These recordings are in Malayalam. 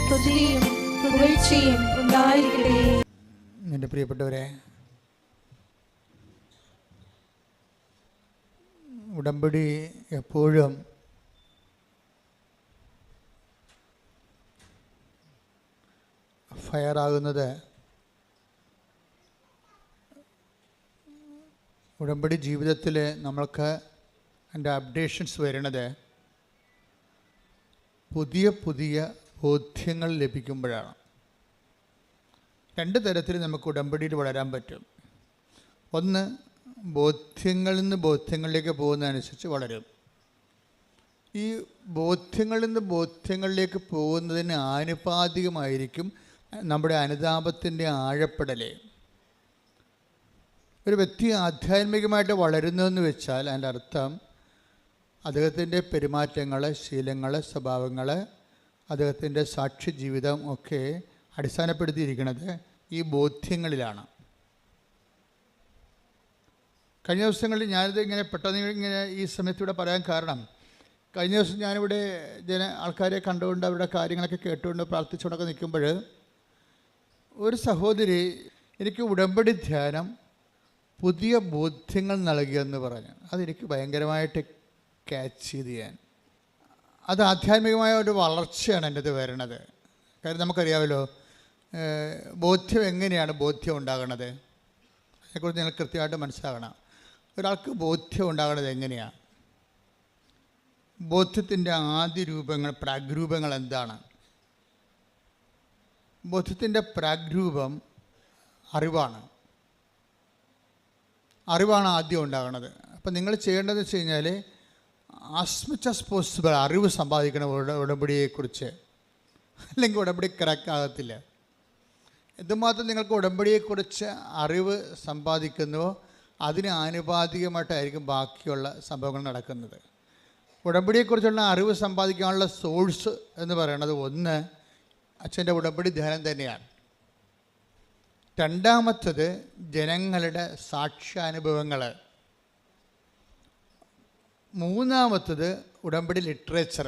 സ്തുതിയും പുകഴ്ചയും ഉണ്ടായിരിക്കട്ടെ. എൻ്റെ പ്രിയപ്പെട്ടവരെ, ഉടമ്പടി എപ്പോഴും ഫയറാകുന്നത് ഉടമ്പടി ജീവിതത്തിൽ നമ്മൾക്ക് അതിൻ്റെ അപ്ഡേഷൻസ് വരുന്നത് പുതിയ പുതിയ ബോധ്യങ്ങൾ ലഭിക്കുമ്പോഴാണ്. രണ്ട് തരത്തിൽ നമുക്ക് ഉടമ്പടിയിൽ വളരാൻ പറ്റും. ഒന്ന്, ബോധ്യങ്ങളിൽ നിന്ന് ബോധ്യങ്ങളിലേക്ക് പോകുന്നതനുസരിച്ച് വളരും. ഈ ബോധ്യങ്ങളിൽ നിന്ന് ബോധ്യങ്ങളിലേക്ക് പോകുന്നതിന് ആനുപാതികമായിരിക്കും നമ്മുടെ അനുതാപത്തിൻ്റെ ആഴപ്പെടൽ. ഒരു വ്യക്തി ആധ്യാത്മികമായിട്ട് വളരുന്നതെന്ന് വെച്ചാൽ അതിൻ്റെ അർത്ഥം അദ്ദേഹത്തിൻ്റെ പെരുമാറ്റങ്ങൾ, ശീലങ്ങൾ, സ്വഭാവങ്ങൾ, അദ്ദേഹത്തിൻ്റെ സാക്ഷി ജീവിതം ഒക്കെ അടിസ്ഥാനപ്പെടുത്തിയിരിക്കുന്നത് ഈ ബോധ്യങ്ങളിലാണ്. കഴിഞ്ഞ ദിവസങ്ങളിൽ ഞാനിത് പെട്ടെന്ന് ഇങ്ങനെ ഈ സമയത്തൂടെ പറയാൻ കാരണം, കഴിഞ്ഞ ദിവസം ഞാനിവിടെ ആൾക്കാരെ കണ്ടുകൊണ്ട് അവരുടെ കാര്യങ്ങളൊക്കെ കേട്ടുകൊണ്ട് പ്രാർത്ഥിച്ചുകൊണ്ടൊക്കെ നിൽക്കുമ്പോൾ ഒരു സഹോദരി എനിക്ക് ഉടമ്പടി ധ്യാനം പുതിയ ബോധ്യങ്ങൾ നൽകിയെന്ന് പറഞ്ഞു. അതെനിക്ക് ഭയങ്കരമായിട്ട് ക്യാച്ച് ചെയ്ത് അത് ആധ്യാത്മികമായ ഒരു വളർച്ചയാണ് എൻ്റെ ഇത് വരണത്. കാര്യം നമുക്കറിയാമല്ലോ, ബോധ്യം എങ്ങനെയാണ് ബോധ്യം ഉണ്ടാകണത്, അതിനെക്കുറിച്ച് നിങ്ങൾ കൃത്യമായിട്ട് മനസ്സിലാക്കണം. ഒരാൾക്ക് ബോധ്യം ഉണ്ടാകുന്നത് എങ്ങനെയാണ്? ബോധ്യത്തിൻ്റെ ആദ്യ രൂപങ്ങൾ, പ്രാഗ്രൂപങ്ങൾ എന്താണ്? ബോധ്യത്തിൻ്റെ പ്രാഗ്രൂപം അറിവാണ്. അറിവാണ് ആദ്യം ഉണ്ടാകുന്നത്. അപ്പം നിങ്ങൾ ചെയ്യേണ്ടതെന്ന് വെച്ച് കഴിഞ്ഞാൽ ആസ് മച്ച് ആസ് പോസിബിൾ അറിവ് സമ്പാദിക്കണം ഉടമ്പടിയെക്കുറിച്ച്. അല്ലെങ്കിൽ ഉടമ്പടി കറക്റ്റ് ആകത്തില്ല. എന്തുമാത്രം നിങ്ങൾക്ക് ഉടമ്പടിയെക്കുറിച്ച് അറിവ് സമ്പാദിക്കുന്നുവോ അതിന് ആനുപാതികമായിട്ടായിരിക്കും ബാക്കിയുള്ള സംഭവങ്ങൾ നടക്കുന്നത്. ഉടമ്പടിയെക്കുറിച്ചുള്ള അറിവ് സമ്പാദിക്കാനുള്ള സോഴ്സ് എന്ന് പറയുന്നത് ഒന്ന്, അച്ഛൻ്റെ ഉടമ്പടി ധ്യാനം തന്നെയാണ്. രണ്ടാമത്തത് ജനങ്ങളുടെ സാക്ഷ്യാനുഭവങ്ങൾ. മൂന്നാമത്തത് ഉടമ്പടി ലിറ്ററേച്ചർ,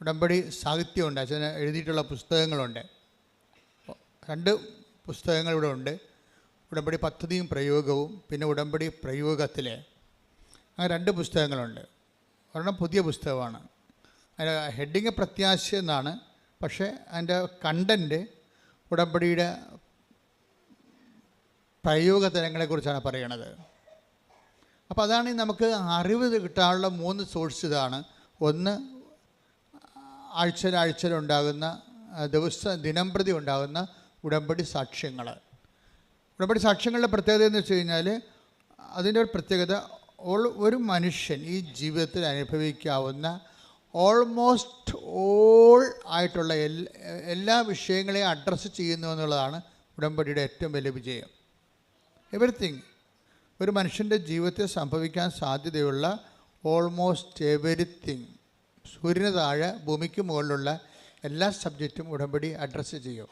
ഉടമ്പടി സാഹിത്യമുണ്ട്. അച്ഛന് എഴുതിയിട്ടുള്ള പുസ്തകങ്ങളുണ്ട്. 2 പുസ്തകങ്ങൾ ഇവിടെ ഉണ്ട്. ഉടമ്പടി പദ്ധതിയും പ്രയോഗവും, പിന്നെ ഉടമ്പടി പ്രയോഗത്തിൽ, അങ്ങനെ 2 പുസ്തകങ്ങളുണ്ട്. ഒരെണ്ണം പുതിയ പുസ്തകമാണ്. അതിൻ്റെ ഹെഡിങ് പ്രത്യാശ എന്നാണ്. പക്ഷേ അതിൻ്റെ കണ്ടൻറ്റ് ഉടമ്പടിയുടെ പ്രയോഗ തലങ്ങളെക്കുറിച്ചാണ് പറയണത്. അപ്പോൾ അതാണ് നമുക്ക് അറിവ് കിട്ടാനുള്ള 3 സോഴ്സ്. ഇതാണ്. ഒന്ന്, ആഴ്ചയിലുണ്ടാകുന്ന ദിനം പ്രതി ഉണ്ടാകുന്ന ഉടമ്പടി സാക്ഷ്യങ്ങൾ. ഉടമ്പടി സാക്ഷ്യങ്ങളുടെ പ്രത്യേകത എന്ന് വെച്ച് കഴിഞ്ഞാൽ, അതിൻ്റെ ഒരു പ്രത്യേകത ഒരു മനുഷ്യൻ ഈ ജീവിതത്തിൽ അനുഭവിക്കാവുന്ന ഓൾമോസ്റ്റ് ഓൾ ആയിട്ടുള്ള എല്ലാ വിഷയങ്ങളെയും അഡ്രസ്സ് ചെയ്യുന്നു എന്നുള്ളതാണ് ഉടമ്പടിയുടെ ഏറ്റവും വലിയ വിജയം. എവറിത്തിങ്, ഒരു മനുഷ്യൻ്റെ ജീവിതത്തിൽ സംഭവിക്കാൻ സാധ്യതയുള്ള ഓൾമോസ്റ്റ് എവരിത്തിങ്, സൂര്യന് താഴെ ഭൂമിക്ക് മുകളിലുള്ള എല്ലാ സബ്ജക്റ്റും ഉടമ്പടി അഡ്രസ്സ് ചെയ്യും.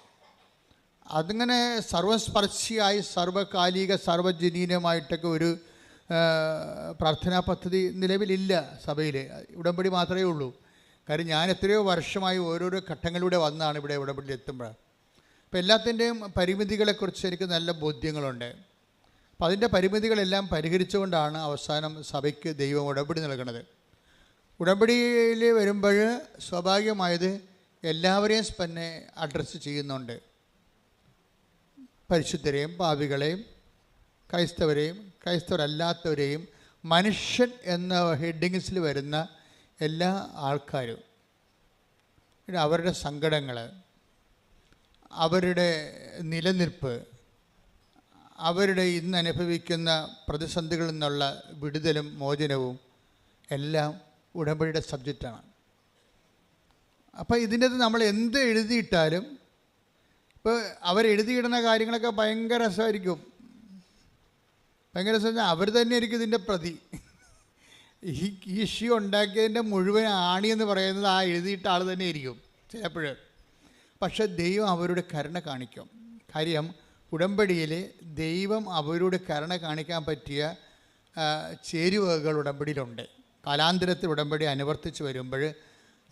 അതിങ്ങനെ സർവസ്പർശിയായി സർവകാലിക സർവജനീനമായിട്ടൊക്കെ ഒരു പ്രാർത്ഥനാ പദ്ധതി നിലവിലില്ല സഭയിൽ. ഉടമ്പടി മാത്രമേ ഉള്ളൂ. കാര്യം ഞാൻ എത്രയോ വർഷമായി ഓരോരോ ഘട്ടങ്ങളിലൂടെ വന്നാണ് ഇവിടെ ഉടമ്പടിയിൽ എത്തുമ്പോൾ. അപ്പോൾ എല്ലാത്തിൻ്റെയും പരിമിതികളെക്കുറിച്ച് എനിക്ക് നല്ല ബോധ്യങ്ങളുണ്ട്. അപ്പോൾ അതിൻ്റെ പരിമിതികളെല്ലാം പരിഹരിച്ചുകൊണ്ടാണ് അവസാനം സഭയ്ക്ക് ദൈവം ഉടമ്പടി നൽകുന്നത്. ഉടമ്പടിയിൽ വരുമ്പോൾ സ്വാഭാവികമായത് എല്ലാവരെയും തന്നെ അഡ്രസ്സ് ചെയ്യുന്നുണ്ട്. പരിശുദ്ധരെയും പാപികളെയും ക്രൈസ്തവരെയും ക്രൈസ്തവരല്ലാത്തവരെയും മനുഷ്യൻ എന്ന ഹെഡിങ്സിൽ വരുന്ന എല്ലാ ആൾക്കാരും, അവരുടെ സങ്കടങ്ങൾ, അവരുടെ നിലനിൽപ്പ്, അവരുടെ ഇന്ന് അനുഭവിക്കുന്ന പ്രതിസന്ധികളിൽ നിന്നുള്ള വിടുതലും മോചനവും എല്ലാം ഉടമ്പടിയുടെ സബ്ജക്റ്റാണ്. അപ്പോൾ ഇതിൻ്റെ നമ്മൾ എന്ത് എഴുതിയിട്ടാലും, ഇപ്പോൾ അവരെഴുതിയിടുന്ന കാര്യങ്ങളൊക്കെ ഭയങ്കര രസമായിരിക്കും. ഭയങ്കര രസം. അവർ തന്നെ ആയിരിക്കും ഇതിൻ്റെ പ്രതി. ഈ ഇഷ്യൂ ഉണ്ടാക്കിയതിൻ്റെ മുഴുവൻ ആണിയെന്ന് പറയുന്നത് ആ എഴുതിയിട്ട ആൾ തന്നെ ആയിരിക്കും ചിലപ്പോൾ. പക്ഷെ ദൈവം അവരുടെ കരുണ കാണിക്കും. കാര്യം ഉടമ്പടിയിൽ ദൈവം അവരോട് കരുണ കാണിക്കാൻ പറ്റിയ ചേരുവകൾ ഉടമ്പടിയിലുണ്ട്. കാലാന്തരത്തിൽ ഉടമ്പടി അനുവർത്തിച്ച് വരുമ്പോൾ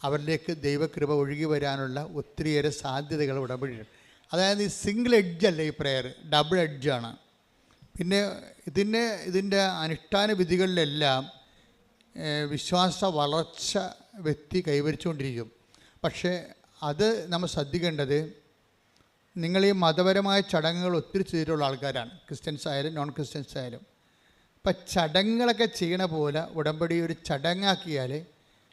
അവരിലേക്ക് ദൈവകൃപ ഒഴുകി വരാനുള്ള ഒത്തിരിയേറെ സാധ്യതകൾ ഉടമ്പടിയുണ്ട്. അതായത് ഈ സിംഗിൾ എഡ്ജല്ല ഈ പ്രെയർ, ഡബിൾ എഡ്ജാണ്. പിന്നെ ഇതിൻ്റെ അനുഷ്ഠാന വിധികളിലെല്ലാം വിശ്വാസ വളർച്ച വ്യക്തി കൈവരിച്ചുകൊണ്ടിരിക്കും. പക്ഷേ അത് നമ്മൾ ശ്രദ്ധിക്കേണ്ടത്, നിങ്ങൾ ഈ മതപരമായ ചടങ്ങുകൾ ഒത്തിരി ചെയ്തിട്ടുള്ള ആൾക്കാരാണ്, ക്രിസ്ത്യൻസ് ആയാലും നോൺ ക്രിസ്ത്യൻസ് ആയാലും. അപ്പം ചടങ്ങുകളൊക്കെ ചെയ്യണ പോലെ ഉടമ്പടി ഒരു ചടങ്ങാക്കിയാൽ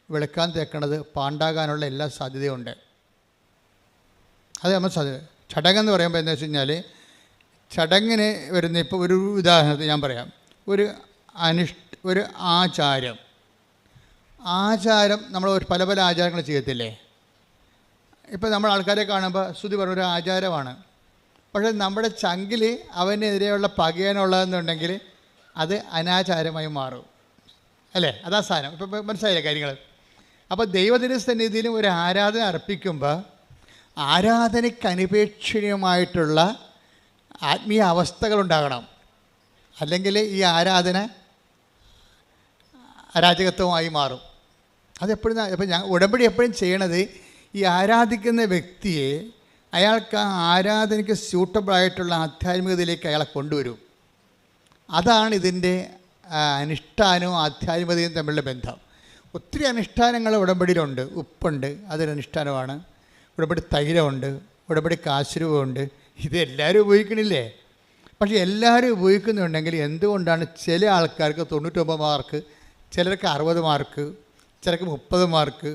വെളുക്കാൻ തേക്കണത് പാണ്ടാകാനുള്ള എല്ലാ സാധ്യതയുണ്ട്. അത് നമ്മൾ ചടങ്ങെന്ന് പറയുമ്പോൾ എന്താ വെച്ച് കഴിഞ്ഞാൽ, ചടങ്ങിന് വരുന്ന ഇപ്പോൾ ഒരു ഉദാഹരണത്തിന് ഞാൻ പറയാം. ഒരു ആചാരം നമ്മൾ പല പല ആചാരങ്ങൾ ചെയ്യത്തില്ലേ? ഇപ്പോൾ നമ്മൾ ആൾക്കാരെ കാണുമ്പോൾ സ്തുതി പറഞ്ഞ ഒരു ആചാരമാണ്. പക്ഷേ നമ്മുടെ ചങ്കിൽ അവനെതിരെയുള്ള പകയാനുള്ളതെന്നുണ്ടെങ്കിൽ അത് അനാചാരമായി മാറും, അല്ലേ? അതാ സാധനം. ഇപ്പം മനസ്സിലായില്ലേ കാര്യങ്ങൾ? അപ്പോൾ ദൈവത്തിൻ്റെ സന്നിധിയിലും ഒരു ആരാധന അർപ്പിക്കുമ്പോൾ ആരാധനയ്ക്ക് അനിപേക്ഷണീയമായിട്ടുള്ള ആത്മീയ അവസ്ഥകളുണ്ടാകണം. അല്ലെങ്കിൽ ഈ ആരാധന അരാജകത്വമായി മാറും. അതെപ്പോഴും ഇപ്പം ഞാൻ ഉടമ്പടി എപ്പോഴും ചെയ്യണത്, ഈ ആരാധിക്കുന്ന വ്യക്തിയെ അയാൾക്ക് ആ ആരാധനയ്ക്ക് സ്യൂട്ടബിളായിട്ടുള്ള ആധ്യാത്മികതയിലേക്ക് അയാളെ കൊണ്ടുവരും. അതാണ് ഇതിൻ്റെ അനുഷ്ഠാനവും ആധ്യാത്മികതയും തമ്മിലുള്ള ബന്ധം. ഒത്തിരി അനുഷ്ഠാനങ്ങൾ ഉടമ്പടിയിലുണ്ട്. ഉപ്പുണ്ട്, അതൊരു അനുഷ്ഠാനമാണ്. ഉടമ്പടി തൈലമുണ്ട്, ഉടമ്പടി കാശുരൂപമുണ്ട്. ഇതെല്ലാവരും ഉപയോഗിക്കണില്ലേ? പക്ഷേ എല്ലാവരും ഉപയോഗിക്കുന്നുണ്ടെങ്കിൽ എന്തുകൊണ്ടാണ് ചില ആൾക്കാർക്ക് 99 മാർക്ക്, ചിലർക്ക് 60 മാർക്ക്, ചിലർക്ക് 30 മാർക്ക്,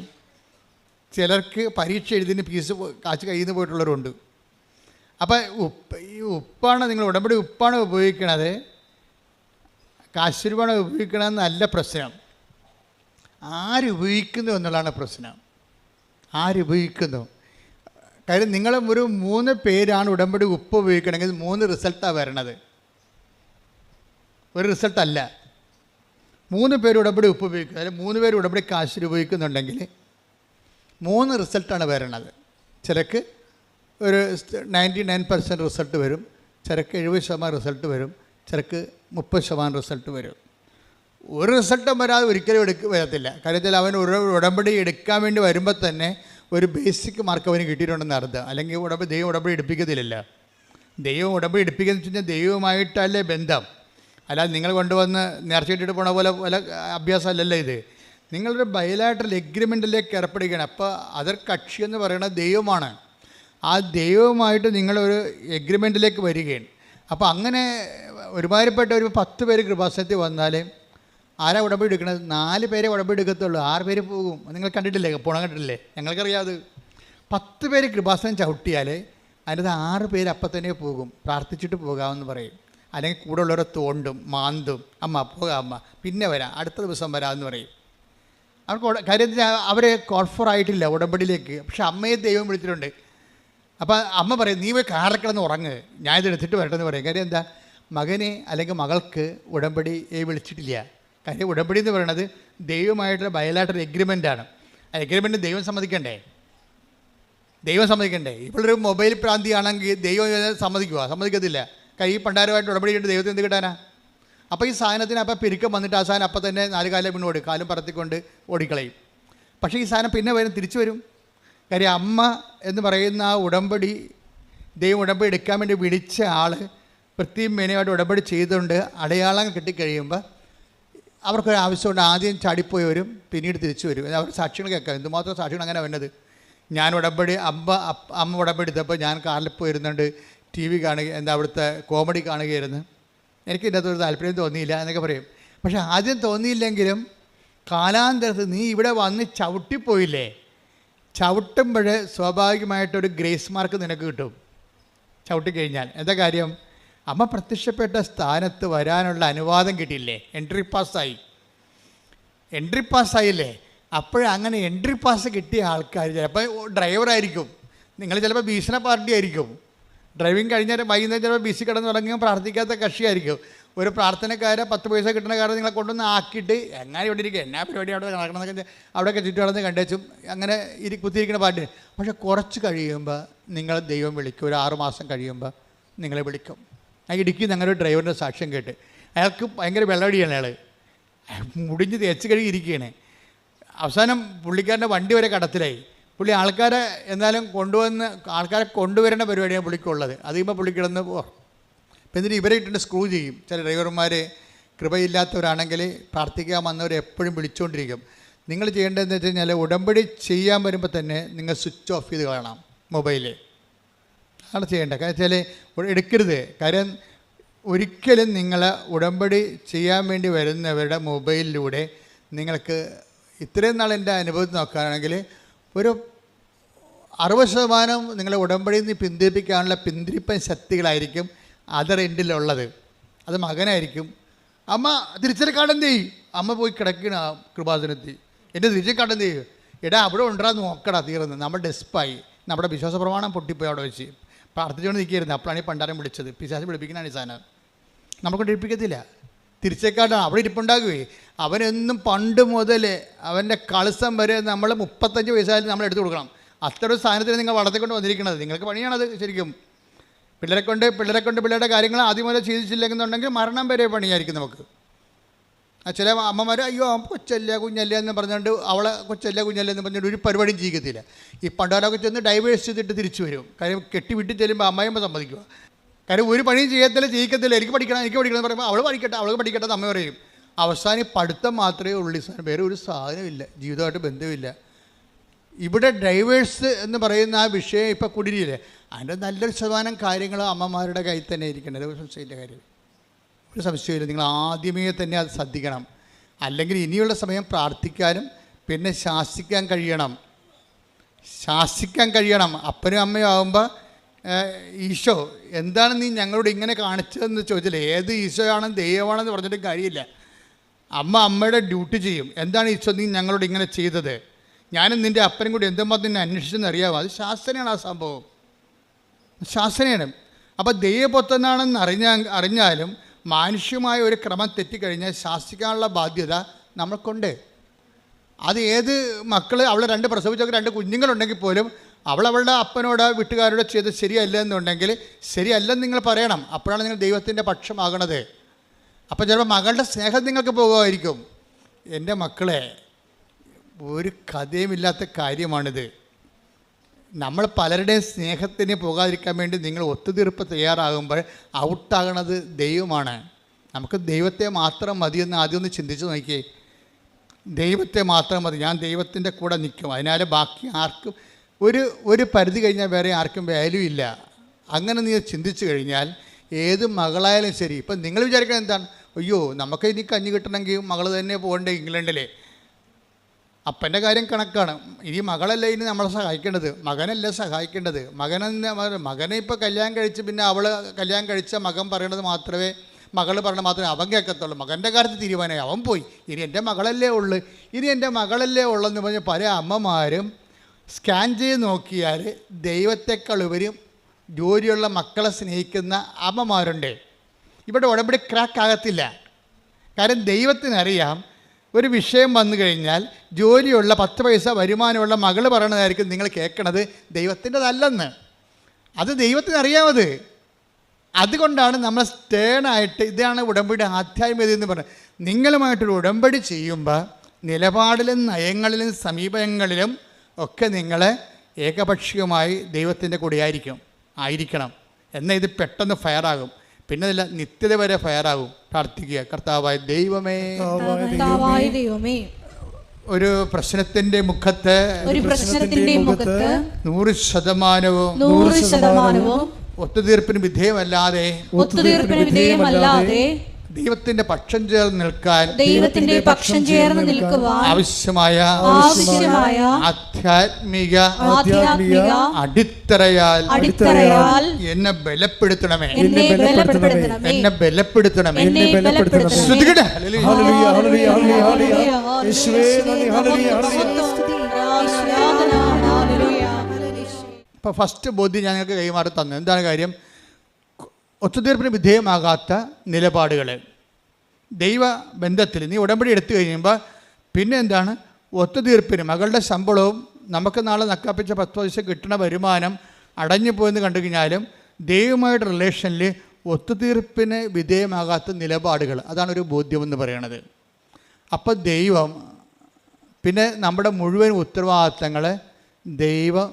ചിലർക്ക് പരീക്ഷ എഴുതിന് ഫീസ് കാശ് കയ്യിൽ നിന്ന് പോയിട്ടുള്ളവരുണ്ട്. അപ്പോൾ ഈ ഉപ്പാണ് നിങ്ങൾ ഉടമ്പടി ഉപ്പാണ് ഉപയോഗിക്കണത്, കാശുരൂപമാണ് ഉപയോഗിക്കണമെന്നല്ല പ്രശ്നം. ആരുപയോഗിക്കുന്നു എന്നുള്ളതാണ് പ്രശ്നം. ആരുപയോഗിക്കുന്നു? കാര്യം നിങ്ങൾ ഒരു 3 പേരാണ് ഉടമ്പടി ഉപ്പ് ഉപയോഗിക്കണമെങ്കിൽ 3 റിസൾട്ടാണ് വരണത്, ഒരു റിസൾട്ടല്ല. 3 പേര് ഉടമ്പടി ഉപ്പ് ഉപയോഗിക്കുന്നത്, അല്ലെങ്കിൽ 3 പേര് ഉടമ്പടി കാശ് ഉപയോഗിക്കുന്നുണ്ടെങ്കിൽ 3 റിസൾട്ടാണ് വരണത്. ചിലക്ക് ഒരു 99% റിസൾട്ട് വരും, ചിലക്ക് 70% റിസൾട്ട് വരും, ചിലക്ക് 30% റിസൾട്ട് വരും. ഒരു റിസൾട്ടും വരാതെ ഒരിക്കലും വരത്തില്ല. കാര്യത്തിൽ അവൻ ഉടമ്പടി എടുക്കാൻ വേണ്ടി വരുമ്പോൾ തന്നെ ഒരു ബേസിക് മാർക്ക് അവന് കിട്ടിയിട്ടുണ്ടെന്ന് അർത്ഥം. അല്ലെങ്കിൽ ദൈവം ഉടമ്പടി എടുപ്പിക്കത്തില്ല. ദൈവം ഉടമ്പടി എടുപ്പിക്കുന്ന വെച്ച് കഴിഞ്ഞാൽ ദൈവമായിട്ടല്ലേ ബന്ധം, അല്ലാതെ നിങ്ങൾ കൊണ്ടുവന്ന് നേർച്ചയിട്ടിട്ട് പോണ പോലെ അഭ്യാസമല്ലല്ലോ ഇത്. നിങ്ങളൊരു ബയലാറ്ററൽ എഗ്രിമെൻറ്റിലേക്ക് ഏർപ്പെടുകയാണ്. അപ്പോൾ അതർ കക്ഷി എന്ന് പറയുന്നത് ദൈവമാണ്. ആ ദൈവവുമായിട്ട് നിങ്ങളൊരു എഗ്രിമെൻറ്റിലേക്ക് വരികയാണ്. അപ്പോൾ അങ്ങനെ ഒരുമാതിരിപ്പെട്ട ഒരു 10 പേര് കൃപാസനത്തിൽ വന്നാൽ ആരാ ഉടമ്പടി എടുക്കണത്? 4 പേരെ ഉടമ്പടി എടുക്കത്തുള്ളൂ, 6 പേര് പോകും. നിങ്ങൾ കണ്ടിട്ടില്ലേ? പോണം കണ്ടിട്ടില്ലേ? ഞങ്ങൾക്കറിയാതെ 10 പേര് കൃപാസനം ചവിട്ടിയാൽ അതിനകത്ത് 6 പേര് അപ്പം തന്നെ പോകും, പ്രാർത്ഥിച്ചിട്ട് പോകാമെന്ന് പറയും. അല്ലെങ്കിൽ കൂടെ ഉള്ളവരെ തോണ്ടും മാന്തും, അമ്മ പോകാം അമ്മ പിന്നെ വരാം അടുത്ത ദിവസം വരാമെന്ന് പറയും. അവർക്ക് കാര്യത്തിൽ അവരെ കോൺഫറായിട്ടില്ല ഉടമ്പടിയിലേക്ക്. പക്ഷെ അമ്മയെ ദൈവം വിളിച്ചിട്ടുണ്ട്. അപ്പോൾ അമ്മ പറയും, നീ പോയി കാറിൽ കിടന്ന് ഉറങ്ങ്, ഞാൻ ഇത് എടുത്തിട്ട് വരട്ടെന്ന് പറയും. കാര്യം എന്താ? മകനെ അല്ലെങ്കിൽ മകൾക്ക് ഉടമ്പടിയെ വിളിച്ചിട്ടില്ല. കാര്യം ഉടമ്പടി എന്ന് പറയുന്നത് ദൈവമായിട്ടുള്ള ബയലാറ്ററൽ എഗ്രിമെൻ്റാണ്. ആ എഗ്രിമെൻറ്റ് ദൈവം സമ്മതിക്കണ്ടേ? ഇപ്പോഴൊരു മൊബൈൽ പ്രാന്തിയാണെങ്കിൽ ദൈവം സമ്മതിക്കത്തില്ല. കൈ പണ്ടാരമായിട്ട് ഉടമ്പടി ചെയ്തിട്ട് ദൈവത്തിന് എന്ത് കിട്ടാനാ? അപ്പോൾ ഈ സാധനത്തിന് അപ്പം പെരുക്കം വന്നിട്ട് ആ സാധനം അപ്പം തന്നെ 4 കാലം വീണ് കാലും പറത്തിക്കൊണ്ട് ഓടിക്കളയും. പക്ഷേ ഈ സാധനം പിന്നെ തിരിച്ചു വരും. കാര്യം അമ്മ എന്ന് പറയുന്ന ആ ഉടമ്പടി, ദൈവം ഉടമ്പടി എടുക്കാൻ വേണ്ടി വിളിച്ച ആൾ വൃത്തിയും മേനയുമായിട്ട് ഉടമ്പടി ചെയ്തുകൊണ്ട് അടയാളം കിട്ടിക്കഴിയുമ്പോൾ അവർക്കൊരു ആവശ്യമുണ്ട്. ആദ്യം ചാടിപ്പോയവരും പിന്നീട് തിരിച്ചു വരും. അവർ സാക്ഷികൾ കേൾക്കാം. എന്തുമാത്രം സാക്ഷികൾ അങ്ങനെ വരുന്നത്. ഞാൻ ഉടമ്പടി അമ്മ ഉടമ്പടി എടുത്തപ്പോൾ ഞാൻ കാറിൽ പോയിരുന്നുണ്ട്, TV കാണുക, അവിടുത്തെ കോമഡി കാണുകയായിരുന്നു, എനിക്ക് ഇതിൻ്റെ അകത്തൊരു താല്പര്യം തോന്നിയില്ല എന്നൊക്കെ പറയും. പക്ഷേ ആദ്യം തോന്നിയില്ലെങ്കിലും കാലാന്തരത്ത് നീ ഇവിടെ വന്ന് ചവിട്ടിപ്പോയില്ലേ, ചവിട്ടുമ്പോൾ സ്വാഭാവികമായിട്ടൊരു ഗ്രേസ് മാർക്ക് നിനക്ക് കിട്ടും. ചവിട്ടിക്കഴിഞ്ഞാൽ എന്താ കാര്യം? അമ്മ പ്രത്യക്ഷപ്പെട്ട സ്ഥാനത്ത് വരാനുള്ള അനുവാദം കിട്ടിയില്ലേ, എൻട്രി പാസ്സായില്ലേ. അപ്പോഴങ്ങനെ എൻട്രി പാസ് കിട്ടിയ ആൾക്കാർ ചിലപ്പോൾ ഡ്രൈവറായിരിക്കും, നിങ്ങൾ ചിലപ്പോൾ ഭീഷണ പാർട്ടി ആയിരിക്കും, ഡ്രൈവിംഗ് കഴിഞ്ഞാൽ വൈകുന്നേരം ചിലപ്പോൾ ബിസി കിടന്ന് തുടങ്ങിയും പ്രാർത്ഥിക്കാത്ത കക്ഷിയായിരിക്കും. ഒരു പ്രാർത്ഥനക്കാരെ 10 പൈസ കിട്ടുന്ന കാര്യം നിങ്ങളെ കൊണ്ടൊന്ന് ആക്കിയിട്ട് എങ്ങനെ ഇവിടെ ഇരിക്കുക, എന്നാ പരിപാടി അവിടെ നടക്കണമെന്നൊക്കെ അവിടെയൊക്കെ ചുറ്റുകളന്ന് കണ്ടേച്ചും അങ്ങനെ കുത്തിയിരിക്കുന്ന പാട്ടിന്. പക്ഷെ കുറച്ച് കഴിയുമ്പോൾ നിങ്ങൾ ദൈവം വിളിക്കും. ഒരു 6 മാസം കഴിയുമ്പോൾ നിങ്ങളെ വിളിക്കും. ആ ഇടുക്കി ഞങ്ങളുടെ ഡ്രൈവറിൻ്റെ സാക്ഷ്യം കേട്ട്, അയാൾക്ക് ഭയങ്കര വെള്ളമടിയാണ്. അയാൾ മുടിഞ്ഞ് തേച്ച് കഴുകിയിരിക്കുകയാണ്. അവസാനം പുള്ളിക്കാരൻ്റെ വണ്ടി വരെ കടത്തിലായി. പുള്ളി ആൾക്കാരെ എന്നാലും ആൾക്കാരെ കൊണ്ടുവരേണ്ട പരിപാടിയാണ് പുള്ളിക്കുള്ളത്. അത് കഴിയുമ്പോൾ പുള്ളി കിടന്ന് അപ്പം എന്നിട്ട് ഇവരെ ഇട്ടിട്ട് സ്ക്രൂ ചെയ്യും. ചില ഡ്രൈവർമാർ കൃപയില്ലാത്തവരാണെങ്കിൽ പ്രാർത്ഥിക്കാൻ വന്നവരെ എപ്പോഴും വിളിച്ചുകൊണ്ടിരിക്കും. നിങ്ങൾ ചെയ്യേണ്ടതെന്ന് വെച്ച് കഴിഞ്ഞാൽ ഉടമ്പടി ചെയ്യാൻ വരുമ്പോൾ തന്നെ നിങ്ങൾ സ്വിച്ച് ഓഫ് ചെയ്ത് കാണാം മൊബൈല്. അതാണ് ചെയ്യേണ്ടത്. കാരണം വെച്ചാൽ എടുക്കരുത്. കാര്യം ഒരിക്കലും നിങ്ങൾ ഉടമ്പടി ചെയ്യാൻ വേണ്ടി വരുന്നവരുടെ മൊബൈലിലൂടെ നിങ്ങൾക്ക് ഇത്രയും നാൾ എൻ്റെ അനുഭവത്തിൽ നോക്കുകയാണെങ്കിൽ ഒരു 60% നിങ്ങളെ ഉടമ്പടിയിൽ നിന്ന് പിന്തിരിപ്പിക്കാനുള്ള പിന്തിരിപ്പൻ ശക്തികളായിരിക്കും അതർ എൻഡിലുള്ളത്. അത് മകനായിരിക്കും. അമ്മ തിരിച്ചറിക്കാടെന്ത് ചെയ്യും? അമ്മ പോയി കിടക്കണ കൃപാസനത്തിൽ. എൻ്റെ തിരിച്ചറിക്കാടെന്ത് ചെയ്യും? എടാ അവിടെ ഉണ്ടാകാൻ നോക്കടാ, തീർന്ന് നമ്മൾ ഡെസ്പായി, നമ്മുടെ വിശ്വാസ പ്രമാണം പൊട്ടിപ്പോയി അവിടെ വെച്ച് പ്രാർത്ഥിച്ചുകൊണ്ട് നിൽക്കുകയായിരുന്നു. അപ്പോഴാണ് ഈ പണ്ടാരം വിളിച്ചത്. പിശാച് വിളിപ്പിക്കണാണ് ഈ സാധനം. നമുക്ക് ഇടിപ്പിക്കത്തില്ല. തിരിച്ചേക്കാട്ടാണ് അവിടെ ഇരിപ്പുണ്ടാകുകയെ. അവനെന്നും പണ്ട് മുതൽ അവൻ്റെ കളിസം വരെ നമ്മൾ 35 വയസ്സായാലും നമ്മൾ എടുത്തു കൊടുക്കണം. അത്ര ഒരു സാധനത്തിന് നിങ്ങൾ വളർത്തിക്കൊണ്ട് വന്നിരിക്കുന്നത്. നിങ്ങൾക്ക് പണിയാണത്. ശരിക്കും പിള്ളേരെ കൊണ്ട് പിള്ളേരുടെ കാര്യങ്ങൾ ആദ്യം മുതൽ ചെയ്തിച്ചില്ലെന്നുണ്ടെങ്കിൽ മരണം വരെ പണിയായിരിക്കും നമുക്ക്. ചില അമ്മമാർ അയ്യോ കൊച്ചല്ല കുഞ്ഞല്ല എന്ന് പറഞ്ഞുകൊണ്ട് അവളെ കൊച്ചല്ല കുഞ്ഞല്ല എന്ന് പറഞ്ഞുകൊണ്ട് ഒരു പരിപാടിയും ചെയ്യത്തില്ല. ഈ പണ്ടാരൊക്കെ ചെന്ന് ഡൈവേഴ്സ് ചെയ്തിട്ട് തിരിച്ചു വരും. കാര്യം കെട്ടി വിട്ട് ചെല്ലുമ്പോൾ അമ്മയമ്മ സമ്മതിക്കുക. കാര്യം ഒരു പണിയും ചെയ്യത്തില്ല. എനിക്ക് പഠിക്കണം എന്ന് പറയുമ്പോൾ അവൾക്ക് പഠിക്കട്ടെ അമ്മ പറയും. അവസാനം പഠിത്തം മാത്രമേ ഉള്ളൂ. സാധനം വേറെ ഒരു സാധനമില്ല, ജീവിതമായിട്ട് ബന്ധമില്ല. ഇവിടെ ഡ്രൈവേഴ്സ് എന്ന് പറയുന്ന ആ വിഷയം ഇപ്പോൾ കുടിരിയില്ലേ, അതിൻ്റെ നല്ലൊരു ശതമാനം കാര്യങ്ങൾ അമ്മമാരുടെ കയ്യിൽ തന്നെ ഇരിക്കേണ്ടത്. ഒരു സംശയമില്ല. കാര്യം ഒരു സംശയമില്ല. നിങ്ങൾ ആദ്യമേ തന്നെ അത് ശ്രദ്ധിക്കണം. അല്ലെങ്കിൽ ഇനിയുള്ള സമയം പ്രാർത്ഥിക്കാനും പിന്നെ ശാസിക്കാൻ കഴിയണം. അപ്പനും അമ്മയും ആകുമ്പോൾ ഈശോ എന്താണ് നീ ഞങ്ങളോട് ഇങ്ങനെ കാണിച്ചതെന്ന് ചോദിച്ചില്ലേ. ഏത് ഈശോയാണെന്ന് ദൈവമാണെന്ന് പറഞ്ഞിട്ട് കാര്യമില്ല. അമ്മയുടെ ഡ്യൂട്ടി ചെയ്യും. എന്താണ് ഈശോ നീ ഞങ്ങളോട് ഇങ്ങനെ ചെയ്തത്? ഞാനും നിൻ്റെ അപ്പനും കൂടി എന്തുമാത്രം നിന്നെ അന്വേഷിച്ചെന്ന് അറിയാമോ? അത് ശാസനയാണ്. ആ സംഭവം ശാസനയാണ്. അപ്പോൾ ദൈവപുത്രനാണെന്ന് അറിഞ്ഞാലും മാനുഷ്യമായ ഒരു ക്രമം തെറ്റിക്കഴിഞ്ഞാൽ ശാസിക്കാനുള്ള ബാധ്യത നമ്മൾക്കുണ്ട്. അത് ഏത് മക്കൾ അവൾ 2 പ്രസവിച്ചൊക്കെ 2 കുഞ്ഞുങ്ങളുണ്ടെങ്കിൽ പോലും അവളുടെ അപ്പനോട് വീട്ടുകാരോട് ചെയ്ത് ശരിയല്ല എന്നുണ്ടെങ്കിൽ ശരിയല്ലെന്ന് നിങ്ങൾ പറയണം. അപ്പോഴാണ് നിങ്ങൾ ദൈവത്തിൻ്റെ പക്ഷമാകണത്. അപ്പോൾ ചിലപ്പോൾ മകളുടെ സ്നേഹം നിങ്ങൾക്ക് പോകുമായിരിക്കും. എൻ്റെ മക്കളെ, ഒരു കഥയുമില്ലാത്ത കാര്യമാണിത്. നമ്മൾ പലരുടെയും സ്നേഹത്തിന് പോകാതിരിക്കാൻ വേണ്ടി നിങ്ങൾ ഒത്തുതീർപ്പ് തയ്യാറാകുമ്പോൾ ഔട്ടാകണത് ദൈവമാണ്. നമുക്ക് ദൈവത്തെ മാത്രം മതിയെന്ന് ആദ്യം ഒന്ന് ചിന്തിച്ച് നോക്കിയേ. ദൈവത്തെ മാത്രം മതി. ഞാൻ ദൈവത്തിൻ്റെ കൂടെ നിൽക്കും. അതിനാൽ ബാക്കി ആർക്കും ഒരു പരിധി കഴിഞ്ഞാൽ വേറെ ആർക്കും വാല്യൂ ഇല്ല. അങ്ങനെ നീ ചിന്തിച്ചു കഴിഞ്ഞാൽ ഏത് മകളായാലും ശരി. ഇപ്പം നിങ്ങൾ വിചാരിക്കുന്നത് എന്താണ്? അയ്യോ നമുക്ക് ഇനി കഞ്ഞി കിട്ടണമെങ്കിൽ മകൾ തന്നെ പോകണ്ടേ ഇംഗ്ലണ്ടിലെ. അപ്പൻ്റെ കാര്യം കണക്കാണ്. ഇനി മകളല്ല ഇനി നമ്മളെ സഹായിക്കേണ്ടത്, മകനല്ല സഹായിക്കേണ്ടത്. മകനെ ഇപ്പോൾ കല്യാണം കഴിച്ച് പിന്നെ അവൾ കല്യാണം കഴിച്ച മകൻ പറയണത് മാത്രമേ മകൾ പറഞ്ഞത് മാത്രമേ അവൻ കേൾക്കത്തുള്ളൂ. മകൻ്റെ കാര്യത്തിൽ തീരുമാനമായി അവൻ പോയി. ഇനി എൻ്റെ മകളല്ലേ ഉള്ളൂ എന്ന് പറഞ്ഞ് പല അമ്മമാരും സ്കാൻ ചെയ്ത് നോക്കിയാൽ ദൈവത്തെക്കാൾ ഉപരി ജോലിയുള്ള മക്കളെ സ്നേഹിക്കുന്ന അമ്മമാരുണ്ട്. ഇവിടെ ഉടമ്പടി ക്രാക്ക് ആകത്തില്ല. കാരണം ദൈവത്തിനറിയാം ഒരു വിഷയം വന്നു കഴിഞ്ഞാൽ ജോലിയുള്ള 10 പൈസ വരുമാനമുള്ള മകൾ പറയണതായിരിക്കും നിങ്ങൾ കേൾക്കണത് ദൈവത്തിൻ്റെതല്ലെന്ന്. അത് ദൈവത്തിനറിയാമത്. അതുകൊണ്ടാണ് നമ്മൾ സ്റ്റേണായിട്ട് ഇതാണ് ഉടമ്പടി ആധ്യാത്മികത എന്ന് പറയുന്നത്. നിങ്ങളുമായിട്ടൊരു ഉടമ്പടി ചെയ്യുമ്പോൾ നിലപാടിലും നയങ്ങളിലും സമീപനങ്ങളിലും ഒക്കെ നിങ്ങൾ ഏകപക്ഷീയമായി ദൈവത്തിൻ്റെ കൂടെ ആയിരിക്കണം. എന്നാൽ ഇത് പെട്ടെന്ന് ഫയറാകും. പിന്നെ അതല്ല, നിത്യത വരെ ഫയറാകും. പ്രാർത്ഥിക്കുക, കർത്താവായ ദൈവമേ. ഒരു പ്രശ്നത്തിന്റെ മുഖത്ത് 100% ഒത്തുതീർപ്പിന് വിധേയമല്ലാതെ ദൈവത്തിന്റെ പക്ഷം ചേർന്ന് നിൽക്കാൻ ആവശ്യമായ ആധ്യാത്മിക അടിത്തറയാൽ എന്നെ ബലപ്പെടുത്തണമേ. ഇപ്പോൾ ഫസ്റ്റ് ബോധ്യം ഞങ്ങൾക്ക് കൈമാറി തന്നു. എന്താണ് കാര്യം? ഒത്തുതീർപ്പിന് വിധേയമാകാത്ത നിലപാടുകൾ ദൈവബന്ധത്തിൽ നീ ഉടമ്പടി എടുത്തു കഴിയുമ്പോൾ പിന്നെ എന്താണ്? ഒത്തുതീർപ്പിന് മകളുടെ ശമ്പളവും നമുക്ക് നാളെ നക്കാപ്പിച്ച 10 പൈസ കിട്ടുന്ന വരുമാനം അടഞ്ഞു പോയെന്ന് കണ്ടു കഴിഞ്ഞാലും ദൈവമായിട്ട് റിലേഷനിൽ ഒത്തുതീർപ്പിന് വിധേയമാകാത്ത നിലപാടുകൾ, അതാണ് ഒരു ബോധ്യമെന്ന് പറയണത്. അപ്പോൾ ദൈവം പിന്നെ നമ്മുടെ മുഴുവൻ ഉത്തരവാദിത്തങ്ങൾ ദൈവം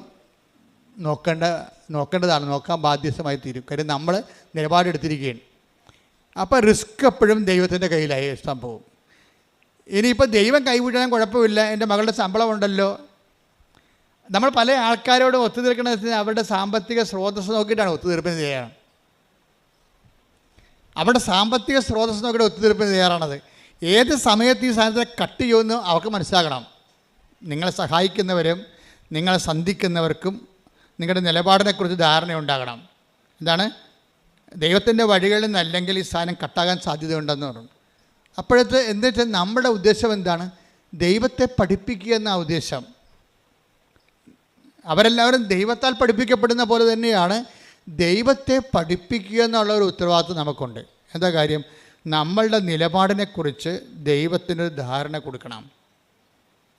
നോക്കേണ്ടതാണ്, നോക്കാൻ ബാധ്യസ്ഥമായി തീരും. കാര്യം നമ്മൾ നിലപാടെടുത്തിരിക്കുകയാണ്. അപ്പോൾ റിസ്ക് എപ്പോഴും ദൈവത്തിൻ്റെ കയ്യിലായി സംഭവം. ഇനിയിപ്പോൾ ദൈവം കൈവിടാൻ കുഴപ്പമില്ല, എൻ്റെ മകളുടെ ശമ്പളം ഉണ്ടല്ലോ. നമ്മൾ പല ആൾക്കാരോടും ഒത്തുതീർക്കണമെന്ന് വെച്ചാൽ അവരുടെ സാമ്പത്തിക സ്രോതസ്സ് നോക്കിയിട്ടാണ് ഒത്തുതീർപ്പിന് തയ്യാറാണ്. അവരുടെ സാമ്പത്തിക സ്രോതസ്സ് നോക്കിയിട്ട് ഒത്തുതീർപ്പിന് തയ്യാറാണത്. ഏത് സമയത്ത് ഈ സാധനത്തെ കട്ട് ചെയ്യുമെന്ന് അവർക്ക് മനസ്സിലാക്കണം. നിങ്ങളെ സഹായിക്കുന്നവരും നിങ്ങളെ സന്ധിക്കുന്നവർക്കും നിങ്ങളുടെ നിലപാടിനെക്കുറിച്ച് ധാരണയുണ്ടാകണം. എന്താണ്? ദൈവത്തിൻ്റെ വഴികളിൽ നിന്നല്ലെങ്കിൽ ഈ സാധനം കട്ടാകാൻ സാധ്യതയുണ്ടെന്ന് പറഞ്ഞു. അപ്പോഴത്തെ എന്താ വെച്ചാൽ നമ്മുടെ ഉദ്ദേശം എന്താണ്? ദൈവത്തെ പഠിപ്പിക്കുക എന്ന ഉദ്ദേശം. അവരെല്ലാവരും ദൈവത്താൽ പഠിപ്പിക്കപ്പെടുന്ന പോലെ തന്നെയാണ് ദൈവത്തെ പഠിപ്പിക്കുക എന്നുള്ള ഒരു ഉത്തരവാദിത്വം നമുക്കുണ്ട്. എന്താ കാര്യം? നമ്മളുടെ നിലപാടിനെക്കുറിച്ച് ദൈവത്തിനൊരു ധാരണ കൊടുക്കണം.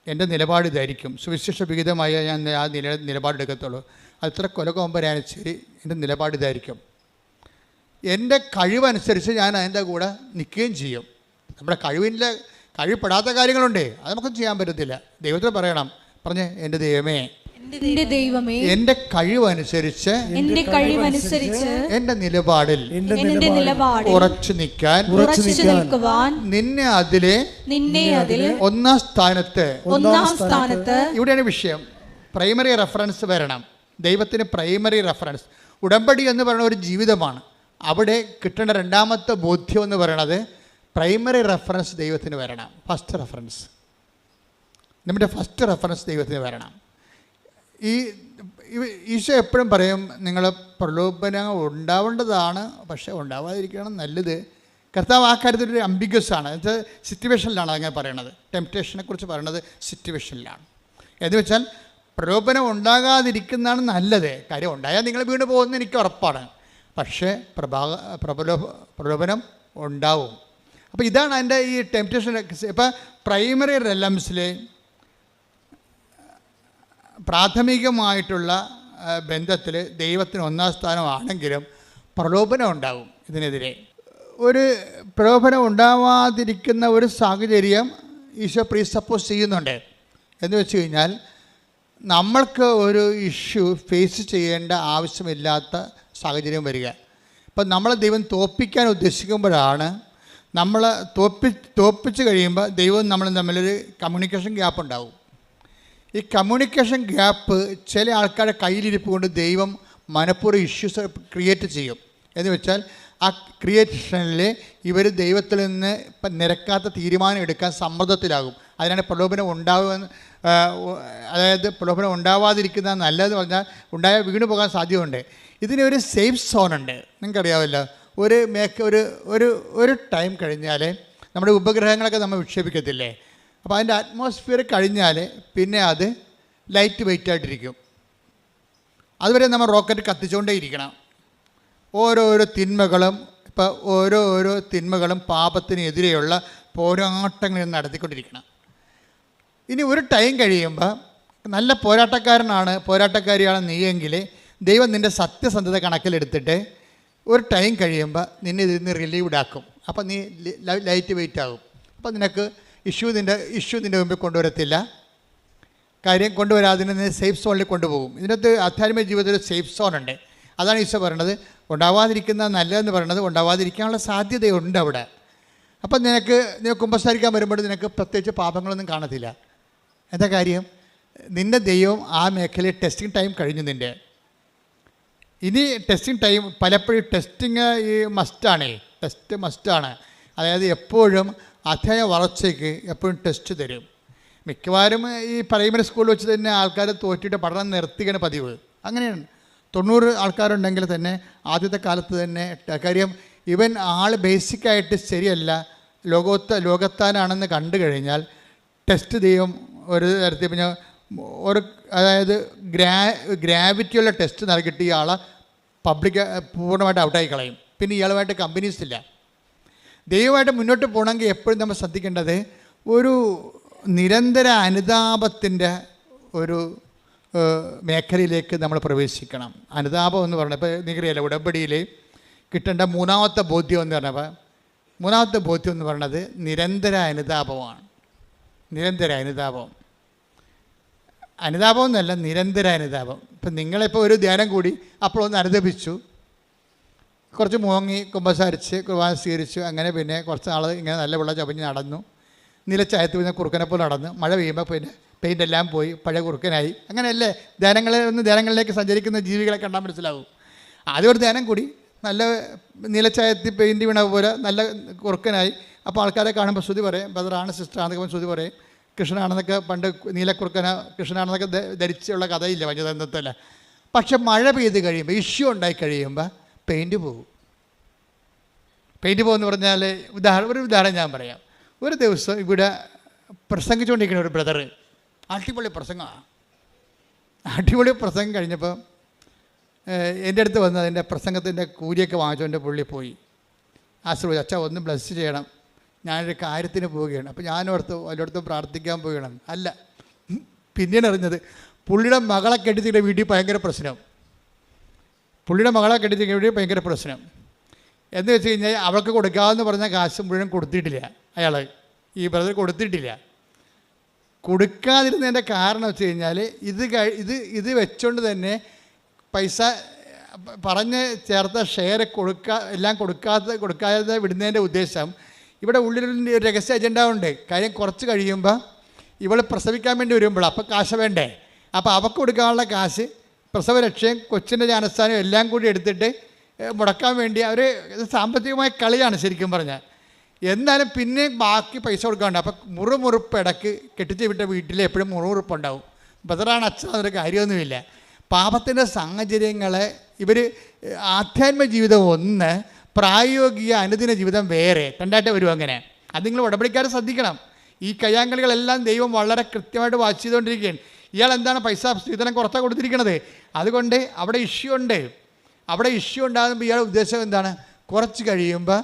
എൻ്റെ നിലപാട് ഇതായിരിക്കും, സുവിശേഷ വിഹിതമായ ഞാൻ ആ നിലപാടെടുക്കത്തുള്ളൂ. അത്ര കൊലകൊമ്പരായാലും ശരി, എൻ്റെ നിലപാട് ഇതായിരിക്കും. എൻ്റെ കഴിവനുസരിച്ച് ഞാൻ അതിൻ്റെ കൂടെ നിൽക്കുകയും ചെയ്യും. നമ്മുടെ കഴിവപ്പെടാത്ത കാര്യങ്ങളുണ്ട്, അത് നമുക്ക് ചെയ്യാൻ പറ്റത്തില്ല. ദൈവത്തിന് പറയണം, എൻ്റെ ദൈവമേ, എൻ്റെ കഴിവനുസരിച്ച് എൻ്റെ നിലപാടിൽ ഉറച്ചു നിൽക്കാൻ നിന്നെ അതിലെ ഒന്നാം സ്ഥാനത്ത്. ഇവിടെയാണ് വിഷയം. പ്രൈമറി റെഫറൻസ് വരണം. ദൈവത്തിന് പ്രൈമറി റെഫറൻസ്. ഉടമ്പടി എന്ന് പറയുന്ന ഒരു ജീവിതമാണ്. അവിടെ കിട്ടേണ്ട രണ്ടാമത്തെ ബോധ്യം എന്ന് പറയുന്നത് പ്രൈമറി റെഫറൻസ് ദൈവത്തിന് വരണം. ഫസ്റ്റ് റെഫറൻസ്, നമ്മുടെ ഫസ്റ്റ് റെഫറൻസ് ദൈവത്തിന് വരണം. ഈശോ എപ്പോഴും പറയും, നിങ്ങൾ പ്രലോഭനം ഉണ്ടാവേണ്ടതാണ്, പക്ഷേ ഉണ്ടാവാതിരിക്കണം നല്ലത്. കർത്താവ് ആ കാര്യത്തിൽ ഒരു അംബിഗ്യസ് ആണ്. എന്നുവെച്ചാൽ സിറ്റുവേഷനിലാണ് അങ്ങനെ പറയണത്. ടെംപ്റ്റേഷനെ കുറിച്ച് പറയണത് സിറ്റുവേഷനിലാണ്. എന്ന് വെച്ചാൽ പ്രലോഭനം ഉണ്ടാകാതിരിക്കുന്നതാണ് നല്ലത്. കാര്യം ഉണ്ടായാൽ നിങ്ങൾ വീണ് പോകുമെന്ന് എനിക്ക് ഉറപ്പാണ്. പക്ഷേ പ്രലോഭനം ഉണ്ടാവും. അപ്പോൾ ഇതാണ് അതിൻ്റെ ഈ ടെംപ്റ്റേഷൻ. ഇപ്പോൾ പ്രൈമറി റെലംസിൽ പ്രാഥമികമായിട്ടുള്ള ബന്ധത്തിൽ ദൈവത്തിന് ഒന്നാം സ്ഥാനമാണെങ്കിലും പ്രലോഭനം ഉണ്ടാകും. ഇതിനെതിരെ ഒരു പ്രലോഭനം ഉണ്ടാവാതിരിക്കുന്ന ഒരു സാഹചര്യം ഈശോ പ്രീസപ്പോസ് ചെയ്യുന്നുണ്ട്. എന്ന് വെച്ച് കഴിഞ്ഞാൽ നമ്മൾക്ക് ഒരു ഇഷ്യൂ ഫേസ് ചെയ്യേണ്ട ആവശ്യമില്ലാത്ത സാഹചര്യം വരിക. ഇപ്പം നമ്മളെ ദൈവം തോൽപ്പിക്കാൻ ഉദ്ദേശിക്കുമ്പോഴാണ് നമ്മൾ തോൽപ്പിച്ച് കഴിയുമ്പോൾ ദൈവവും നമ്മളും തമ്മിലൊരു കമ്മ്യൂണിക്കേഷൻ ഗ്യാപ്പ് ഉണ്ടാവും. ഈ കമ്മ്യൂണിക്കേഷൻ ഗ്യാപ്പ് ചില ആൾക്കാരുടെ കയ്യിലിരിപ്പ് കൊണ്ട് ദൈവം മനഃപൂർവ്വം ഇഷ്യൂസ് ക്രിയേറ്റ് ചെയ്യും. എന്ന് വെച്ചാൽ ആ ക്രിയേഷനിൽ ഇവർ ദൈവത്തിൽ നിന്ന് ഇപ്പം നിരക്കാത്ത തീരുമാനം എടുക്കാൻ സമ്മർദ്ദത്തിലാകും. അതിനാണ് പ്രലോഭനം ഉണ്ടാകുമെന്ന്, അതായത് പ്രലോഭനം ഉണ്ടാവാതിരിക്കുന്ന നല്ലതെന്ന് പറഞ്ഞാൽ ഉണ്ടായാൽ വീണ് പോകാൻ സാധ്യതയുണ്ട്. ഇതിനൊരു സേഫ് സോണുണ്ട്. നിങ്ങൾക്കറിയാമല്ലോ, ഒരു ടൈം കഴിഞ്ഞാൽ നമ്മുടെ ഉപഗ്രഹങ്ങളൊക്കെ നമ്മൾ വിക്ഷേപിക്കത്തില്ലേ? അപ്പോൾ അതിൻ്റെ അറ്റ്മോസ്ഫിയർ കഴിഞ്ഞാൽ പിന്നെ അത് ലൈറ്റ് വെയിറ്റ് ആയിട്ടിരിക്കും. അതുവരെ നമ്മൾ റോക്കറ്റ് കത്തിച്ചുകൊണ്ടേ ഇരിക്കണം. ഓരോരോ തിന്മകളും പാപത്തിനെതിരെയുള്ള പോരാട്ടങ്ങൾ നടത്തിക്കൊണ്ടിരിക്കണം. ഇനി ഒരു ടൈം കഴിയുമ്പോൾ നല്ല പോരാട്ടക്കാരിയാണ് നീയെങ്കിൽ ദൈവം നിൻ്റെ സത്യസന്ധത കണക്കിലെടുത്തിട്ട് ഒരു ടൈം കഴിയുമ്പോൾ നിന്നെ ഇതിൽ നിന്ന് റിലീവ്ഡ് ആക്കും. അപ്പോൾ നീ ലൈറ്റ് വെയിറ്റ് ആകും. അപ്പോൾ നിനക്ക് ഇഷ്യൂ നിൻ്റെ മുമ്പിൽ കൊണ്ടുവരത്തില്ല. കാര്യം കൊണ്ടുവരാതെ നീ സേഫ് സോണിൽ കൊണ്ടുപോകും. ഇതിനകത്ത് ആധ്യാത്മിക ജീവിതത്തിൽ ഒരു സേഫ് സോണുണ്ട്. അതാണ് ഈശോ പറയണത്. ഉണ്ടാവാതിരിക്കുന്ന നല്ലതെന്ന് പറയുന്നത് ഉണ്ടാവാതിരിക്കാനുള്ള സാധ്യതയുണ്ട് അവിടെ. അപ്പം നിനക്ക് കുമ്പസാരിക്കാൻ വരുമ്പോൾ നിനക്ക് പ്രത്യേകിച്ച് പാപങ്ങളൊന്നും കാണത്തില്ല. എന്താ കാര്യം? നിൻ്റെ ദൈവം ആ മേഖലയിൽ ടെസ്റ്റിംഗ് ടൈം കഴിഞ്ഞു. നിൻ്റെ ഇനി ടെസ്റ്റിംഗ് ടൈം പലപ്പോഴും ടെസ്റ്റിങ് ടെസ്റ്റ് മസ്റ്റാണ്. അതായത് എപ്പോഴും അധ്യായ വളർച്ചയ്ക്ക് എപ്പോഴും ടെസ്റ്റ് തരും. മിക്കവാറും ഈ പ്രൈമറി സ്കൂളിൽ വെച്ച് തന്നെ ആൾക്കാർ തോറ്റിട്ട് പഠനം നിർത്തിയാണ് പതിവ്. അങ്ങനെയാണ്. 90 ആൾക്കാരുണ്ടെങ്കിൽ തന്നെ ആദ്യത്തെ കാലത്ത് തന്നെ കാര്യം ഇവൻ ആൾ ബേസിക്കായിട്ട് ശരിയല്ല, ലോകത്താനാണെന്ന് കണ്ടു കഴിഞ്ഞാൽ ടെസ്റ്റ് ചെയ്യും. ഒരു തരത്തിൽ പിന്നെ അതായത് ഗ്രാവിറ്റിയുള്ള ടെസ്റ്റ് നൽകിയിട്ട് ഇയാളെ പൂർണ്ണമായിട്ട് ഔട്ടായി കളയും. പിന്നെ ഇയാളുമായിട്ട് കമ്പനീസ് ഇല്ല. ദൈവമായിട്ട് മുന്നോട്ട് പോകണമെങ്കിൽ എപ്പോഴും നമ്മൾ ശ്രദ്ധിക്കേണ്ടത് ഒരു നിരന്തര അനുതാപത്തിൻ്റെ ഒരു മേഖലയിലേക്ക് നമ്മൾ പ്രവേശിക്കണം. അനുതാപം എന്ന് പറഞ്ഞാൽ ഇപ്പോൾ നിങ്ങൾക്കറിയാലോ, ഉടമ്പടിയിൽ കിട്ടേണ്ട മൂന്നാമത്തെ ബോധ്യം എന്ന് പറയുന്നത് നിരന്തര അനുതാപമാണ്. നിരന്തര അനുതാപം. അനുതാപം എന്നല്ല, നിരന്തര അനുതാപം. ഇപ്പം നിങ്ങളിപ്പോൾ ഒരു ധ്യാനം കൂടി അപ്പോഴൊന്ന് അനുദപിച്ചു, കുറച്ച് മോങ്ങി കുമ്പസാരിച്ച് കുർബാന സ്വീകരിച്ചു, അങ്ങനെ പിന്നെ കുറച്ച് നാൾ ഇങ്ങനെ നല്ല വെള്ളം ചവഞ്ഞ് നടന്നു, നിലച്ചായത്ത് പിന്നെ കുറുക്കനെ പോലെ നടന്നു, മഴ പെയ്യുമ്പോൾ പിന്നെ പെയിൻ്റ് എല്ലാം പോയി പഴയ കുറുക്കനായി. അങ്ങനെയല്ലേ ധ്യാനങ്ങളിലേക്ക് സഞ്ചരിക്കുന്ന ജീവികളെ കണ്ടാൽ മനസ്സിലാവും. ആദ്യം ഒരു ധ്യാനം കൂടി നല്ല നിലച്ചായത്തിൽ പെയിൻറ്റ് വീണ പോലെ നല്ല കുറുക്കനായി. അപ്പോൾ ആൾക്കാരെ കാണുമ്പോൾ ശ്രുതി പറയും, ബ്രദറാണ് സിസ്റ്ററാണെന്നൊക്കെ ശ്രുതി പറയും, കൃഷ്ണനാണെന്നൊക്കെ പണ്ട് നീലക്കുറുക്കന കൃഷ്ണനാണെന്നൊക്കെ ധരിച്ചുള്ള കഥയില്ല പഞ്ചതന്ത്രത്തിൽ. പക്ഷെ മഴ പെയ്ത് കഴിയുമ്പോൾ ഇഷ്യൂ ഉണ്ടായി കഴിയുമ്പോൾ പെയിൻറ്റ് പോകും. പെയിൻറ്റ് പോകുമെന്ന് പറഞ്ഞാൽ ഒരു ഉദാഹരണം ഞാൻ പറയാം. ഒരു ദിവസം ഇവിടെ പ്രസംഗിച്ചുകൊണ്ടിരിക്കുന്ന ഒരു ബ്രദർ അടിപൊളി പ്രസംഗമാണ്. അടിപൊളി പ്രസംഗം കഴിഞ്ഞപ്പോൾ എൻ്റെ അടുത്ത് വന്ന് അതിൻ്റെ പ്രസംഗത്തിൻ്റെ കൂലിയൊക്കെ വാങ്ങിച്ചുകൊണ്ട് പുള്ളി പോയി. ആശ്രയിച്ചു, അച്ഛാ ഒന്ന് ബ്ലസ് ചെയ്യണം, ഞാനൊരു കാര്യത്തിന് പോവുകയാണ്. അപ്പോൾ ഞാനോർത്ത് വല്ലയിടത്തും പ്രാർത്ഥിക്കാൻ പോവുകയാണ്. അല്ല, പിന്നീട് അറിഞ്ഞത് പുള്ളിയുടെ മകളെ കെട്ടിച്ചിട്ട് വീട്ടിൽ ഭയങ്കര പ്രശ്നം. പുള്ളിയുടെ മകളെ കെട്ടിച്ചിട്ട് വീട്ടിൽ ഭയങ്കര പ്രശ്നം എന്ന് വെച്ച് കഴിഞ്ഞാൽ അവൾക്ക് കൊടുക്കാമെന്ന് പറഞ്ഞ കാശ് മുഴുവൻ കൊടുത്തിട്ടില്ല. അയാൾ ഈ ബ്രദർ കൊടുത്തിട്ടില്ല. കൊടുക്കാതിരുന്നതിൻ്റെ കാരണം വെച്ച് കഴിഞ്ഞാൽ ഇത് വെച്ചുകൊണ്ട് തന്നെ പൈസ പറഞ്ഞ് ചേർത്ത ഷെയർ എല്ലാം കൊടുക്കാതെ വിടുന്നതിൻ്റെ ഉദ്ദേശം ഇവിടെ ഉള്ളിലൊരു രഹസ്യ അജണ്ട ഉണ്ട്. കാര്യം കുറച്ച് കഴിയുമ്പോൾ ഇവൾ പ്രസവിക്കാൻ വേണ്ടി വരുമ്പോൾ അപ്പോൾ കാശ് വേണ്ടേ, അപ്പോൾ അവൾക്ക് കൊടുക്കാനുള്ള കാശ് പ്രസവരക്ഷയും കൊച്ചിൻ്റെ ജാനസ്ഥാനവും എല്ലാം കൂടി എടുത്തിട്ട് മുടക്കാൻ വേണ്ടി അവർ സാമ്പത്തികമായ കളിയാണ് ശരിക്കും പറഞ്ഞാൽ. എന്നാലും പിന്നെ ബാക്കി പൈസ കൊടുക്കാണ്ട്. അപ്പോൾ മുറുമുറുപ്പ് ഇടയ്ക്ക് കെട്ടിച്ച് വിട്ട വീട്ടിൽ എപ്പോഴും മുറുമുറുപ്പുണ്ടാവും. ബദറാണ് അച്ഛൻ, അതൊരു കാര്യമൊന്നുമില്ല. പാപത്തിൻ്റെ സാഹചര്യങ്ങളെ ഇവർ ആധ്യാത്മിക ജീവിതം ഒന്ന്, പ്രായോഗിക അനുദിന ജീവിതം വേറെ രണ്ടായിട്ട് വരും. അങ്ങനെ അത് നിങ്ങൾ ഉടമ്പടിക്കാരെ ശ്രദ്ധിക്കണം. ഈ കയ്യാങ്കളികളെല്ലാം ദൈവം വളരെ കൃത്യമായിട്ട് വാച്ച് ചെയ്തുകൊണ്ടിരിക്കുകയാണ്. ഇയാൾ എന്താണ് പൈസ സ്ത്രീധനം കുറച്ചാണ് കൊടുത്തിരിക്കുന്നത്, അതുകൊണ്ട് അവിടെ ഇഷ്യൂ ഉണ്ട്. അവിടെ ഇഷ്യൂ ഉണ്ടാകുമ്പോൾ ഇയാളുടെ ഉദ്ദേശം എന്താണ്, കുറച്ച് കഴിയുമ്പോൾ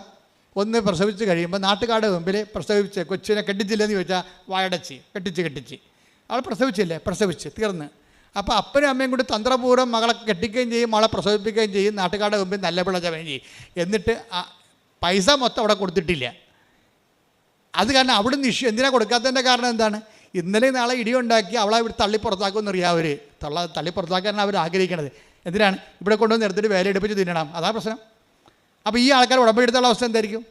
ഒന്ന് പ്രസവിച്ച് കഴിയുമ്പോൾ നാട്ടുകാരുടെ മുമ്പിൽ പ്രസവിച്ച് കൊച്ചിനെ കെട്ടിച്ചില്ലെന്ന് ചോദിച്ചാൽ വായടച്ച് കെട്ടിച്ച് അവൾ പ്രസവിച്ച് തീർന്ന്. അപ്പോൾ അപ്പനും അമ്മയും കൂടി തന്ത്രപൂർവ്വം മകളെ കെട്ടിക്കുകയും ചെയ്യും, മകളെ പ്രസവിപ്പിക്കുകയും ചെയ്യും, നാട്ടുകാരുടെ മുമ്പിൽ നല്ല പിള്ള ചവയും ചെയ്യും. എന്നിട്ട് പൈസ മൊത്തം അവിടെ കൊടുത്തിട്ടില്ല. അത് കാരണം അവിടുന്ന് ഇഷ്യൂ. എന്തിനാണ് കൊടുക്കാത്തതിൻ്റെ കാരണം എന്താണ്, ഇന്നലെ നാളെ ഇടിയുണ്ടാക്കി അവളെ ഇവിടെ തള്ളി പുറത്താക്കുമെന്നറിയാം. അവർ തള്ളി പുറത്താക്കാനാണ് അവർ ആഗ്രഹിക്കുന്നത്. എന്തിനാണ്, ഇവിടെ കൊണ്ടുവന്ന് എടുത്തിട്ട് വേല എടുപ്പിച്ച് തിന്നണം, അതാണ് പ്രശ്നം. അപ്പോൾ ഈ ആൾക്കാർ ഉടമ്പടി എടുത്തുള്ള അവസ്ഥ എന്തായിരിക്കും?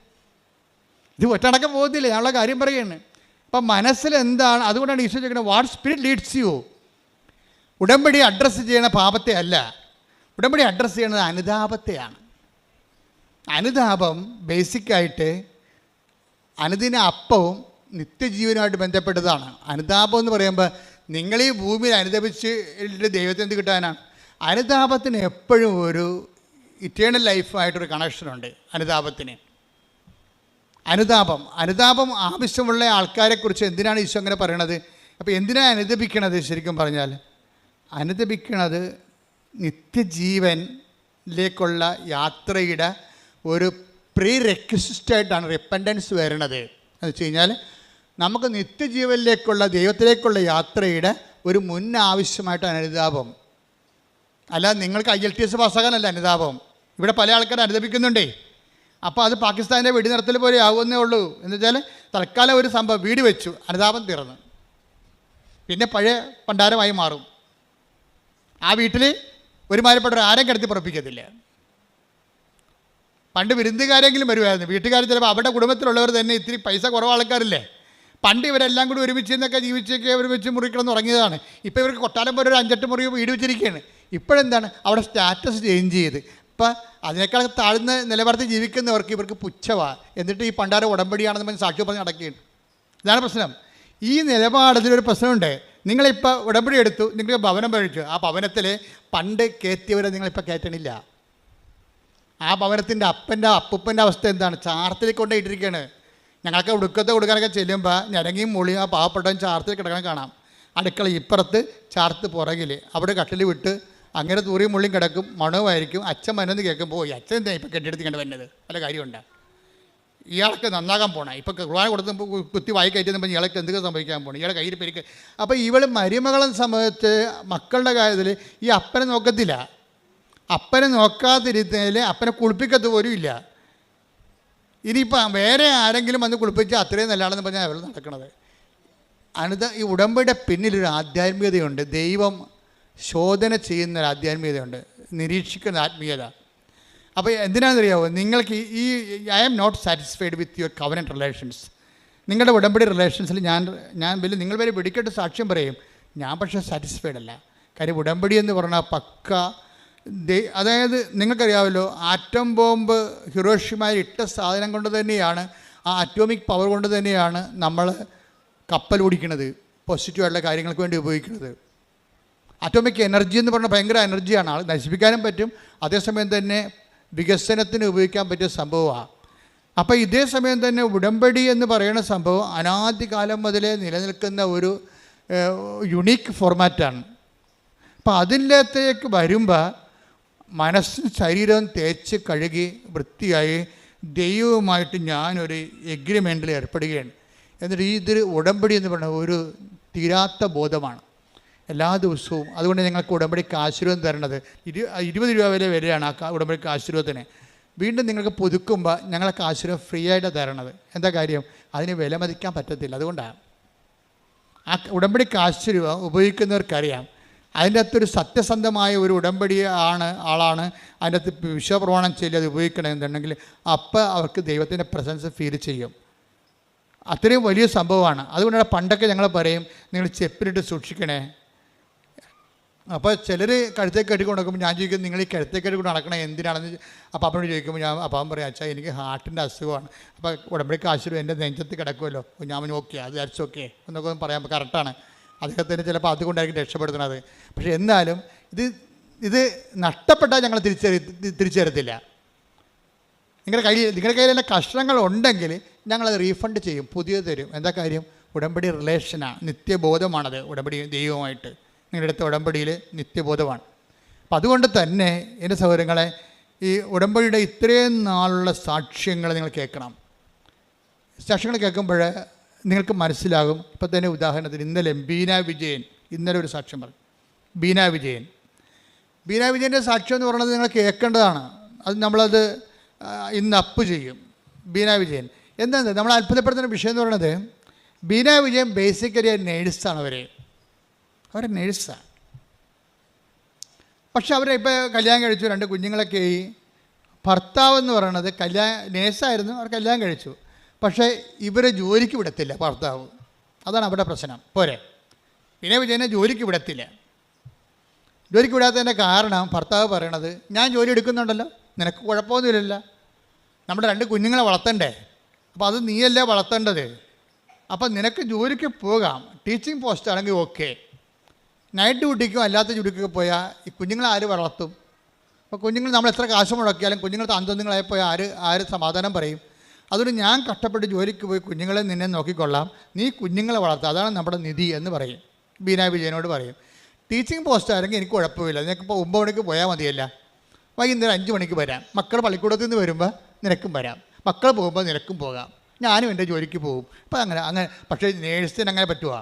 ഇത് ഒറ്റടക്കം പോകുന്നില്ല, ഞാനുള്ള കാര്യം പറയുകയാണ്. അപ്പം മനസ്സിൽ എന്താണ്, അതുകൊണ്ടാണ് ഈശോ ചോദിക്കുന്നത് വാട്ട് സ്പിരിറ്റ് ലീഡ്സ് യു. ഉടമ്പടി അഡ്രസ്സ് ചെയ്യണ പാപത്തെ അല്ല, ഉടമ്പടി അഡ്രസ്സ് ചെയ്യണത് അനുതാപത്തെയാണ്. അനുതാപം ബേസിക്കായിട്ട് അനുദിന അപ്പവും നിത്യജീവനുമായിട്ട് ബന്ധപ്പെട്ടതാണ്. അനുതാപം എന്ന് പറയുമ്പോൾ നിങ്ങൾ ഈ ഭൂമിയിൽ അനുതപിച്ച് ദൈവത്തിന് എന്ത് കിട്ടാനാണ്? അനുതാപത്തിന് എപ്പോഴും ഒരു ഇറ്റേണൽ ലൈഫായിട്ടൊരു കണക്ഷനുണ്ട് അനുതാപത്തിന്. അനുതാപം ആവശ്യമുള്ള ആൾക്കാരെക്കുറിച്ച് എന്തിനാണ് ഈശോ അങ്ങനെ പറയണത്? അപ്പോൾ എന്തിനാണ് അനുദപിക്കണത്? ശരിക്കും പറഞ്ഞാൽ അനുദപിക്കണത് നിത്യജീവനിലേക്കുള്ള യാത്രയുടെ ഒരു പ്രീ റെക്വിസിറ്റായിട്ടാണ് റിപ്പൻഡൻസ് വരണത്. എന്ന് വെച്ച് കഴിഞ്ഞാൽ നമുക്ക് നിത്യജീവനിലേക്കുള്ള ദൈവത്തിലേക്കുള്ള യാത്രയുടെ ഒരു മുൻ ആവശ്യമായിട്ടാണ് അനുതാപം. അല്ലാതെ നിങ്ങൾക്ക് IELTS പാസ്സാകാനല്ല അനുതാപം. ഇവിടെ പല ആൾക്കാരും അനുദപിക്കുന്നുണ്ടേ. അപ്പോൾ അത് പാകിസ്ഥാൻ്റെ വെടിനിർത്തൽ പോലെ ആകുമെന്നേ ഉള്ളൂ. എന്ന് വെച്ചാൽ തൽക്കാലം ഒരു സംഭവം വീട് വെച്ചു, അനുതാപം തീർന്നു, പിന്നെ പഴയ പണ്ടാരമായി മാറും. ആ വീട്ടിൽ ഒരുമാതിരിപ്പെട്ട ആരും കിടത്തി പുറപ്പിക്കത്തില്ല. പണ്ട് വിരുന്നുകാരെങ്കിലും വരുമായിരുന്നു. വീട്ടുകാർ ചിലപ്പോൾ അവരുടെ കുടുംബത്തിലുള്ളവർ തന്നെ ഇത്തിരി പൈസ കുറവ് ആൾക്കാരില്ലേ, പണ്ട് ഇവരെല്ലാം കൂടി ഒരുമിച്ച് നിന്നൊക്കെ ജീവിച്ചൊക്കെ ഒരുമിച്ച് മുറിക്കണം തുടങ്ങിയതാണ്. ഇപ്പോൾ ഇവർക്ക് കൊട്ടാരം പോലെ ഒരു 5-8 മുറി വീട് വെച്ചിരിക്കുകയാണ്. ഇപ്പോഴെന്താണ്, അവിടെ സ്റ്റാറ്റസ് ചേഞ്ച് ചെയ്ത് ഇപ്പം അതിനേക്കാൾ താഴ്ന്ന നിലവാരത്തിൽ ജീവിക്കുന്നവർക്ക് ഇവർക്ക് പുച്ഛമാണ്. എന്നിട്ട് ഈ പണ്ടാര ഉടമ്പടിയാണെന്ന് പറഞ്ഞ് സാക്ഷി പറഞ്ഞ് നടക്കുകയാണ്. ഇതാണ് പ്രശ്നം. ഈ നിലപാടത്തിലൊരു പ്രശ്നമുണ്ട്. നിങ്ങളിപ്പോൾ ഉടമ്പടി എടുത്തു, നിങ്ങൾക്ക് ഭവനം പഴിച്ചു, ആ ഭവനത്തിൽ പണ്ട് കയറ്റിയവരെ നിങ്ങളിപ്പോൾ കയറ്റണില്ല. ആ ഭവനത്തിൻ്റെ അപ്പൂപ്പൻ്റെ അവസ്ഥ എന്താണ്? ചാർത്തിൽ കൊണ്ടിട്ടിരിക്കുകയാണ്. ഞങ്ങൾക്ക് ഉടുക്കത്തെ കൊടുക്കാനൊക്കെ ചെല്ലുമ്പോൾ ഞരങ്ങിയും മുളിയും ആ പാവപ്പെട്ടവൻ ചാർത്തിൽ കിടക്കണം കാണാം. അടുക്കള ഇപ്പുറത്ത്, ചാർത്ത് പുറകിൽ, അവിടെ കട്ടിൽ വിട്ട് അങ്ങനെ തൂറിയും മുള്ളിയും കിടക്കും, മണവുമായിരിക്കും. അച്ഛൻ മനെന്ന് കേൾക്കുമ്പോൾ ഈ അച്ഛൻ എന്താ ഇപ്പം കെട്ടിയെടുത്തിക്കേണ്ടി വരുന്നത്, വല്ല കാര്യമുണ്ട്? ഇയാൾക്ക് നന്നാകാൻ പോകണം. ഇപ്പോൾ കുർബാന കൊടുത്തപ്പോൾ കുത്തി വായി കയറ്റുമ്പോൾ ഇയാൾക്ക് എന്തൊക്കെ സംഭവിക്കാൻ പോകണം, ഇയാളെ കയ്യിൽ പെരുക്ക്. അപ്പോൾ ഇവൾ മരുമകളെ സമയത്ത് മക്കളുടെ കാര്യത്തിൽ ഈ അപ്പനെ നോക്കത്തില്ല. അപ്പനെ നോക്കാതിരുന്നതിൽ അപ്പനെ കുളിപ്പിക്കത്ത് പോലും ഇല്ല. ഇനിയിപ്പോൾ വേറെ ആരെങ്കിലും വന്ന് കുളിപ്പിച്ചാൽ അത്രയും നല്ലതാണെന്ന് പറഞ്ഞാൽ അവൾ നടക്കണത്. ഈ ഉടമ്പടിയുടെ പിന്നിലൊരു ആധ്യാത്മികതയുണ്ട്. ദൈവം ശോധന ചെയ്യുന്നൊരു ആധ്യാത്മികതയുണ്ട്, നിരീക്ഷിക്കുന്ന ആത്മീയത. അപ്പോൾ എന്തിനാണെന്നറിയാമോ, നിങ്ങൾക്ക് I am not satisfied with your covenant relations. നിങ്ങളുടെ ഉടമ്പടി റിലേഷൻസിൽ ഞാൻ വലിയ നിങ്ങൾ വരെ വെടിക്കെട്ട് സാക്ഷ്യം പറയും, ഞാൻ പക്ഷേ സാറ്റിസ്ഫൈഡ് അല്ല. കാര്യം ഉടമ്പടി എന്ന് പറഞ്ഞാൽ പക്ക അതായത് നിങ്ങൾക്കറിയാമല്ലോ, ആറ്റം ബോംബ് ഹിരോഷിമയിൽ ഇട്ട സാധനം കൊണ്ട് തന്നെയാണ്, ആ അറ്റോമിക് പവർ കൊണ്ട് തന്നെയാണ് നമ്മൾ കപ്പൽ ഓടിക്കുന്നത്, പോസിറ്റീവായിട്ടുള്ള കാര്യങ്ങൾക്ക് വേണ്ടി ഉപയോഗിക്കുന്നത്. അറ്റോമിക് എനർജി എന്ന് പറഞ്ഞാൽ ഭയങ്കര എനർജിയാണ്, ആൾ നശിപ്പിക്കാനും പറ്റും, അതേസമയം തന്നെ വികസനത്തിന് ഉപയോഗിക്കാൻ പറ്റിയ സംഭവമാണ്. അപ്പോൾ ഇതേ സമയം തന്നെ ഉടമ്പടി എന്ന് പറയുന്ന സംഭവം അനാദികാലം മുതലേ നിലനിൽക്കുന്ന ഒരു യുണീക്ക് ഫോർമാറ്റാണ്. അപ്പോൾ അതിൻ്റെത്തേക്ക് വരുമ്പോൾ മനസ്സും ശരീരവും തേച്ച് കഴുകി വൃത്തിയായി ദൈവവുമായിട്ട് ഞാനൊരു എഗ്രിമെൻറ്റിൽ ഏർപ്പെടുകയാണ്. എന്നിട്ട് ഇതൊരു ഉടമ്പടി എന്ന് പറയുന്നത് ഒരു തീരാത്ത ബോധമാണ് എല്ലാ ദിവസവും. അതുകൊണ്ട് ഞങ്ങൾക്ക് ഉടമ്പടിക്ക് ആശീർവാദം തരണത് 20 രൂപ വരെയാണ് ആ ഉടമ്പടിക്ക് ആശീർവാദത്തിന്. വീണ്ടും നിങ്ങൾക്ക് പുതുക്കുമ്പോൾ ഞങ്ങൾക്ക് ആശീർവാദം ഫ്രീ ആയിട്ട് തരണത്. എന്താ കാര്യം, അതിന് വില മതിക്കാൻ പറ്റത്തില്ല. അതുകൊണ്ടാണ് ആ ഉടമ്പടിക്ക് ആശീർവാദം ഉപയോഗിക്കുന്നവർക്കറിയാം അതിൻ്റെ അകത്തൊരു സത്യസന്ധമായ ഒരു ഉടമ്പടി ആളാണ് അതിൻ്റെ അകത്ത് വിശ്വപ്രമാണം ചെയ്ത് അത് ഉപയോഗിക്കണമെന്നുണ്ടെങ്കിൽ അപ്പോൾ അവർക്ക് ദൈവത്തിൻ്റെ പ്രസൻസ് ഫീൽ ചെയ്യും. അത്രയും വലിയ സംഭവമാണ്. അതുകൊണ്ടാണ് പണ്ടൊക്കെ ഞങ്ങൾ പറയും, നിങ്ങൾ ചെപ്പിലിട്ട് സൂക്ഷിക്കണേ. അപ്പോൾ ചിലർ കഴുത്തേക്ക് കെട്ടിക്കൊണ്ട് നടക്കുമ്പോൾ ഞാൻ ചോദിക്കും, നിങ്ങൾ ഈ കഴുത്തേക്ക് കെട്ടിക്കൊണ്ട് നടക്കണേ എന്തിനാണെന്ന്. അപ്പോൾ അപ്പനോട് ചോദിക്കുമ്പോൾ അപ്പം പറയും, അച്ഛാ എനിക്ക് ഹാർട്ടിൻ്റെ അസുഖമാണ്. അപ്പോൾ ഉടമ്പടിക്ക് ആശീർവാദം എൻ്റെ നെഞ്ചത്ത് കിടക്കുമല്ലോ. ഞാൻ ഓക്കെ, അത് ദാറ്റ്സ് ഓക്കെ എന്നൊക്കെ പറയാൻ കറക്റ്റാണ്. അദ്ദേഹത്തിന് ചിലപ്പോൾ അതുകൊണ്ടായിരിക്കും രക്ഷപ്പെടുത്തുന്നത്. പക്ഷേ എന്നാലും ഇത് നഷ്ടപ്പെട്ടാൽ ഞങ്ങൾ തിരിച്ചു തരത്തില്ല. നിങ്ങളുടെ കയ്യിൽ തന്നെ കഷ്ണങ്ങൾ ഉണ്ടെങ്കിൽ ഞങ്ങളത് റീഫണ്ട് ചെയ്യും, പുതിയത് തരും. എന്താ കാര്യം, ഉടമ്പടി റിലേഷനാണ്, നിത്യബോധമാണത്. ഉടമ്പടി ദൈവവുമായിട്ട് നിങ്ങളുടെ അടുത്ത ഉടമ്പടിയിൽ നിത്യബോധമാണ്. അപ്പം അതുകൊണ്ട് തന്നെ എൻ്റെ സഹോദരങ്ങളെ, ഈ ഉടമ്പടിയുടെ ഇത്രയും നാളുള്ള സാക്ഷ്യങ്ങൾ നിങ്ങൾ കേൾക്കണം. സാക്ഷ്യങ്ങൾ കേൾക്കുമ്പോൾ നിങ്ങൾക്ക് മനസ്സിലാകും. ഇപ്പം തന്നെ ഉദാഹരണത്തിന് ഇന്നലെ ബീന വിജയൻ ഇന്നലെ ഒരു സാക്ഷ്യം പറഞ്ഞു. ബീന വിജയൻ്റെ സാക്ഷ്യം എന്ന് പറയുന്നത് നിങ്ങൾ കേൾക്കേണ്ടതാണ്. അത് നമ്മളത് ഇന്ന് അപ്പ് ചെയ്യും. ബീന വിജയൻ എന്താണ് നമ്മൾ അത്ഭുതപ്പെടുത്തുന്ന വിഷയം എന്ന് പറയുന്നത്, ബീന വിജയൻ ബേസിക്കലി നേഴ്സാണ്. അവർ നേഴ്സാണ്. പക്ഷെ ഇപ്പോൾ കല്യാണം കഴിച്ചു, 2 കുഞ്ഞുങ്ങളൊക്കെ ആയി. ഭർത്താവെന്ന് പറയണത് നേഴ്സായിരുന്നു, അവർ കല്യാണം കഴിച്ചു. പക്ഷേ ഇവരെ ജോലിക്ക് വിടത്തില്ല ഭർത്താവ്. അതാണ് അവരുടെ പ്രശ്നം. പോരെ, ബീന വിജയനെ ജോലിക്ക് വിടത്തില്ല. ജോലിക്ക് വിടാത്തതിൻ്റെ കാരണം ഭർത്താവ് പറയണത്, ഞാൻ ജോലി എടുക്കുന്നുണ്ടല്ലോ, നിനക്ക് കുഴപ്പമൊന്നുമില്ലല്ലോ, നമ്മുടെ 2 കുഞ്ഞുങ്ങളെ വളർത്തണ്ടേ, അപ്പോൾ അത് നീയല്ലേ വളർത്തേണ്ടത്, അപ്പം നിനക്ക് ജോലിക്ക് പോകാം, ടീച്ചിങ് പോസ്റ്റ് ആണെങ്കിൽ ഓക്കെ. നൈറ്റ് ഡ്യൂട്ടിക്കും അല്ലാത്ത ഡ്യൂട്ടിക്കൊക്കെ പോയാൽ ഈ കുഞ്ഞുങ്ങളെ ആര് വളർത്തും? അപ്പോൾ കുഞ്ഞുങ്ങൾ നമ്മൾ എത്ര കാശ് മുടക്കിയാലും കുഞ്ഞുങ്ങൾ അന്തോന്നികളായി ആര് സമാധാനം പറയും? അതുകൊണ്ട് ഞാൻ കഷ്ടപ്പെട്ട് ജോലിക്ക് പോയി കുഞ്ഞുങ്ങളെ നിന്നെ നോക്കിക്കൊള്ളാം, നീ കുഞ്ഞുങ്ങളെ വളർത്തുക, അതാണ് നമ്മുടെ നിധി എന്ന് പറയും. ബീന വിജയനോട് പറയും. ടീച്ചിങ് പോസ്റ്റ് ആണെങ്കിൽ എനിക്ക് കുഴപ്പമില്ല, നിനക്കിപ്പോൾ 9 മണിക്ക് പോയാൽ മതിയല്ല, വൈകുന്നേരം 5 മണിക്ക് വരാം, മക്കൾ പള്ളിക്കൂടത്തിൽ നിന്ന് വരുമ്പോൾ നിനക്കും വരാം, മക്കൾ പോകുമ്പോൾ നിനക്കും പോകാം, ഞാനും എൻ്റെ ജോലിക്ക് പോകും. അപ്പം അങ്ങനെ പക്ഷേ നേഴ്സിന് അങ്ങനെ പറ്റുമോ?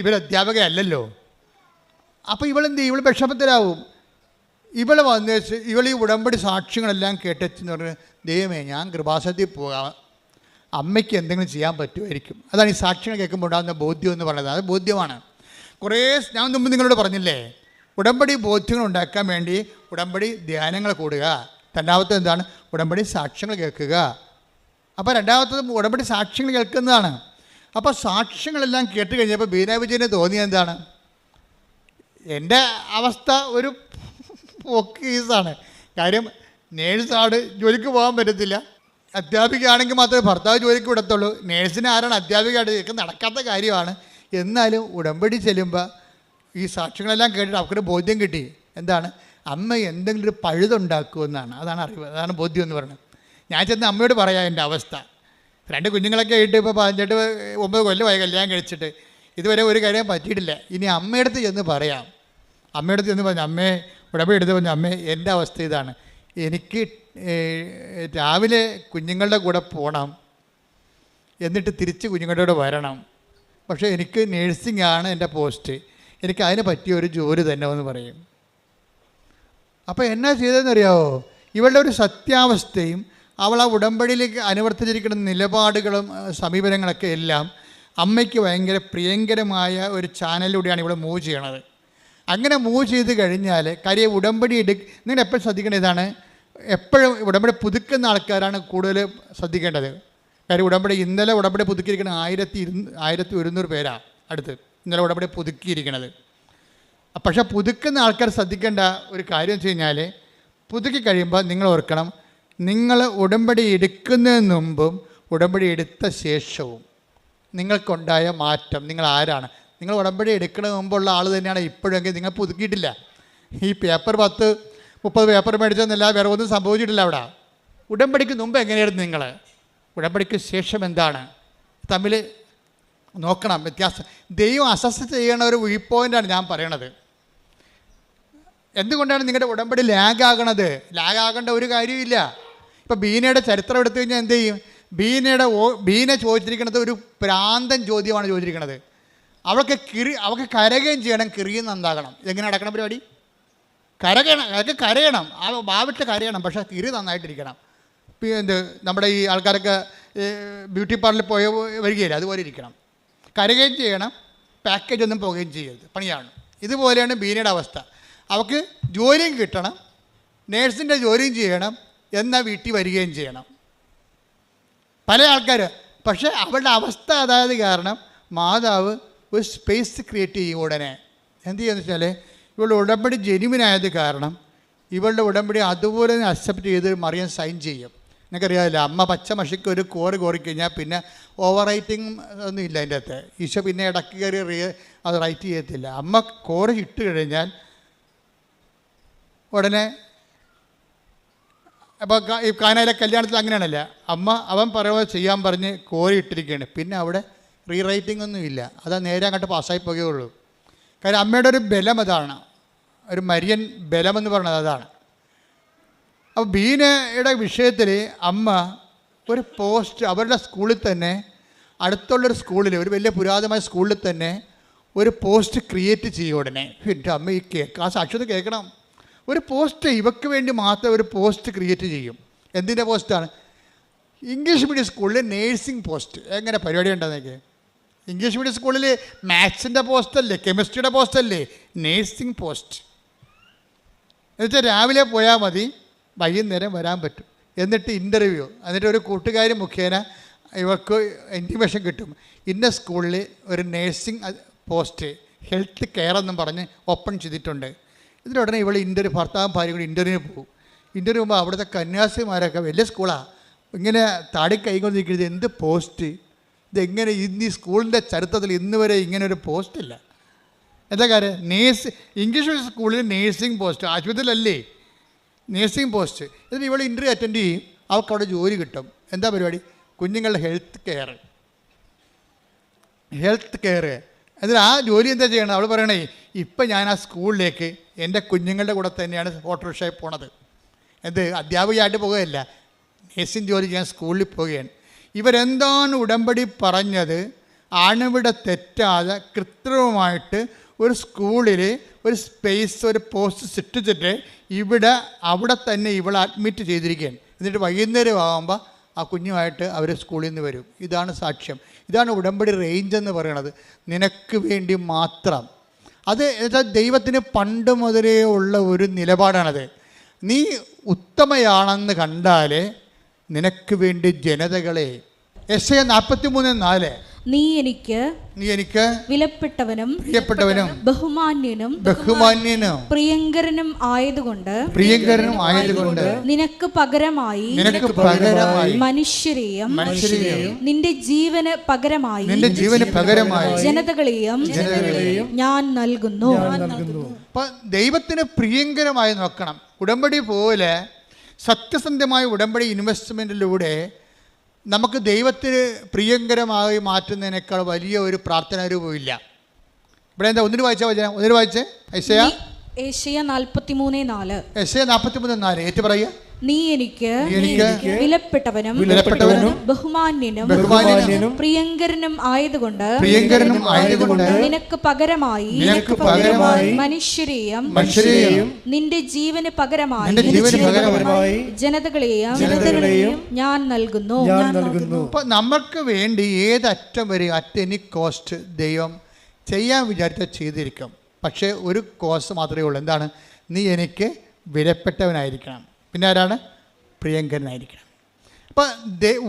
ഇവർ അധ്യാപകയല്ലല്ലോ. അപ്പോൾ ഇവളെന്ത് ചെയ്യും? ഇവൾ വിഷമത്തിലാവും. ഇവളെ വന്നേച്ച് ഇവൾ ഈ ഉടമ്പടി സാക്ഷ്യങ്ങളെല്ലാം കേട്ടെന്ന് പറഞ്ഞ്, ദൈവമേ ഞാൻ കൃപാസനത്തിൽ പോകാം, അമ്മയ്ക്ക് എന്തെങ്കിലും ചെയ്യാൻ പറ്റുമായിരിക്കും. അതാണ് ഈ സാക്ഷ്യങ്ങൾ കേൾക്കുമ്പോൾ ഉണ്ടാകുന്ന ബോധ്യം എന്ന് പറയുന്നത്. അത് ബോധ്യമാണ്. ഞാൻ മുമ്പ് നിങ്ങളോട് പറഞ്ഞില്ലേ, ഉടമ്പടി ബോധ്യങ്ങൾ ഉണ്ടാക്കാൻ വേണ്ടി ഉടമ്പടി ധ്യാനങ്ങൾ കൂടുക. രണ്ടാമത്തെ എന്താണ്? ഉടമ്പടി സാക്ഷ്യങ്ങൾ കേൾക്കുക. അപ്പോൾ രണ്ടാമത്തത് ഉടമ്പടി സാക്ഷ്യങ്ങൾ കേൾക്കുന്നതാണ്. അപ്പോൾ സാക്ഷ്യങ്ങളെല്ലാം കേട്ട് കഴിഞ്ഞപ്പോൾ ബീന വിജയന് തോന്നിയത് എന്താണ്? എൻ്റെ അവസ്ഥ ഒരു കേസാണ്. കാര്യം നേഴ്സാണ്, ജോലിക്ക് പോകാൻ പറ്റത്തില്ല. അധ്യാപികയാണെങ്കിൽ മാത്രമേ ഭർത്താവ് ജോലിക്ക് വിടത്തുള്ളൂ. നേഴ്സിന് ആരാണ് അധ്യാപികയായിട്ട്? ഇതൊക്കെ നടക്കാത്ത കാര്യമാണ്. എന്നാലും ഉടമ്പടി ചെല്ലുമ്പോൾ ഈ സാക്ഷ്യങ്ങളെല്ലാം കേട്ടിട്ട് അവർക്കൊരു ബോധ്യം കിട്ടി. എന്താണ്? അമ്മ എന്തെങ്കിലും ഒരു പഴുതുണ്ടാക്കുമെന്നാണ്. അതാണ് അറിവ്, അതാണ് ബോധ്യം എന്ന് പറയുന്നത്. ഞാൻ ചെന്ന് അമ്മയോട് പറയാം എൻ്റെ അവസ്ഥ. 2 കുഞ്ഞുങ്ങളൊക്കെ ആയിട്ട് ഇപ്പോൾ 18-9 കൊല്ലമായി കല്യാണം കഴിച്ചിട്ട് ഇതുവരെ ഒരു കാര്യം പറ്റിയിട്ടില്ല. ഇനി അമ്മയടുത്ത് ചെന്ന് പറയാം. അമ്മയടുത്ത് ചെന്ന് പറഞ്ഞു, അമ്മേ ഉടമ്പടി എടുത്ത് പറഞ്ഞു, അമ്മേ എൻ്റെ അവസ്ഥ ഇതാണ്, എനിക്ക് രാവിലെ കുഞ്ഞുങ്ങളുടെ കൂടെ പോകണം, എന്നിട്ട് തിരിച്ച് കുഞ്ഞുങ്ങളുടെ കൂടെ വരണം, പക്ഷേ എനിക്ക് നേഴ്സിംഗ് ആണ് എൻ്റെ പോസ്റ്റ്, എനിക്ക് അതിന് പറ്റിയ ഒരു ജോലി തന്നെ എന്ന് പറയും. അപ്പോൾ എന്നാ ചെയ്തതെന്നറിയാമോ? ഇവളുടെ ഒരു സത്യാവസ്ഥയും അവൾ ആ ഉടമ്പടിയിലേക്ക് അനുവർത്തിച്ചിരിക്കുന്ന നിലപാടുകളും സമീപനങ്ങളൊക്കെ എല്ലാം അമ്മയ്ക്ക് ഭയങ്കര പ്രിയങ്കരമായ ഒരു ചാനലിലൂടെയാണ് ഇവിടെ മൂവ് ചെയ്യണത്. അങ്ങനെ മൂവ് ചെയ്ത് കഴിഞ്ഞാൽ കാര്യം ഉടമ്പടി നിങ്ങൾ എപ്പോഴും ശ്രദ്ധിക്കേണ്ട ഇതാണ്, എപ്പോഴും ഉടമ്പടി പുതുക്കുന്ന ആൾക്കാരാണ് കൂടുതൽ ശ്രദ്ധിക്കേണ്ടത്. കാര്യം ഇന്നലെ ഉടമ്പടി പുതുക്കിയിരിക്കുന്നത് 1100 പേരാണ് അടുത്ത് ഇന്നലെ ഉടമ്പടി പുതുക്കിയിരിക്കണത്. പക്ഷേ പുതുക്കുന്ന ആൾക്കാർ ശ്രദ്ധിക്കേണ്ട ഒരു കാര്യം വെച്ച് കഴിഞ്ഞാൽ, പുതുക്കി കഴിയുമ്പോൾ നിങ്ങൾ ഓർക്കണം, നിങ്ങൾ ഉടമ്പടി എടുക്കുന്നതിന് മുമ്പും ഉടമ്പടി എടുത്ത ശേഷവും നിങ്ങൾക്കുണ്ടായ മാറ്റം, നിങ്ങൾ ആരാണ്. നിങ്ങൾ ഉടമ്പടി എടുക്കുന്നതിന് മുമ്പുള്ള ആൾ തന്നെയാണ് ഇപ്പോഴെങ്കിൽ നിങ്ങൾ പുതുക്കിയിട്ടില്ല. ഈ പേപ്പർ 10-30 പേപ്പർ മേടിച്ചെന്നല്ല, വേറെ ഒന്നും സംഭവിച്ചിട്ടില്ല അവിടെ. ഉടമ്പടിക്ക് മുമ്പ് എങ്ങനെയായിരുന്നു നിങ്ങൾ, ഉടമ്പടിക്ക് ശേഷം എന്താണ്, തമ്മിൽ നോക്കണം വ്യത്യാസം. ദൈവം അസസ് ചെയ്യണ ഒരു വ്യൂ പോയിൻ്റാണ് ഞാൻ പറയണത്. എന്തുകൊണ്ടാണ് നിങ്ങളുടെ ഉടമ്പടി ലാഗാകണത്? ലാഗാകേണ്ട ഒരു കാര്യമില്ല. ഇപ്പോൾ ബീനയുടെ ചരിത്രം എടുത്തു കഴിഞ്ഞാൽ എന്ത് ചെയ്യും? ബീന ചോദിച്ചിരിക്കുന്നത് ഒരു പ്രാന്തൻ ചോദ്യമാണ് ചോദിച്ചിരിക്കുന്നത്. അവൾക്ക് കരകയും ചെയ്യണം, കിറിയും നന്നാകണം. എങ്ങനെ നടക്കണം പരിപാടി? കരയണം, ആ ഭാവിട്ട് കരയണം, പക്ഷേ കിറി നന്നായിട്ടിരിക്കണം. നമ്മുടെ ഈ ആൾക്കാരൊക്കെ ബ്യൂട്ടി പാർലറിൽ വരികയില്ല, അതുപോലെ ഇരിക്കണം. കരകയും ചെയ്യണം, പാക്കേജ് ഒന്നും പോകുകയും ചെയ്യരുത്, പണിയാണ്. ഇതുപോലെയാണ് ബീനയുടെ അവസ്ഥ. അവൾക്ക് ജോലിയും കിട്ടണം, നേഴ്സിൻ്റെ ജോലിയും ചെയ്യണം, എന്നാൽ വീട്ടിൽ വരികയും ചെയ്യണം. പല ആൾക്കാർ പക്ഷേ അവളുടെ അവസ്ഥ അതായത് കാരണം മാതാവ് ഒരു സ്പേസ് ക്രിയേറ്റ് ചെയ്യും. ഉടനെ എന്ത് ചെയ്യുമെന്ന് വെച്ചാൽ, ഇവളുടെ ഉടമ്പടി ജെനുവിനായത് കാരണം ഇവളുടെ ഉടമ്പടി അതുപോലെ തന്നെ അക്സെപ്റ്റ് ചെയ്ത് മറിയാൻ സൈൻ ചെയ്യും. നിങ്ങൾക്കറിയാമല്ലോ, അമ്മ പച്ച മഷിക്ക് ഒരു കോറിക്കഴിഞ്ഞാൽ പിന്നെ ഓവർ റൈറ്റിംഗ് ഒന്നും ഇല്ല അതിൻ്റെ അകത്ത്. ഈശോ പിന്നെ ഇടയ്ക്ക് കയറി അത് റൈറ്റ് ചെയ്യത്തില്ല. അമ്മ കോറി ഇട്ട് കഴിഞ്ഞാൽ ഉടനെ, അപ്പോൾ ഈ കാനായിലെ കല്യാണത്തിൽ അങ്ങനെയാണല്ലോ, അവൻ പറയുമ്പോൾ ചെയ്യാൻ പറഞ്ഞ് കോരി ഇട്ടിരിക്കുകയാണ്. പിന്നെ അവിടെ റീറൈറ്റിംഗ് ഒന്നും ഇല്ല, അതാ നേരെ അങ്ങോട്ട് പാസ്സായി പോകുകയുള്ളൂ. കാര്യം അമ്മയുടെ ഒരു ബലം അതാണ്, ഒരു മരിയൻ ബലമെന്ന് പറയുന്നത് അതാണ്. അപ്പോൾ ബീനയുടെ വിഷയത്തിൽ അമ്മ ഒരു പോസ്റ്റ് അവരുടെ സ്കൂളിൽ തന്നെ, അടുത്തുള്ളൊരു സ്കൂളിൽ, ഒരു വലിയ പുരാതനമായ സ്കൂളിൽ തന്നെ ഒരു പോസ്റ്റ് ക്രിയേറ്റ് ചെയ്യും. ഉടനെ എൻ്റെ അമ്മ ആ സാക്ഷ്യത കേൾക്കണം. ഒരു പോസ്റ്റ് ഇവക്ക് വേണ്ടി മാത്രം ഒരു പോസ്റ്റ് ക്രിയേറ്റ് ചെയ്യും. എന്തിൻ്റെ പോസ്റ്റാണ്? ഇംഗ്ലീഷ് മീഡിയം സ്കൂളിൽ നേഴ്സിംഗ് പോസ്റ്റ്. എങ്ങനെ പരിപാടി ഉണ്ടെന്നൊക്കെ? ഇംഗ്ലീഷ് മീഡിയം സ്കൂളിൽ മാത്സിൻ്റെ പോസ്റ്റല്ലേ, കെമിസ്ട്രിയുടെ പോസ്റ്റല്ലേ, നേഴ്സിംഗ് പോസ്റ്റ്. എന്നുവെച്ചാൽ രാവിലെ പോയാൽ മതി, വൈകുന്നേരം വരാൻ പറ്റും. എന്നിട്ട് ഇൻ്റർവ്യൂ, എന്നിട്ട് ഒരു കൂട്ടുകാരി മുഖേന ഇവർക്ക് ഇൻറ്റിമേഷൻ കിട്ടും. ഇന്ന സ്കൂളിൽ ഒരു നേഴ്സിംഗ് പോസ്റ്റ് ഹെൽത്ത് കെയർ എന്നും പറഞ്ഞ് ഓപ്പൺ ചെയ്തിട്ടുണ്ട്. ഇതിലുടനെ ഇവൾ ഭർത്താവും ഭാര്യയും കൂടി ഇൻ്റർവ്യൂവിന് പോകും. ഇൻ്റർവ്യൂ പോകുമ്പോൾ അവിടുത്തെ കന്യാസിമാരൊക്കെ വലിയ സ്കൂളാണ്, ഇങ്ങനെ താടി കൈകൊണ്ടിരിക്കുന്നത്, എന്ത് പോസ്റ്റ് ഇതെങ്ങനെ ഈ സ്കൂളിൻ്റെ ചരിത്രത്തിൽ ഇന്ന് വരെ ഇങ്ങനെ ഒരു പോസ്റ്റില്ല. എന്താ കാര്യം? ഇംഗ്ലീഷ് സ്കൂളിൽ നേഴ്സിംഗ് പോസ്റ്റ്, ആശുപത്രിയിലല്ലേ നേഴ്സിംഗ് പോസ്റ്റ്. എന്നിട്ട് ഇവൾ ഇൻ്റർവ്യൂ അറ്റൻഡ് ചെയ്യും, അവൾക്ക് അവിടെ ജോലി കിട്ടും. എന്താ പരിപാടി? കുഞ്ഞുങ്ങളുടെ ഹെൽത്ത് കെയർ. എന്നിട്ട് ആ ജോലി എന്താ ചെയ്യണം? അവൾ പറയണേ, ഇപ്പം ഞാൻ ആ സ്കൂളിലേക്ക് എൻ്റെ കുഞ്ഞുങ്ങളുടെ കൂടെ തന്നെയാണ് ഓട്ടോറിക്ഷയിൽ പോണത്. അധ്യാപികയായിട്ട് പോകുകയല്ല, നേഴ്സിംഗ് ജോലി ചെയ്യാൻ സ്കൂളിൽ പോവുകയാണ്. ഇവരെന്താണ് ഉടമ്പടി പറഞ്ഞത് അണുവിടെ തെറ്റാതെ കൃത്രിമമായിട്ട് ഒരു സ്കൂളിൽ ഒരു സ്പേസ്, ഒരു പോസ്റ്റ് സൃഷ്ടിച്ചിട്ട് അവിടെ തന്നെ ഇവളെ അഡ്മിറ്റ് ചെയ്തിരിക്കുകയാണ്. എന്നിട്ട് വൈകുന്നേരം ആകുമ്പോൾ ആ കുഞ്ഞുമായിട്ട് അവർ സ്കൂളിൽ നിന്ന് വരും. ഇതാണ് സാക്ഷ്യം. ഇതാണ് ഉടമ്പടി റേഞ്ച് എന്ന് പറയുന്നത്, നിനക്ക് വേണ്ടി മാത്രം. അത് ദൈവത്തിന് പണ്ട് മുതലേ ഉള്ള ഒരു നിലപാടാണത്. നീ ഉത്തമയാണെന്ന് കണ്ടാൽ നിനക്ക് വേണ്ടി ജനതകളെ, യെശയ്യാ 43:4, നീ എനിക്ക് വിലപ്പെട്ടവനും പ്രിയപ്പെട്ടവനും ബഹുമാന്യനും പ്രിയങ്കരനും ആയതുകൊണ്ട് നിനക്ക് പകരമായി മനുഷ്യരെയും നിന്റെ ജീവന് പകരമായി ജനതകളെയും ഞാൻ നൽകുന്നു. അപ്പൊ ദൈവത്തിന് പ്രിയങ്കരമായി നോക്കണം. ഉടമ്പടി പോലെ സത്യസന്ധമായ ഉടമ്പടി ഇൻവെസ്റ്റ്മെൻറ്റിലൂടെ നമുക്ക് ദൈവത്തിന് പ്രിയങ്കരമായി മാറ്റുന്നതിനേക്കാൾ വലിയ ഒരു പ്രാർത്ഥനാ രൂപമില്ല. ഇവിടെ എന്താ? ഒന്നിന് വായിച്ചേ. യെശയ്യാ 43:4. യെശയ്യാ 43:4 ഏറ്റു പറയുക. നീ എനിക്ക് എനിക്ക് വിലപ്പെട്ടവനും ബഹുമാന്യനും പ്രിയങ്കരനും ആയതുകൊണ്ട് നിനക്ക് പകരമായി മനുഷ്യരെയും നിന്റെ ജീവന് പകരമായി ജനതകളെയും ഞാൻ നൽകുന്നു. നമുക്ക് വേണ്ടി ഏതറ്റം വരെ അറ്റ് എനി കോസ്റ്റ് ദൈവം ചെയ്യാൻ വിചാരിച്ച ചെയ്തിരിക്കും. പക്ഷേ ഒരു കോസ്റ്റ് മാത്രമേ ഉള്ളൂ. എന്താണ്? നീ എനിക്ക് വിലപ്പെട്ടവനായിരിക്കണം. പിന്നെ ആരാണ്? പ്രിയങ്കരനായിരിക്കണം. അപ്പം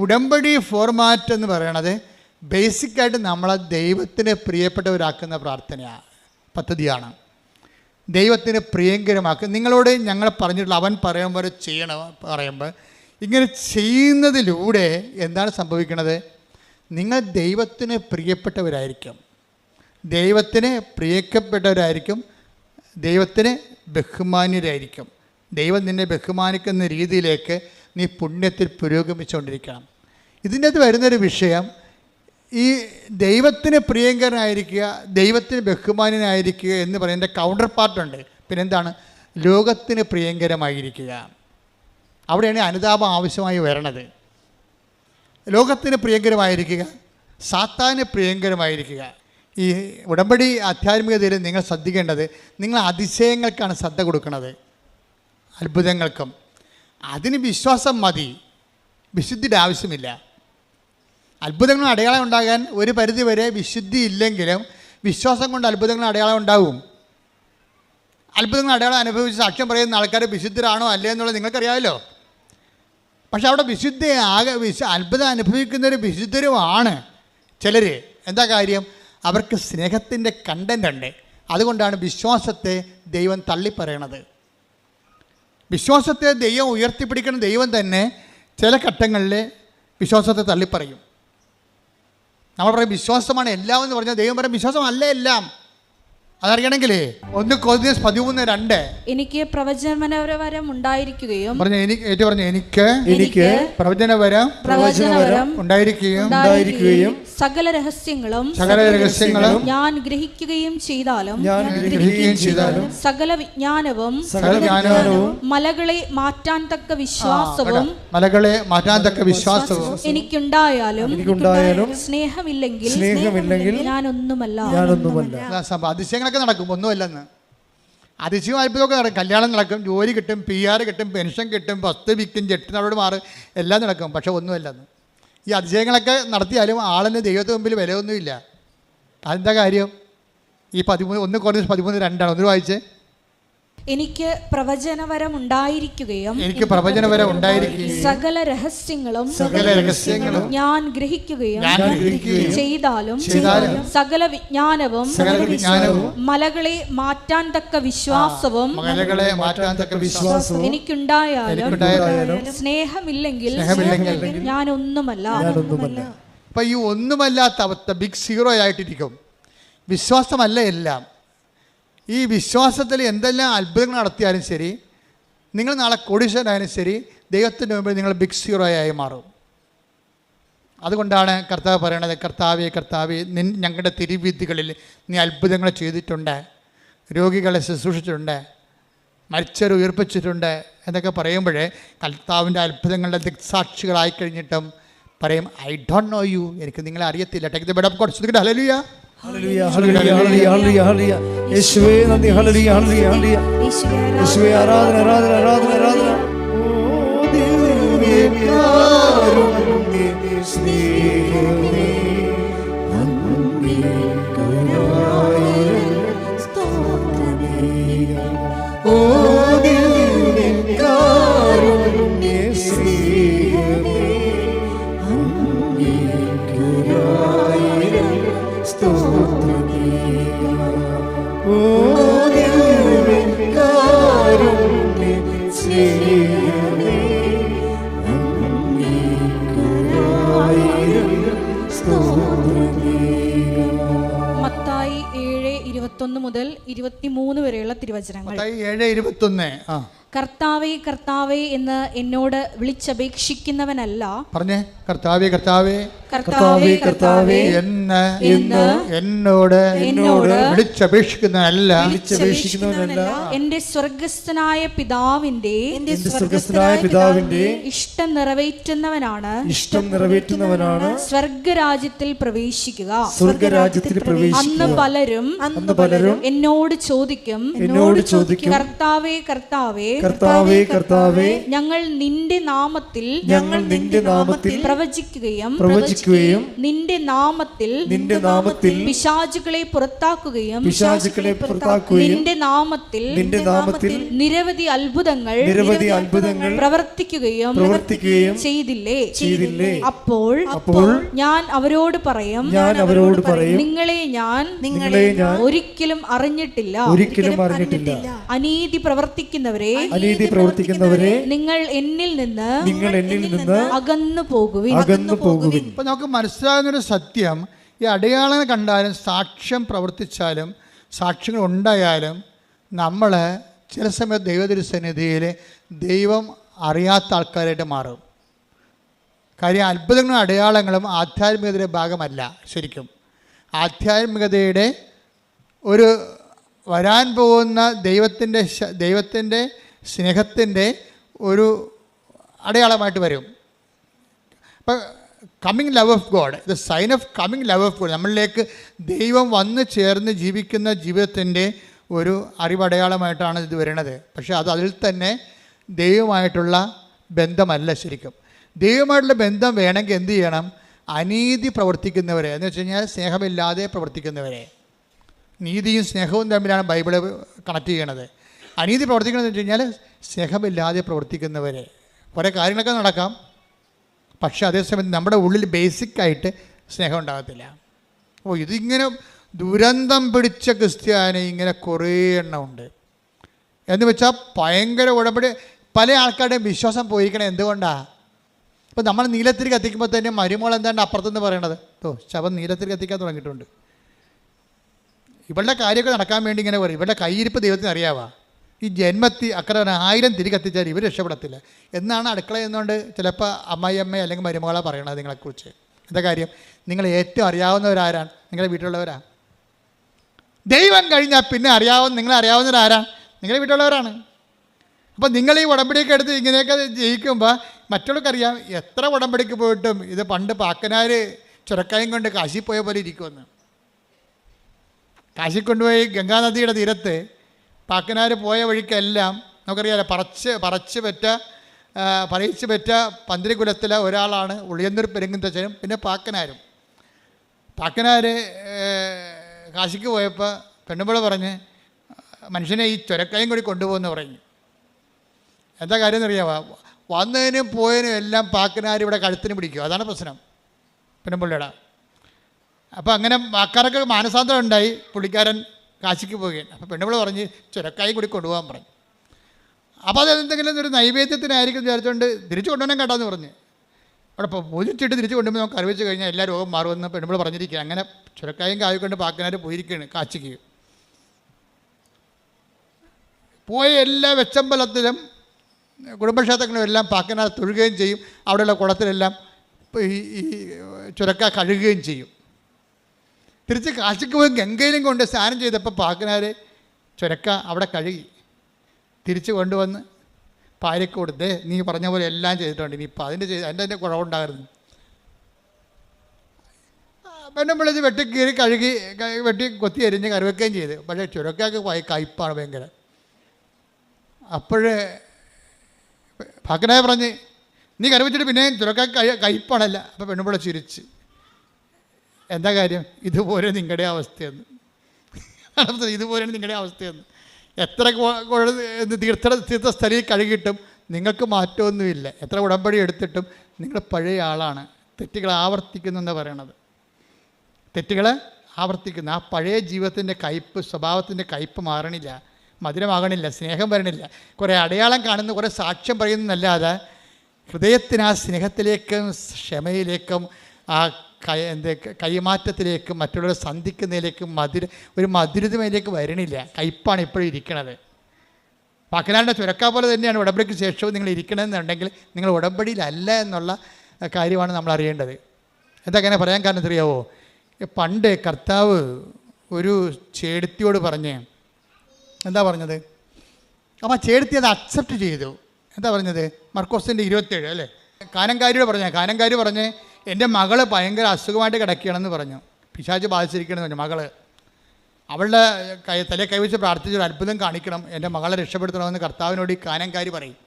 ഉടമ്പടി ഫോർമാറ്റ് എന്ന് പറയണത് ബേസിക്കായിട്ട് നമ്മളെ ദൈവത്തിന് പ്രിയപ്പെട്ടവരാക്കുന്ന പ്രാർത്ഥനയാണ്, പദ്ധതിയാണ്. ദൈവത്തിന് പ്രിയങ്കരമാക്കുക. നിങ്ങളോട് ഞങ്ങൾ പറഞ്ഞിട്ടുള്ള അവൻ പറയുമ്പോൾ ചെയ്യണം പറയുമ്പോൾ ഇങ്ങനെ ചെയ്യുന്നതിലൂടെ എന്താണ് സംഭവിക്കുന്നത്? നിങ്ങൾ ദൈവത്തിന് പ്രിയപ്പെട്ടവരായിരിക്കും, ദൈവത്തിന് പ്രിയപ്പെട്ടവരായിരിക്കും, ദൈവത്തിന് ബഹുമാന്യരായിരിക്കും. ദൈവം നിന്നെ ബഹുമാനിക്കുന്ന രീതിയിലേക്ക് നീ പുണ്യത്തിൽ പുരോഗമിച്ചുകൊണ്ടിരിക്കണം. ഇതിൻ്റെ അകത്ത് വരുന്നൊരു വിഷയം, ഈ ദൈവത്തിന് പ്രിയങ്കരനായിരിക്കുക, ദൈവത്തിന് ബഹുമാന്യനായിരിക്കുക എന്ന് പറയുന്നതിൻ്റെ കൗണ്ടർ പാർട്ടുണ്ട്. പിന്നെന്താണ്? ലോകത്തിന് പ്രിയങ്കരമായിരിക്കുക. അവിടെയാണ് അനുതാപം ആവശ്യമായി വരണത്. ലോകത്തിന് പ്രിയങ്കരമായിരിക്കുക, സാത്താന് പ്രിയങ്കരമായിരിക്കുക. ഈ ഉടമ്പടി ആധ്യാത്മികതയിൽ നിങ്ങൾ ശ്രദ്ധിക്കേണ്ടത്, നിങ്ങൾ അതിശയങ്ങൾക്കാണ് ശ്രദ്ധ കൊടുക്കുന്നത്, അത്ഭുതങ്ങൾക്കും. അതിന് വിശ്വാസം മതി, വിശുദ്ധിയുടെ ആവശ്യമില്ല. അത്ഭുതങ്ങൾ അടയാളം ഉണ്ടാകാൻ ഒരു പരിധി വരെ വിശുദ്ധി ഇല്ലെങ്കിലും വിശ്വാസം കൊണ്ട് അത്ഭുതങ്ങൾ അടയാളം ഉണ്ടാവും. അത്ഭുതങ്ങൾ അടയാളം അനുഭവിച്ച് സാക്ഷ്യം പറയുന്ന ആൾക്കാർ വിശുദ്ധരാണോ അല്ലേ എന്നുള്ളത് നിങ്ങൾക്കറിയാമല്ലോ. പക്ഷെ അവിടെ വിശുദ്ധ അത്ഭുതം അനുഭവിക്കുന്നവർ വിശുദ്ധരുമാണ് ചിലർ. എന്താ കാര്യം? അവർക്ക് സ്നേഹത്തിൻ്റെ കണ്ടൻ്റ് ഉണ്ട്. അതുകൊണ്ടാണ് വിശ്വാസത്തെ ദൈവം തള്ളിപ്പറയണത്. വിശ്വാസത്തെ ദൈവം ഉയർത്തിപ്പിടിക്കുന്ന ദൈവം തന്നെ ചില ഘട്ടങ്ങളിൽ വിശ്വാസത്തെ തള്ളിപ്പറയും. നമ്മൾ പറയും വിശ്വാസമാണ് എല്ലാം എന്ന് പറഞ്ഞാൽ ദൈവം പറയും വിശ്വാസമല്ല എല്ലാം. അതറിയണമെങ്കിലേ 1 Corinthians 13:2 എനിക്ക് പ്രവചനവരം ഉണ്ടായിരിക്കുകയും എനിക്ക് പ്രവചനവരം ഉണ്ടായിരിക്കുകയും സകല രഹസ്യങ്ങളും ഞാൻ ഗ്രഹിക്കുകയും ചെയ്താലും സകല വിജ്ഞാനവും മലകളെ മാറ്റാൻ തക്ക വിശ്വാസവും എനിക്കുണ്ടായാലും സ്നേഹമില്ലെങ്കിൽ ഞാനൊന്നുമല്ല. അതിശയങ്ങളൊക്കെ നടക്കും, ഒന്നുമല്ലെന്ന്. അതിശയം അത്ഭുതമൊക്കെ നടക്കും. കല്യാണം നടക്കും, ജോലി കിട്ടും, PR കിട്ടും, പെൻഷൻ കിട്ടും, വസ്തു വിൽക്കും, ജെട്ട് നടപടി മാറും, എല്ലാം നടക്കും. പക്ഷെ ഒന്നുമല്ലെന്ന്. ഈ അതിശയങ്ങളൊക്കെ നടത്തിയാലും ആളിന് ദൈവത്തിന് മുമ്പിൽ വിലയൊന്നുമില്ല. അതെന്താ കാര്യം? ഈ 1 Corinthians 13:2 ഒന്ന് വായിച്ചേ. എനിക്ക് പ്രവചനവരം ഉണ്ടായിരിക്കുകയും സകല രഹസ്യങ്ങളും ഞാൻ ഗ്രഹിക്കുകയും ചെയ്താലും സകല വിജ്ഞാനവും മലകളെ മാറ്റാൻ തക്ക വിശ്വാസവും എനിക്കുണ്ടായാലും സ്നേഹമില്ലെങ്കിൽ ഞാനൊന്നുമല്ല. അപ്പൊ ഈ ഒന്നുമല്ലാത്ത അവസ്ഥ ബിഗ് സീറോ ആയിട്ടിരിക്കും. വിശ്വാസമല്ല എല്ലാം. ഈ വിശ്വാസത്തിൽ എന്തെല്ലാം അത്ഭുതങ്ങൾ നടത്തിയാലും ശരി, നിങ്ങൾ നാളെ കോടീശ്വരനായാലും ശരി, ദൈവത്തിൻ്റെ മുമ്പിൽ നിങ്ങൾ ബിഗ് സീറോ ആയി മാറും. അതുകൊണ്ടാണ് കർത്താവ് പറയണത്, കർത്താവേ കർത്താവേ ഞങ്ങളുടെ തിരുവീഥികളിൽ നീ അത്ഭുതങ്ങൾ ചെയ്തിട്ടുണ്ട്, രോഗികളെ ശുശ്രൂഷിച്ചിട്ടുണ്ട്, മരിച്ചവരെ ഉയർപ്പിച്ചിട്ടുണ്ട് എന്നൊക്കെ പറയുമ്പോഴേ കർത്താവിൻ്റെ അത്ഭുതങ്ങളുടെ ദിക്സാക്ഷികളായി കഴിഞ്ഞിട്ടും പറയും ഐ ഡോണ്ട് നോ യു, എനിക്ക് നിങ്ങളെ അറിയത്തില്ല. Take the bed of God. ശ്രദ്ധിക്കട്ടെ. Hallelujah hallelujah hallelujah hallelujah hallelujah. യേശുവേ നന്ദി. Hallelujah hallelujah hallelujah. യേശുവേ ആരാധന ആരാധന ആരാധന ആരാധന. ഓ ദിവ്യകാരുണ്യ സ്നേഹമേ ഓ ദിവ്യകാരുണ്യ സ്നേഹമേ ഓ ദിവ്യകാരുണ്യ സ്നേഹമേ മത്തായി 7:21 മുതൽ 23 വരെയുള്ള തിരുവചനങ്ങൾ. 7:21. കർത്താവേ കർത്താവേ എന്ന് എന്നോട് വിളിച്ചപേക്ഷിക്കുന്നവനല്ല. പറഞ്ഞേ, കർത്താവേ കർത്താവേ കർത്താവേ കർത്താവേ എന്ന് എന്നോട് വിളിച്ചപേക്ഷിക്കുന്നവനല്ല. എന്റെ സ്വർഗസ്ഥനായ പിതാവിന്റെ ഇഷ്ടം നിറവേറ്റുന്നവനാണ് സ്വർഗരാജ്യത്തിൽ പ്രവേശിക്കുക. അന്ന് പലരും എന്നോട് ചോദിക്കും, കർത്താവേ കർത്താവേ ഞങ്ങൾ നിന്റെ നാമത്തിൽ പ്രവചിക്കുകയും നിന്റെ നാമത്തിൽ പിശാചുകളെ പുറത്താക്കുകയും നിന്റെ നാമത്തിൽ നിരവധി അത്ഭുതങ്ങൾ പ്രവർത്തിക്കുകയും ചെയ്തില്ലേ? അപ്പോൾ ഞാൻ അവരോട് പറയും, നിങ്ങളെ ഞാൻ ഒരിക്കലും അറിഞ്ഞിട്ടില്ല. അനീതി പ്രവർത്തിക്കുന്നവരെ നിങ്ങൾ എന്നിൽ നിന്ന് അകന്നു പോകുവിൻ. ഇപ്പം നമുക്ക് മനസ്സിലാകുന്നൊരു സത്യം, ഈ അടയാളങ്ങൾ കണ്ടാലും സാക്ഷ്യം പ്രവർത്തിച്ചാലും സാക്ഷ്യങ്ങൾ ഉണ്ടായാലും നമ്മൾ ചില സമയത്ത് ദൈവതിരുസന്നിധിയിൽ ദൈവം അറിയാത്ത ആൾക്കാരായിട്ട് മാറും. കാര്യം അത്ഭുതങ്ങളും അടയാളങ്ങളും ആധ്യാത്മികതയുടെ ഭാഗമല്ല. ശരിക്കും ആധ്യാത്മികതയുടെ ഒരു വരാൻ പോകുന്ന ദൈവത്തിൻ്റെ സ്നേഹത്തിൻ്റെ ഒരു അടയാളമായിട്ട് വരും. അപ്പം coming love of God, the sign of coming love of God, നമ്മളിലേക്ക് ദൈവം വന്ന് ചേർന്ന് ജീവിക്കുന്ന ജീവിതത്തിൻ്റെ ഒരു അറിവടയാളമായിട്ടാണ് ഇത് വരുന്നത്. പക്ഷേ അതിൽ തന്നെ ദൈവമായിട്ടുള്ള ബന്ധമല്ല. ശരിക്കും ദൈവമായിട്ടുള്ള ബന്ധം വേണമെങ്കിൽ എന്ത് ചെയ്യണം? അനീതി പ്രവർത്തിക്കുന്നവരെ എന്ന് വെച്ച് കഴിഞ്ഞാൽ സ്നേഹമില്ലാതെ പ്രവർത്തിക്കുന്നവരെ. നീതിയും സ്നേഹവും തമ്മിലാണ് ബൈബിള് കണക്ട് ചെയ്യണത്. അനീതി പ്രവർത്തിക്കണമെന്ന് വെച്ച് കഴിഞ്ഞാൽ സ്നേഹമില്ലാതെ പ്രവർത്തിക്കുന്നവരെ. കുറേ കാര്യങ്ങളൊക്കെ നടക്കാം, പക്ഷേ അതേസമയത്ത് നമ്മുടെ ഉള്ളിൽ ബേസിക്കായിട്ട് സ്നേഹം ഉണ്ടാകത്തില്ല. ഇതിങ്ങനെ ദുരന്തം പിടിച്ച ക്രിസ്ത്യാനി ഇങ്ങനെ കുറേ എണ്ണം ഉണ്ട്. എന്ന് വെച്ചാൽ ഭയങ്കര ഉടമ്പടി. പല ആൾക്കാരുടെയും വിശ്വാസം പോയിരിക്കണത് എന്തുകൊണ്ടാണ്? ഇപ്പോൾ നമ്മൾ നീലത്തിരി കത്തിക്കുമ്പോൾ തന്നെ മരുമോൾ എന്താണ്ട് അപ്പുറത്തുനിന്ന് പറയണത്, ശവം നീലത്തിരി കത്തിക്കാൻ തുടങ്ങിയിട്ടുണ്ട്. ഇവളുടെ കാര്യമൊക്കെ നടക്കാൻ വേണ്ടി ഇങ്ങനെ പറയും. ഇവളുടെ കയ്യിരിപ്പ് ദൈവത്തിന് അറിയാവാ. ഈ ജന്മത്തി അക്കറെ 1000 തിരി കത്തിച്ചാൽ ഇവർ രക്ഷപ്പെടത്തില്ല എന്നാണ് അടുക്കളയിൽ നിന്നുകൊണ്ട് ചിലപ്പോൾ അമ്മയമ്മ അല്ലെങ്കിൽ മരുമകളെ പറയണത് നിങ്ങളെക്കുറിച്ച്. എന്താ കാര്യം? നിങ്ങൾ ഏറ്റവും അറിയാവുന്നവരാരാണ്? നിങ്ങളുടെ വീട്ടിലുള്ളവരാണ്. ദൈവം കഴിഞ്ഞാൽ പിന്നെ നിങ്ങളെ അറിയാവുന്നവരാരാണ്? നിങ്ങളുടെ വീട്ടിലുള്ളവരാണ്. അപ്പോൾ നിങ്ങൾ ഈ ഉടമ്പടിയൊക്കെ എടുത്ത് ഇങ്ങനെയൊക്കെ ജയിക്കുമ്പോൾ മറ്റുള്ളവർക്കറിയാം എത്ര ഉടമ്പടിക്ക് പോയിട്ടും ഇത് പണ്ട് പാക്കനാർ ചുരക്കായും കൊണ്ട് കാശി പോയ പോലെ ഇരിക്കുമെന്ന്. കാശി കൊണ്ടുപോയി ഗംഗാനദിയുടെ തീരത്ത് പാക്കനാർ പോയ വഴിക്കെല്ലാം നമുക്കറിയാമല്ലോ, പറയിച്ച് പെറ്റ പന്തിരികുലത്തിലെ ഒരാളാണ് ഉളിയന്നൂർ പെരുങ്ങുന്തച്ഛനും പിന്നെ പാക്കനാരും. പാക്കനാർ കാശിക്ക് പോയപ്പോൾ പെണ്ണുമ്പോൾ പറഞ്ഞ് മനുഷ്യനെ ഈ ചുരക്കായും കൂടി കൊണ്ടുപോകുമെന്ന് പറഞ്ഞു. എന്താ കാര്യം എന്നറിയാമോ? വന്നതിനും പോയതിനും എല്ലാം പാക്കനാർ ഇവിടെ കഴുത്തിന് പിടിക്കും. അതാണ് പ്രശ്നം പെണ്ണുമ്പിള്ളയുടെ. അപ്പോൾ അങ്ങനെ ആൾക്കാരൊക്കെ മാനസാന്തരം ഉണ്ടായി. പുള്ളിക്കാരൻ കാശിക്ക് പോവുകയാണ്. അപ്പോൾ പെണ്ണുമ്പിള്ള പറഞ്ഞ് ചുരക്കായും കൂടി കൊണ്ടുപോകാൻ പറഞ്ഞു. അപ്പോൾ അതെന്തെങ്കിലും ഒരു നൈവേദ്യത്തിനായിരിക്കും വിചാരിച്ചുകൊണ്ട് തിരിച്ചു കൊണ്ടുപോകാൻ കേട്ടാന്ന് പറഞ്ഞ് അവിടെ പൂജിച്ചിട്ട് തിരിച്ചു കൊണ്ടുപോയി നമുക്ക് അറിയിച്ച് കഴിഞ്ഞാൽ എല്ലാ രോഗം മാറുമെന്ന് പെണ്ണുമ്പിള്ള പറഞ്ഞിരിക്കുക. അങ്ങനെ ചുരക്കായും കായിക്കൊണ്ട് പാക്കനാർ പോയിരിക്കുകയാണ് കാശിക്ക്. പോയ എല്ലാ വെച്ചമ്പലത്തിലും കുടുംബക്ഷേത്രങ്ങളും എല്ലാം പാക്കനാർ തൊഴുകയും ചെയ്യും. അവിടെയുള്ള കുളത്തിലെല്ലാം ഈ ചുരക്ക കഴുകുകയും ചെയ്യും. തിരിച്ച് കാശിക്ക് പോയി ഗംഗയിലും കൊണ്ട് സ്നാനം ചെയ്തപ്പോൾ പാക്കനാർ ചുരക്ക അവിടെ കഴുകി തിരിച്ച് കൊണ്ടുവന്ന് ഭാര്യയ്ക്ക് കൊടുത്ത് നീ പറഞ്ഞ പോലെ എല്ലാം ചെയ്തിട്ടുണ്ട്, ഇനിയിപ്പോൾ അതിൻ്റെ കുഴപ്പമുണ്ടായിരുന്നു. പെണ്ണും വിളിച്ച് വെട്ടിക്കീറി കഴുകി വെട്ടി കൊത്തി എരിഞ്ഞ് കറിവെക്കുകയും ചെയ്ത്. പക്ഷേ ചുരക്കാക്ക് കയ്പ്പാണ് ഭയങ്കര. അപ്പോഴേ പാക്കനായ പറഞ്ഞ് നീ കറിവെച്ചിട്ട് പിന്നെ ചുരക്കാക്ക് കയ്പ്പാണല്ല. അപ്പോൾ പെണ്ണുമ്പിള്ള ചിരിച്ച്. എന്താ കാര്യം? ഇതുപോലെ നിങ്ങളുടെ അവസ്ഥയെന്ന്. ഇതുപോലെയാണ് നിങ്ങളുടെ അവസ്ഥയെന്ന്. എത്ര തീർത്ഥസ്ഥലിൽ കഴുകിയിട്ടും നിങ്ങൾക്ക് മാറ്റമൊന്നുമില്ല. എത്ര ഉടമ്പടി എടുത്തിട്ടും നിങ്ങൾ പഴയ ആളാണ്. തെറ്റുകൾ ആവർത്തിക്കുന്നു എന്ന് പറയണത്. തെറ്റുകൾ ആവർത്തിക്കുന്നു. ആ പഴയ ജീവിതത്തിൻ്റെ കയ്പ്പ്, സ്വഭാവത്തിൻ്റെ കയ്പ്പ് മാറണില്ല, മധുരമാകണില്ല, സ്നേഹം വരണില്ല. കുറേ അടയാളം കാണുന്നു, കുറേ സാക്ഷ്യം പറയുന്നതല്ലാതെ ഹൃദയത്തിന് ആ സ്നേഹത്തിലേക്കും ക്ഷമയിലേക്കും ആ കൈമാറ്റത്തിലേക്കും മറ്റുള്ളവരെ സന്ധിക്കുന്നതിലേക്കും ഒരു മധുരതയിലേക്ക് വരണില്ല. കയ്പ്പാണ് ഇപ്പോഴും ഇരിക്കണത്. പാക്കിലാൻ്റെ ചുരക്ക പോലെ തന്നെയാണ് ഉടമ്പടിക്ക് ശേഷവും നിങ്ങൾ ഇരിക്കണമെന്നുണ്ടെങ്കിൽ നിങ്ങൾ ഉടമ്പടിയിലല്ല എന്നുള്ള കാര്യമാണ് നമ്മൾ അറിയേണ്ടത്. എന്താ അങ്ങനെ പറയാൻ കാരണം അറിയാവോ? പണ്ട് കർത്താവ് ഒരു ചേടത്തിയോട് പറഞ്ഞേ, എന്താ പറഞ്ഞത്? അപ്പോൾ ആ ചേടത്തി അത് അക്സെപ്റ്റ് ചെയ്തു. എന്താ പറഞ്ഞത്? മർക്കോസിൻ്റെ 27 അല്ലേ? കാനങ്കാരി പറഞ്ഞ് എൻ്റെ മകള് ഭയങ്കര അസുഖമായിട്ട് കിടക്കുകയാണെന്ന് പറഞ്ഞു. പിശാച് ബാധിച്ചിരിക്കണമെന്ന് പറഞ്ഞു. മകള് അവളുടെ തലയെ കൈവച്ച് പ്രാർത്ഥിച്ചൊരു അത്ഭുതം കാണിക്കണം, എൻ്റെ മകളെ രക്ഷപ്പെടുത്തണമെന്ന് കർത്താവിനോട് ഈ കാനങ്കാരി പറയും.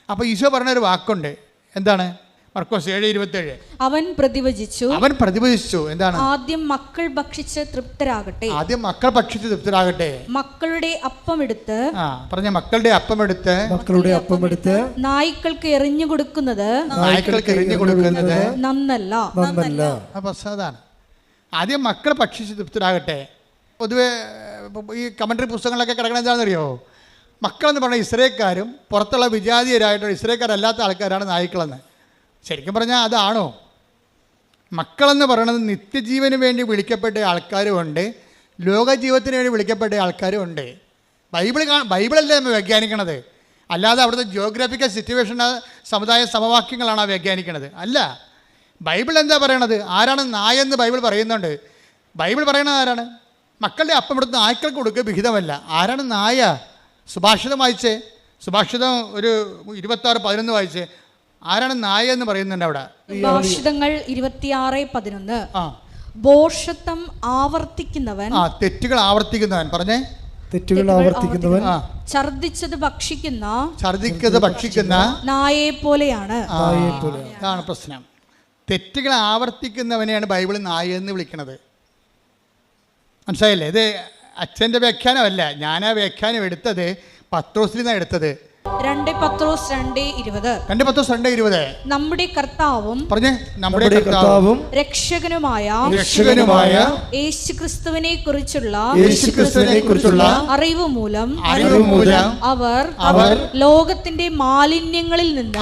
അപ്പോൾ ഈശോ പറഞ്ഞൊരു വാക്കുണ്ട്. എന്താണ്? മർക്കോസ് 7:27. അവൻ പ്രതിവചിച്ചു. എന്താണ്? ആദ്യം മക്കൾ ഭക്ഷിച്ച് തൃപ്തരാകട്ടെ. മക്കളുടെ അപ്പമെടുത്ത് മക്കളുടെ അപ്പമെടുത്ത് നായ്ക്കൾക്ക് എറിഞ്ഞു കൊടുക്കുന്നത് നന്നല്ല. അപ്പോൾ അതാണ് ആദ്യം മക്കൾ ഭക്ഷിച്ച് തൃപ്തരാകട്ടെ. പൊതുവെ ഈ കമൻട്രി പുസ്തകങ്ങളൊക്കെ കിടക്കണത് എന്താണെന്നറിയോ? മക്കളെന്ന് പറഞ്ഞാൽ ഇസ്രായേൽക്കാരും പുറത്തുള്ള വിജാതീയരായിട്ടുള്ള ഇസ്രായേൽക്കാരല്ലാത്ത ആൾക്കാരാണ് നായ്ക്കളെന്ന്. ശരിക്കും പറഞ്ഞാൽ അതാണോ? മക്കളെന്ന് പറയുന്നത് നിത്യജീവന് വേണ്ടി വിളിക്കപ്പെട്ട ആൾക്കാരുമുണ്ട്, ലോകജീവിതത്തിന് വേണ്ടി വിളിക്കപ്പെട്ട ആൾക്കാരുമുണ്ട്. ബൈബിളല്ലേ നമ്മൾ വ്യാഖ്യാനിക്കണത്, അല്ലാതെ അവിടുത്തെ ജിയോഗ്രാഫിക്കൽ സിറ്റുവേഷൻ സമുദായ സമവാക്യങ്ങളാണ് വ്യാഖ്യാനിക്കണത്. അല്ല, ബൈബിൾ എന്താ പറയണത്? ആരാണ് നായെന്ന് ബൈബിൾ പറയുന്നുണ്ട്. ബൈബിൾ പറയണത് ആരാണ്? മക്കളുടെ അപ്പം എടുത്ത് നായ്ക്കൾക്ക് കൊടുക്കുക വിഹിതമല്ല. ആരാണ് നായ? സുഭാഷിതം വായിച്ചേ. സുഭാഷിതം ഒരു 26:11 വായിച്ചേ. ആരാണ് നായ എന്ന് പറയുന്നുണ്ട് അവിടെ? സുഭാഷിതങ്ങൾ 26:11. ഭോഷത്വം ആവർത്തിക്കുന്നവൻ, തെറ്റുകൾ ആവർത്തിക്കുന്നവൻ. പറഞ്ഞേ, തെറ്റുകൾ ആവർത്തിക്കുന്നവൻ ഛർദിച്ചത് ഭക്ഷിക്കുന്ന നായയെ പോലെയാണ്. അതാണ് പ്രശ്നം. തെറ്റുകൾ ആവർത്തിക്കുന്നവനെയാണ് ബൈബിൾ നായ എന്ന് വിളിക്കുന്നത്. മനസ്സിലായില്ലേ? ഇത് അച്ഛൻ്റെ വ്യാഖ്യാനമല്ല, ഞാൻ ആ വ്യാഖ്യാനം എടുത്തത് പത്രോസിൽ നിന്നാണ് എടുത്തത്. 2 പത്രോസ് 2:20. നമ്മുടെ കർത്താവും രക്ഷകനുമായ യേശുക്രിസ്തുവിനെ കുറിച്ചുള്ള അറിവ് മൂലം അവർ ലോകത്തിന്റെ മാലിന്യങ്ങളിൽ നിന്ന്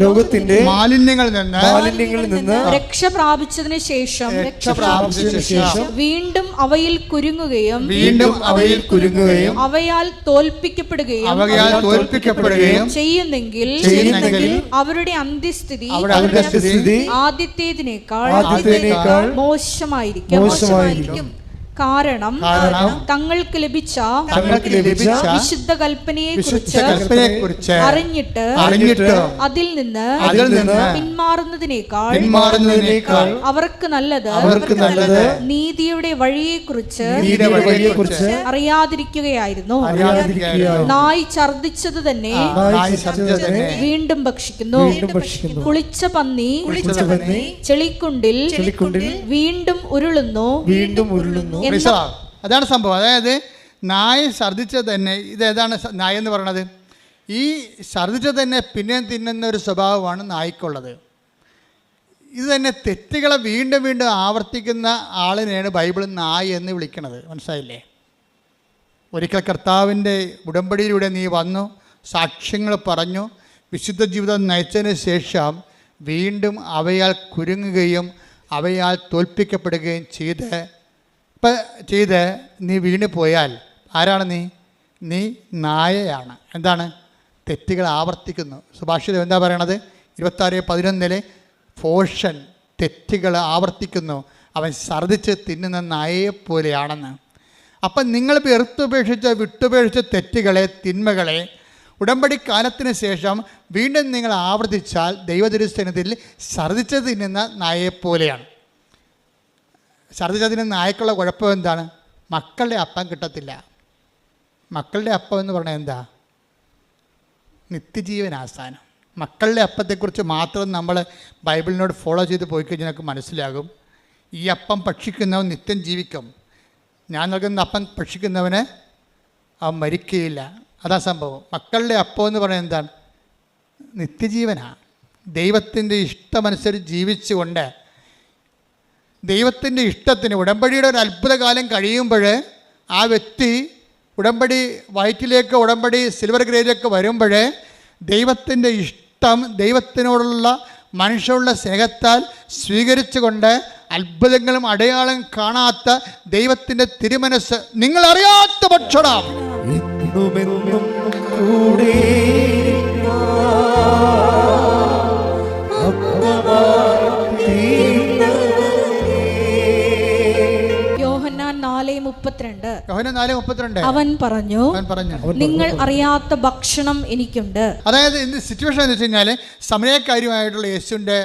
ലോകത്തിന്റെ മാലിന്യങ്ങളിൽ നിന്ന് രക്ഷ പ്രാപിച്ചതിന് ശേഷം വീണ്ടും അവയിൽ കുരുങ്ങുകയും അവയാൽ തോൽപ്പിക്കപ്പെടുകയും ചെയ്യുന്നെങ്കിൽ അവരുടെ അന്ത്യസ്ഥിതി ആദ്യത്തേതിനേക്കാൾ മോശമായിരിക്കും. കാരണം തങ്ങൾക്ക് ലഭിച്ച വിശുദ്ധ കൽപ്പനയെ കുറിച്ച് അറിഞ്ഞിട്ട് അതിൽ നിന്ന് പിന്മാറുന്നതിനേക്കാൾ അവർക്ക് നല്ലത് നീതിയുടെ വഴിയെക്കുറിച്ച് അറിയാതിരിക്കുകയായിരുന്നു. നായ് ഛർദിച്ചത് തന്നെ വീണ്ടും ഭക്ഷിക്കുന്നു. കുളിച്ച പന്നി ചെളിക്കുണ്ടിൽ വീണ്ടും ഉരുളുന്നു. അതാണ് സംഭവം. അതായത് നായ ഛർദിച്ചത് തന്നെ, ഇതേതാണ് നായ എന്ന് പറയുന്നത്? ഈ ഛർദിച്ചത് തന്നെ പിന്നെയും തിന്നുന്ന ഒരു സ്വഭാവമാണ് നായ്ക്കുള്ളത്. ഇത് തന്നെ തെറ്റുകളെ വീണ്ടും വീണ്ടും ആവർത്തിക്കുന്ന ആളിനെയാണ് ബൈബിൾ നായ എന്ന് വിളിക്കുന്നത്. മനസ്സിലായില്ലേ? ഒരിക്കൽ കർത്താവിൻ്റെ ഉടമ്പടിയിലൂടെ നീ വന്നു, സാക്ഷ്യങ്ങൾ പറഞ്ഞു, വിശുദ്ധ ജീവിതം നയിച്ചതിന് ശേഷം വീണ്ടും അവയാൽ കുരുങ്ങുകയും അവയാൽ തോൽപ്പിക്കപ്പെടുകയും ചെയ്ത് നീ വീണ് പോയാൽ ആരാണ് നീ നായയാണ്. എന്താണ്? തെറ്റുകൾ ആവർത്തിക്കുന്നു. സുഭാഷിതം എന്താ പറയണത്? 26:11 ഫോഷൻ തെറ്റുകൾ ആവർത്തിക്കുന്നു, അവൻ ഛർദിച്ച് തിന്നുന്ന നായയെപ്പോലെയാണെന്ന്. അപ്പം നിങ്ങൾ വിട്ടുപേക്ഷിച്ച തെറ്റുകളെ, തിന്മകളെ ഉടമ്പടി കാലത്തിന് ശേഷം വീണ്ടും നിങ്ങൾ ആവർത്തിച്ചാൽ ദൈവതിരുസന്നിധിയിൽ ഛർദിച്ച് തിന്നുന്ന നായയെപ്പോലെയാണ്. ഛർദിച്ചതിന് നായ്ക്കുള്ള കുഴപ്പം എന്താണ്? മക്കളുടെ അപ്പം കിട്ടത്തില്ല. മക്കളുടെ അപ്പം എന്ന് പറഞ്ഞാൽ എന്താ? നിത്യജീവനാസ്ഥാനം. മക്കളുടെ അപ്പത്തെക്കുറിച്ച് മാത്രം നമ്മൾ ബൈബിളിനോട് ഫോളോ ചെയ്ത് പോയി കഴിഞ്ഞാൽ നമുക്ക് മനസ്സിലാകും. ഈ അപ്പം ഭക്ഷിക്കുന്നവൻ നിത്യം ജീവിക്കും. ഞാൻ നൽകുന്ന അപ്പം ഭക്ഷിക്കുന്നവന് അവൻ മരിക്കുകയില്ല. അതാ സംഭവം. മക്കളുടെ അപ്പം എന്ന് പറയുന്നത് എന്താണ്? നിത്യജീവനാണ്. ദൈവത്തിൻ്റെ ഇഷ്ടമനുസരിച്ച് ജീവിച്ചുകൊണ്ട് ദൈവത്തിൻ്റെ ഇഷ്ടത്തിന് ഉടമ്പടിയുടെ ഒരു അത്ഭുതകാലം കഴിയുമ്പോൾ ആ വ്യക്തി ഉടമ്പടി വയറ്റിലേക്ക്, ഉടമ്പടി സിൽവർ ഗ്രേഡിലേക്ക് വരുമ്പോൾ ദൈവത്തിൻ്റെ ഇഷ്ടം, ദൈവത്തിനോടുള്ള മനുഷ്യനുള്ള സ്നേഹത്താൽ സ്വീകരിച്ചുകൊണ്ട് അത്ഭുതങ്ങളും അടയാളം കാണാത്ത ദൈവത്തിൻ്റെ തിരുമനസ് നിങ്ങൾ അറിയാത്ത ഭക്ഷണം ഇന്നുമെന്നും കൂടെ യോഹന്നാൻ 4:32. യോഹന്നാൻ 4:32. അവൻ പറഞ്ഞു, നിങ്ങൾ അറിയാത്ത ഭക്ഷണം എനിക്കുണ്ട്. അതായത് ഇന്ന് സിറ്റുവേഷൻ എന്ന് വെച്ച് കഴിഞ്ഞാൽ സമരക്കാരുമായിട്ടുള്ള യേശുവിൻ്റെ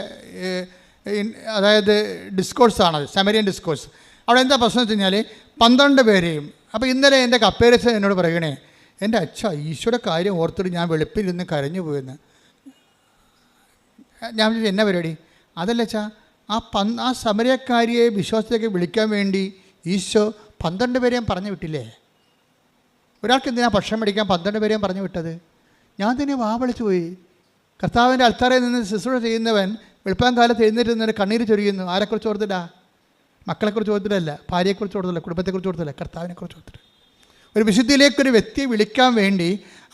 അതായത് ഡിസ്കോഴ്സാണത്, സമരിയൻ ഡിസ്കോഴ്സ്. അവിടെ എന്താ പ്രശ്നം വെച്ച് കഴിഞ്ഞാൽ 12 പേരെയും. അപ്പോൾ ഇന്നലെ എൻ്റെ കപ്പേരസ് എന്നോട് പറയണേ, എൻ്റെ അച്ഛ ഈശോയുടെ കാര്യം ഓർത്തിട്ട് ഞാൻ വെളുപ്പിലിരുന്ന് കരഞ്ഞു പോയെന്ന്. ഞാൻ വിളിച്ചു എന്നാ പരിപാടി? അതല്ല അച്ഛാ, ആ സമരക്കാരിയെ വിശ്വാസത്തിലേക്ക് വിളിക്കാൻ വേണ്ടി ഈശോ 12 പേരെയും പറഞ്ഞു വിട്ടില്ലേ? ഒരാൾക്ക് എന്തിനാ ഭക്ഷണം മേടിക്കാൻ 12 പേരെയും പറഞ്ഞു വിട്ടത്? ഞാൻ തന്നെ വിളിച്ചു പോയി. കർത്താവിൻ്റെ അൾത്താറയിൽ നിന്ന് ശുശ്രൂഷ ചെയ്യുന്നവൻ വെളുപ്പാൻ കാലത്ത് എഴുന്നേറ്റ് നിന്ന് കണ്ണീര് ചൊരിയുന്നു. ആരെക്കുറിച്ച് ഓർത്തിട്ടാ? മക്കളെക്കുറിച്ച് ഓർത്തിട്ടല്ല, ഭാര്യയെക്കുറിച്ച് ഓർത്തില്ല, കുടുംബത്തെക്കുറിച്ച് ഓർത്തില്ല, കർത്താവിനെക്കുറിച്ച് ഓർത്തിട്ട്. ഒരു വിശുദ്ധിയിലേക്കൊരു വ്യക്തിയെ വിളിക്കാൻ വേണ്ടി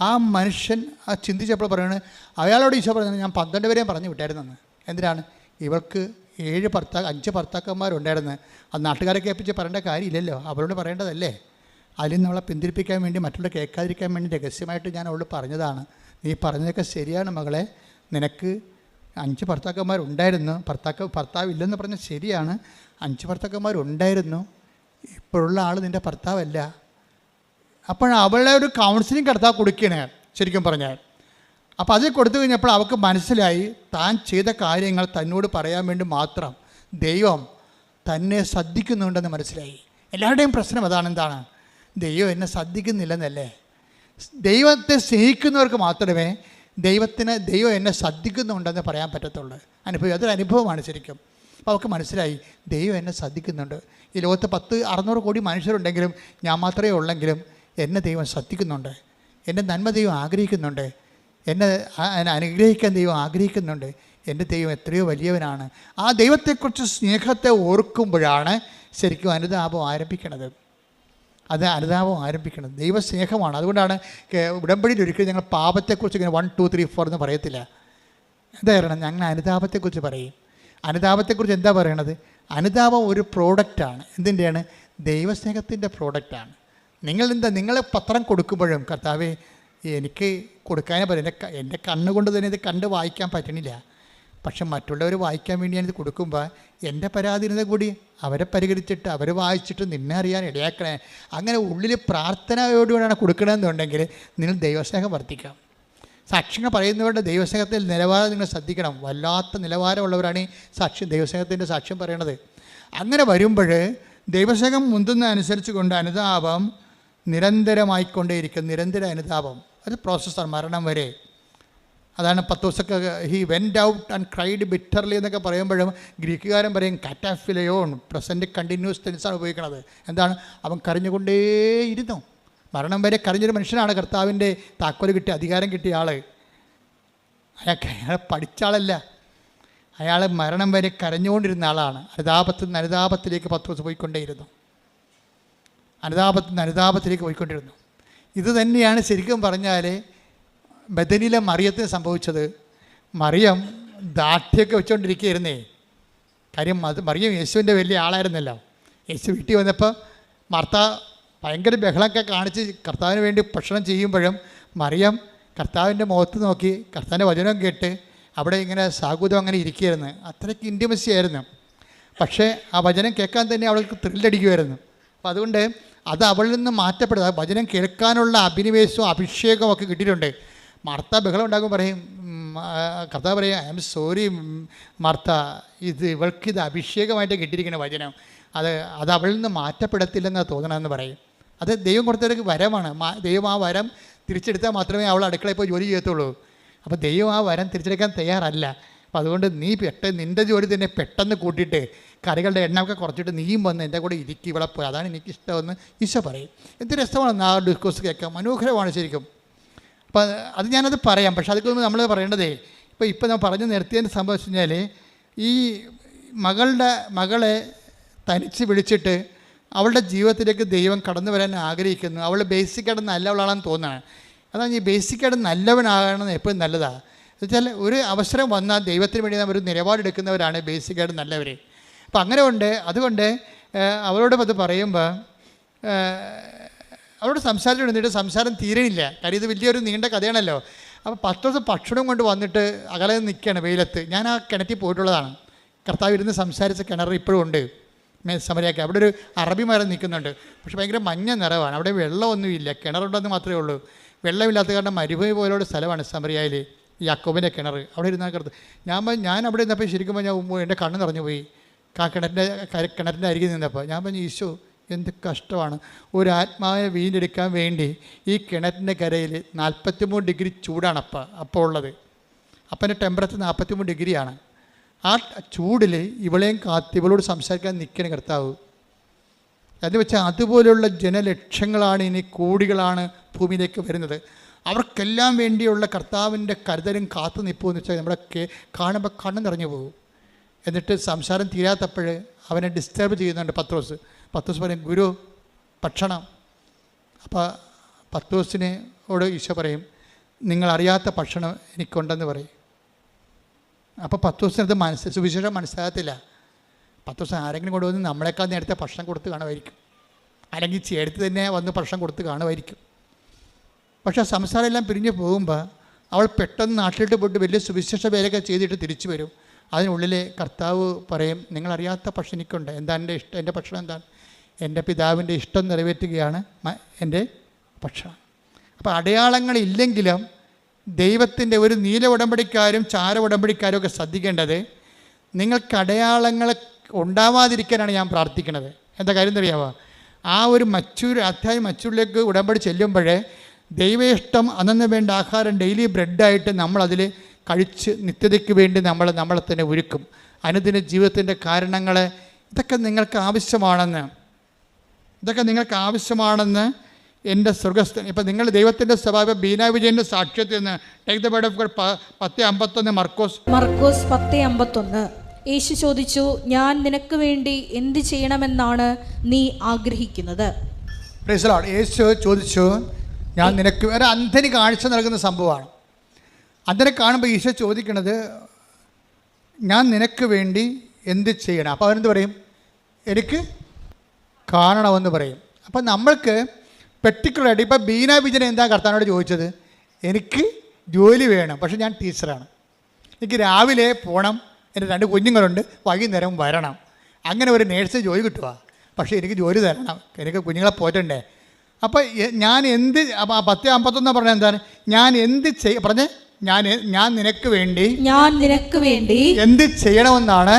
ആ മനുഷ്യൻ ചിന്തിച്ചപ്പോൾ പറയുന്നത്, അയാളോട് ഈശോ പറയുന്നത്, ഞാൻ 12 പേരെയും പറഞ്ഞു വിട്ടായിരുന്നെന്ന്. എന്തിനാണ്? ഇവൾക്ക് 5 ഭർത്താക്കന്മാരുണ്ടായിരുന്നു. അത് നാട്ടുകാരെ കേൾപ്പിച്ച് പറയേണ്ട കാര്യമില്ലല്ലോ, അവരോട് പറയേണ്ടതല്ലേ. അതിൽ നിന്ന് അവളെ പിന്തിരിപ്പിക്കാൻ വേണ്ടി, മറ്റുള്ള കേൾക്കാതിരിക്കാൻ വേണ്ടി രഹസ്യമായിട്ട് ഞാൻ അവളോട് പറഞ്ഞതാണ്. നീ പറഞ്ഞതൊക്കെ ശരിയാണ് മകളെ, നിനക്ക് 5 ഭർത്താക്കന്മാരുണ്ടായിരുന്നു. ഭർത്താവില്ലെന്ന് പറഞ്ഞാൽ ശരിയാണ്, 5 ഭർത്താക്കന്മാരുണ്ടായിരുന്നു. ഇപ്പോഴുള്ള ആൾ നിൻ്റെ ഭർത്താവല്ല. അപ്പോൾ അവളെ ഒരു കൗൺസിലിംഗ് കർത്താവ് കൊടുക്കുകയാണ് ശരിക്കും പറഞ്ഞാൽ. അപ്പോൾ അത് കൊടുത്തു കഴിഞ്ഞപ്പോൾ അവൾക്ക് മനസ്സിലായി, താൻ ചെയ്ത കാര്യങ്ങൾ തന്നോട് പറയാൻ വേണ്ടി മാത്രം ദൈവം തന്നെ ശ്രദ്ധിക്കുന്നുണ്ടെന്ന് മനസ്സിലായി. എല്ലാവരുടെയും പ്രശ്നം അതാണ്. എന്താണ്? ദൈവം എന്നെ ശ്രദ്ധിക്കുന്നില്ലെന്നല്ലേ. ദൈവത്തെ സ്നേഹിക്കുന്നവർക്ക് മാത്രമേ ദൈവം എന്നെ ശ്രദ്ധിക്കുന്നുണ്ടെന്ന് പറയാൻ പറ്റത്തുള്ളൂ. അതൊരു അനുഭവമാണ് ശരിക്കും. അപ്പോൾ അവൾക്ക് മനസ്സിലായി, ദൈവം എന്നെ ശ്രദ്ധിക്കുന്നുണ്ട്. ഈ ലോകത്ത് 600 കോടി മനുഷ്യരുണ്ടെങ്കിലും ഞാൻ മാത്രമേ ഉള്ളെങ്കിലും എന്നെ ദൈവം ശ്രദ്ധിക്കുന്നുണ്ട്. എൻ്റെ നന്മ ദൈവം ആഗ്രഹിക്കുന്നുണ്ട്. എന്നെ അനുഗ്രഹിക്കാൻ ദൈവം ആഗ്രഹിക്കുന്നുണ്ട്. എൻ്റെ ദൈവം എത്രയോ വലിയവനാണ്. ആ ദൈവത്തെക്കുറിച്ച് സ്നേഹത്തെ ഓർക്കുമ്പോഴാണ് ശരിക്കും അനുതാപം ആരംഭിക്കണത്. ദൈവസ്നേഹമാണ്. അതുകൊണ്ടാണ് ഉടമ്പടിയിൽ ഒരിക്കലും ഞങ്ങൾ പാപത്തെക്കുറിച്ച് ഇങ്ങനെ 1 2 3 4 എന്ന് പറയത്തില്ല. എന്താ പറയണം? ഞങ്ങൾ അനുതാപത്തെക്കുറിച്ച് പറയും. അനുതാപത്തെക്കുറിച്ച് എന്താ പറയണത്? അനുതാപം ഒരു പ്രോഡക്റ്റാണ്. എന്തിൻ്റെയാണ്? ദൈവസ്നേഹത്തിൻ്റെ പ്രോഡക്റ്റാണ്. നിങ്ങൾ പത്രം കൊടുക്കുമ്പോഴും കർത്താവേ എനിക്ക് കൊടുക്കാനേ പറയും. എൻ്റെ കണ്ണുകൊണ്ട് തന്നെ ഇത് കണ്ട് വായിക്കാൻ പറ്റണില്ല. പക്ഷെ മറ്റുള്ളവർ വായിക്കാൻ വേണ്ടി ഞാനിത് കൊടുക്കുമ്പോൾ എൻ്റെ പരാധീനത കൂടി അവരെ പരിഹരിച്ചിട്ട് അവർ വായിച്ചിട്ട് നിന്നെ അറിയാൻ ഇടയാക്കണേ. അങ്ങനെ ഉള്ളിൽ പ്രാർത്ഥനയോടുകൂടിയാണ് കൊടുക്കണമെന്നുണ്ടെങ്കിൽ നിങ്ങൾ ദൈവസ്നേഹം വർദ്ധിക്കാം. സാക്ഷ്യങ്ങൾ പറയുന്നവരുടെ ദൈവസ്നേഹത്തിൽ നിലവാരം നിങ്ങൾ ശ്രദ്ധിക്കണം. വല്ലാത്ത നിലവാരമുള്ളവരാണ് ഈ ദൈവസ്നേഹത്തിൻ്റെ സാക്ഷ്യം പറയണത്. അങ്ങനെ വരുമ്പോൾ ദൈവസ്നേഹം മുന്തുന്ന അനുസരിച്ച് കൊണ്ട് അനുതാപം നിരന്തരമായിക്കൊണ്ടേയിരിക്കും. നിരന്തര അനുതാപം അത് പ്രോസസ്സാണ് മരണം വരെ. അതാണ് പത്തോസൊക്കെ he went out and cried bitterly എന്നൊക്കെ പറയുമ്പോഴും ഗ്രീക്കുകാരൻ പറയും കാറ്റാഫിലയോൺ, പ്രസൻറ്റ് കണ്ടിന്യൂസ് ടെൻസാണ് ഉപയോഗിക്കുന്നത്. എന്താണ്? അവൻ കരഞ്ഞുകൊണ്ടേയിരുന്നു. മരണം വരെ കരഞ്ഞൊരു മനുഷ്യനാണ് കർത്താവിൻ്റെ താക്കോല് കിട്ടിയ അധികാരം കിട്ടിയ ആൾ. അയാൾ പഠിച്ച ആളല്ല, അയാൾ മരണം വരെ കരഞ്ഞുകൊണ്ടിരുന്ന ആളാണ്. അനുതാപത്തിലേക്ക് പത്രോസ് പോയിക്കൊണ്ടേയിരുന്നു. അനുതാപത്തിലേക്ക് പോയിക്കൊണ്ടിരുന്നു. ഇത് തന്നെയാണ് ശരിക്കും പറഞ്ഞാൽ ബദനിലെ മറിയത്തിന് സംഭവിച്ചത്. മറിയം ദാഠ്യമൊക്കെ വെച്ചുകൊണ്ടിരിക്കുകയായിരുന്നേ. കാര്യം മറിയം യേശുവിൻ്റെ വലിയ ആളായിരുന്നല്ലോ. യേശു വീട്ടിൽ വന്നപ്പോൾ മാർത്ത ഭയങ്കര ബഹളമൊക്കെ കാണിച്ച് കർത്താവിന് വേണ്ടി ഭക്ഷണം ചെയ്യുമ്പോഴും മറിയം കർത്താവിൻ്റെ മുഖത്ത് നോക്കി കർത്താവിൻ്റെ വചനം കേട്ട് അവിടെ ഇങ്ങനെ സാഗൂതം അങ്ങനെ ഇരിക്കുകയായിരുന്നു. അത്രയ്ക്ക് ഇൻറ്റിമസി ആയിരുന്നു. പക്ഷേ ആ വചനം കേൾക്കാൻ തന്നെ അവൾക്ക് ത്രില്ലടിക്കുമായിരുന്നു. അപ്പോൾ അതുകൊണ്ട് അത് അവളിൽ നിന്ന് മാറ്റപ്പെടുക. വചനം കേൾക്കാനുള്ള അഭിനിവേശവും അഭിഷേകവും ഒക്കെ കിട്ടിയിട്ടുണ്ട്. മാർത്ത ബഹളം ഉണ്ടാകുമ്പോൾ പറയും, കർത്താവ് പറയും, ഐ എം സോറി മാർത്ത, ഇവൾക്കിത് അഭിഷേകമായിട്ട് കിട്ടിയിരിക്കുന്ന വചനം, അത് അവളിൽ നിന്ന് മാറ്റപ്പെടത്തില്ലെന്ന് തോന്നണമെന്ന് പറയും. അത് ദൈവം കൊടുത്തൊരു വരമാണ്. ദൈവം ആ വരം തിരിച്ചെടുത്താൽ മാത്രമേ അവൾ അടുക്കളയിൽ പോയി ജോലി ചെയ്യത്തുള്ളൂ. അപ്പോൾ ദൈവം ആ വരം തിരിച്ചെടുക്കാൻ തയ്യാറല്ല. അപ്പോൾ അതുകൊണ്ട് നീ നിൻ്റെ ജോലി തന്നെ പെട്ടെന്ന് കൂട്ടിയിട്ട് കറികളുടെ എണ്ണമൊക്കെ കുറച്ചിട്ട് നീയും വന്ന് എൻ്റെ കൂടെ ഇരിക്കും ഇവിടെ പോയി, അതാണ് എനിക്കിഷ്ടമെന്ന് ഈശോ പറയും. എന്ത് രസമാണ് ആ ഡിസ്കോഴ്സ് കേൾക്കാൻ, മനോഹരമാണ് ശരിക്കും. അപ്പോൾ അത് ഞാനത് പറയാം. പക്ഷെ അതൊക്കെ നമ്മൾ പറയേണ്ടതേ ഇപ്പോൾ നമ്മൾ പറഞ്ഞു നിർത്തിയതിന് സംഭവിച്ചു കഴിഞ്ഞാൽ ഈ മകളെ തനിച്ച് വിളിച്ചിട്ട് അവളുടെ ജീവിതത്തിലേക്ക് ദൈവം കടന്നു വരാൻ ആഗ്രഹിക്കുന്നു. അവൾ ബേസിക്കായിട്ട് നല്ലവളാണെന്ന് തോന്നുകയാണ്. അതാണ് ഈ ബേസിക്കായിട്ട് നല്ലവനാകണമെന്ന് എപ്പോഴും നല്ലതാണ്. എന്നുവെച്ചാൽ ഒരു അവസരം വന്നാൽ ദൈവത്തിന് വേണ്ടി ഒരു നിലപാടെടുക്കുന്നവരാണ് ബേസിക്കായിട്ട് നല്ലവർ. അപ്പം അങ്ങനെ അതുകൊണ്ട് അവരോട് അത് പറയുമ്പോൾ അവരോട് സംസാരിച്ചുകൊണ്ടിട്ട് സംസാരം തീരണില്ല. കാര്യം ഇത് വലിയൊരു നീണ്ട കഥയാണല്ലോ. അപ്പോൾ 10 ദിവസം ഭക്ഷണം കൊണ്ട് വന്നിട്ട് അകലെ നിൽക്കുകയാണ് വെയിലത്ത്. ഞാൻ ആ കിണറ്റിൽ പോയിട്ടുള്ളതാണ്. കർത്താവ് ഇരുന്ന് സംസാരിച്ച കിണർ ഇപ്പോഴും ഉണ്ട് സമരയാക്കി. അവിടെ ഒരു അറബി മരം നിൽക്കുന്നുണ്ട്. പക്ഷെ ഭയങ്കര മഞ്ഞ നിറവാണ്. അവിടെ വെള്ളമൊന്നുമില്ല, കിണറുണ്ടെന്ന് മാത്രമേ ഉള്ളൂ. വെള്ളമില്ലാത്ത കാരണം മരുഭൂമി പോലുള്ള സ്ഥലമാണ് സമരയായിൽ യാക്കോബിൻ്റെ കിണർ. അവിടെ ഇരുന്നാൽ കറുത്ത് ഞാൻ അവിടെ നിന്നപ്പോൾ ശരിക്കും പറഞ്ഞാൽ എൻ്റെ കണ്ണ് നിറഞ്ഞു പോയി. കിണറ്റിൻ്റെ അരികിൽ നിന്നപ്പോൾ ഞാൻ പറഞ്ഞു, ഈശോ എന്ത് കഷ്ടമാണ്. ഒരു ആത്മാവിനെ വീണ്ടെടുക്കാൻ വേണ്ടി ഈ കിണറ്റിൻ്റെ കരയിൽ 43 ഡിഗ്രി ചൂടാണ് അപ്പോൾ ഉള്ളത്. അപ്പൻ്റെ ടെമ്പറേച്ചർ 43 ഡിഗ്രിയാണ്. ആ ചൂടിൽ ഇവളെയും ഇവളോട് സംസാരിക്കാൻ നിൽക്കണം കർത്താവ്. എന്ന് വെച്ചാൽ അതുപോലെയുള്ള ജനലക്ഷങ്ങളാണ്, ഇനി കോടികളാണ് ഭൂമിയിലേക്ക് വരുന്നത്. അവർക്കെല്ലാം വേണ്ടിയുള്ള കർത്താവിൻ്റെ കരുതലും കാത്തു നിൽപ്പുമെന്ന് വെച്ചാൽ നമ്മുടെ കാണുമ്പോൾ കണ്ണ് നിറഞ്ഞു പോകും. എന്നിട്ട് സംസാരം തീരാത്തപ്പോൾ അവനെ ഡിസ്റ്റർബ് ചെയ്യുന്നുണ്ട് പത്രോസ് പറയും, ഗുരു ഭക്ഷണം. അപ്പോൾ പത്രോസിനോട് ഈശോ പറയും, നിങ്ങളറിയാത്ത ഭക്ഷണം എനിക്കുണ്ടെന്ന് പറയും. അപ്പോൾ പത്രോസിനത് സുവിശേഷം മനസ്സിലാകത്തില്ല. പത്രോസ് ആരെങ്കിലും കൊണ്ടുവന്ന് നമ്മളെക്കാൾ നേരത്തെ ഭക്ഷണം കൊടുത്ത് കാണുമായിരിക്കും, അല്ലെങ്കിൽ ചേർത്ത് തന്നെ വന്ന് ഭക്ഷണം കൊടുത്ത് കാണുമായിരിക്കും. പക്ഷേ സംസാരം എല്ലാം പിരിഞ്ഞ് പോകുമ്പോൾ അവൾ പെട്ടെന്ന് നാട്ടിലിട്ട് പോയിട്ട് വലിയ സുവിശേഷ വേലയൊക്കെ ചെയ്തിട്ട് തിരിച്ചു വരും. അതിനുള്ളിൽ കർത്താവ് പറയും, നിങ്ങളറിയാത്ത ഭക്ഷണം എനിക്കുണ്ട്. എന്താണ് എൻ്റെ ഇഷ്ടം? എൻ്റെ ഭക്ഷണം എന്താണ്? എൻ്റെ പിതാവിൻ്റെ ഇഷ്ടം നിറവേറ്റുകയാണ് എൻ്റെ ഭക്ഷണം. അപ്പോൾ അടയാളങ്ങളില്ലെങ്കിലും ദൈവത്തിൻ്റെ ഒരു നീല ഉടമ്പടിക്കാരും ചാര ഉടമ്പടിക്കാരും ഒക്കെ ശ്രദ്ധിക്കേണ്ടത്, നിങ്ങൾക്ക് അടയാളങ്ങൾ ഉണ്ടാവാതിരിക്കാനാണ് ഞാൻ പ്രാർത്ഥിക്കുന്നത്. എന്താ കാര്യം എന്നറിയാമോ? ആ ഒരു മച്ചൂരിലേക്ക് ഉടമ്പടി ചെല്ലുമ്പോഴേ ദൈവേഷ്ടം അന്നു വേണ്ട ആഹാരം ഡെയിലി ബ്രെഡായിട്ട് നമ്മളതിൽ കഴിച്ച് നിത്യതയ്ക്ക് വേണ്ടി നമ്മളെ തന്നെ ഒരുക്കും. അനുദിന ജീവിതത്തിൻ്റെ കാരണങ്ങളെ ഇതൊക്കെ നിങ്ങൾക്ക് ആവശ്യമാണെന്ന് എൻ്റെ സ്വർഗസ്ഥൻ. ഇപ്പം നിങ്ങൾ ദൈവത്തിൻ്റെ സ്വഭാവം ബീന വിജയൻ്റെ സാക്ഷ്യത്തിൽ നിന്ന് take the word of God 10:51 മർക്കോസ് 10:51. യേശു ചോദിച്ചു, ഞാൻ നിനക്ക് വേണ്ടി എന്ത് ചെയ്യണമെന്നാണ് നീ ആഗ്രഹിക്കുന്നത്? Praise the Lord. യേശു ചോദിച്ചു, ഞാൻ നിനക്ക് ഒരു അന്ധന് കാഴ്ച നൽകുന്ന സംഭവമാണ്. അന്ധനെ കാണുമ്പോൾ ഈശോ ചോദിക്കണത്, ഞാൻ നിനക്ക് വേണ്ടി എന്ത് ചെയ്യണം? അപ്പോൾ അവനെന്ത് പറയും? എനിക്ക് കാണണമെന്ന് പറയും. അപ്പം നമ്മൾക്ക് പെർട്ടിക്കുലറായിട്ട് ഇപ്പോൾ ബീന വിജയൻ എന്താ കർത്താവിനോട് ചോദിച്ചത്? എനിക്ക് ജോലി വേണം, പക്ഷെ ഞാൻ ടീച്ചറാണ്, എനിക്ക് രാവിലെ പോകണം, എൻ്റെ 2 കുഞ്ഞുങ്ങളുണ്ട്, വൈകുന്നേരം വരണം. അങ്ങനെ ഒരു നേഴ്സിന് ജോലി കിട്ടുക, പക്ഷേ എനിക്ക് ജോലി തരണം, എനിക്ക് കുഞ്ഞുങ്ങളെ പോറ്റണ്ടേ. അപ്പോൾ ഞാൻ എന്ത് 10:51 പറഞ്ഞാൽ എന്താണ്? ഞാൻ എന്ത് പറഞ്ഞേ? ഞാൻ നിനക്ക് വേണ്ടി എന്ത് ചെയ്യണമെന്നാണ്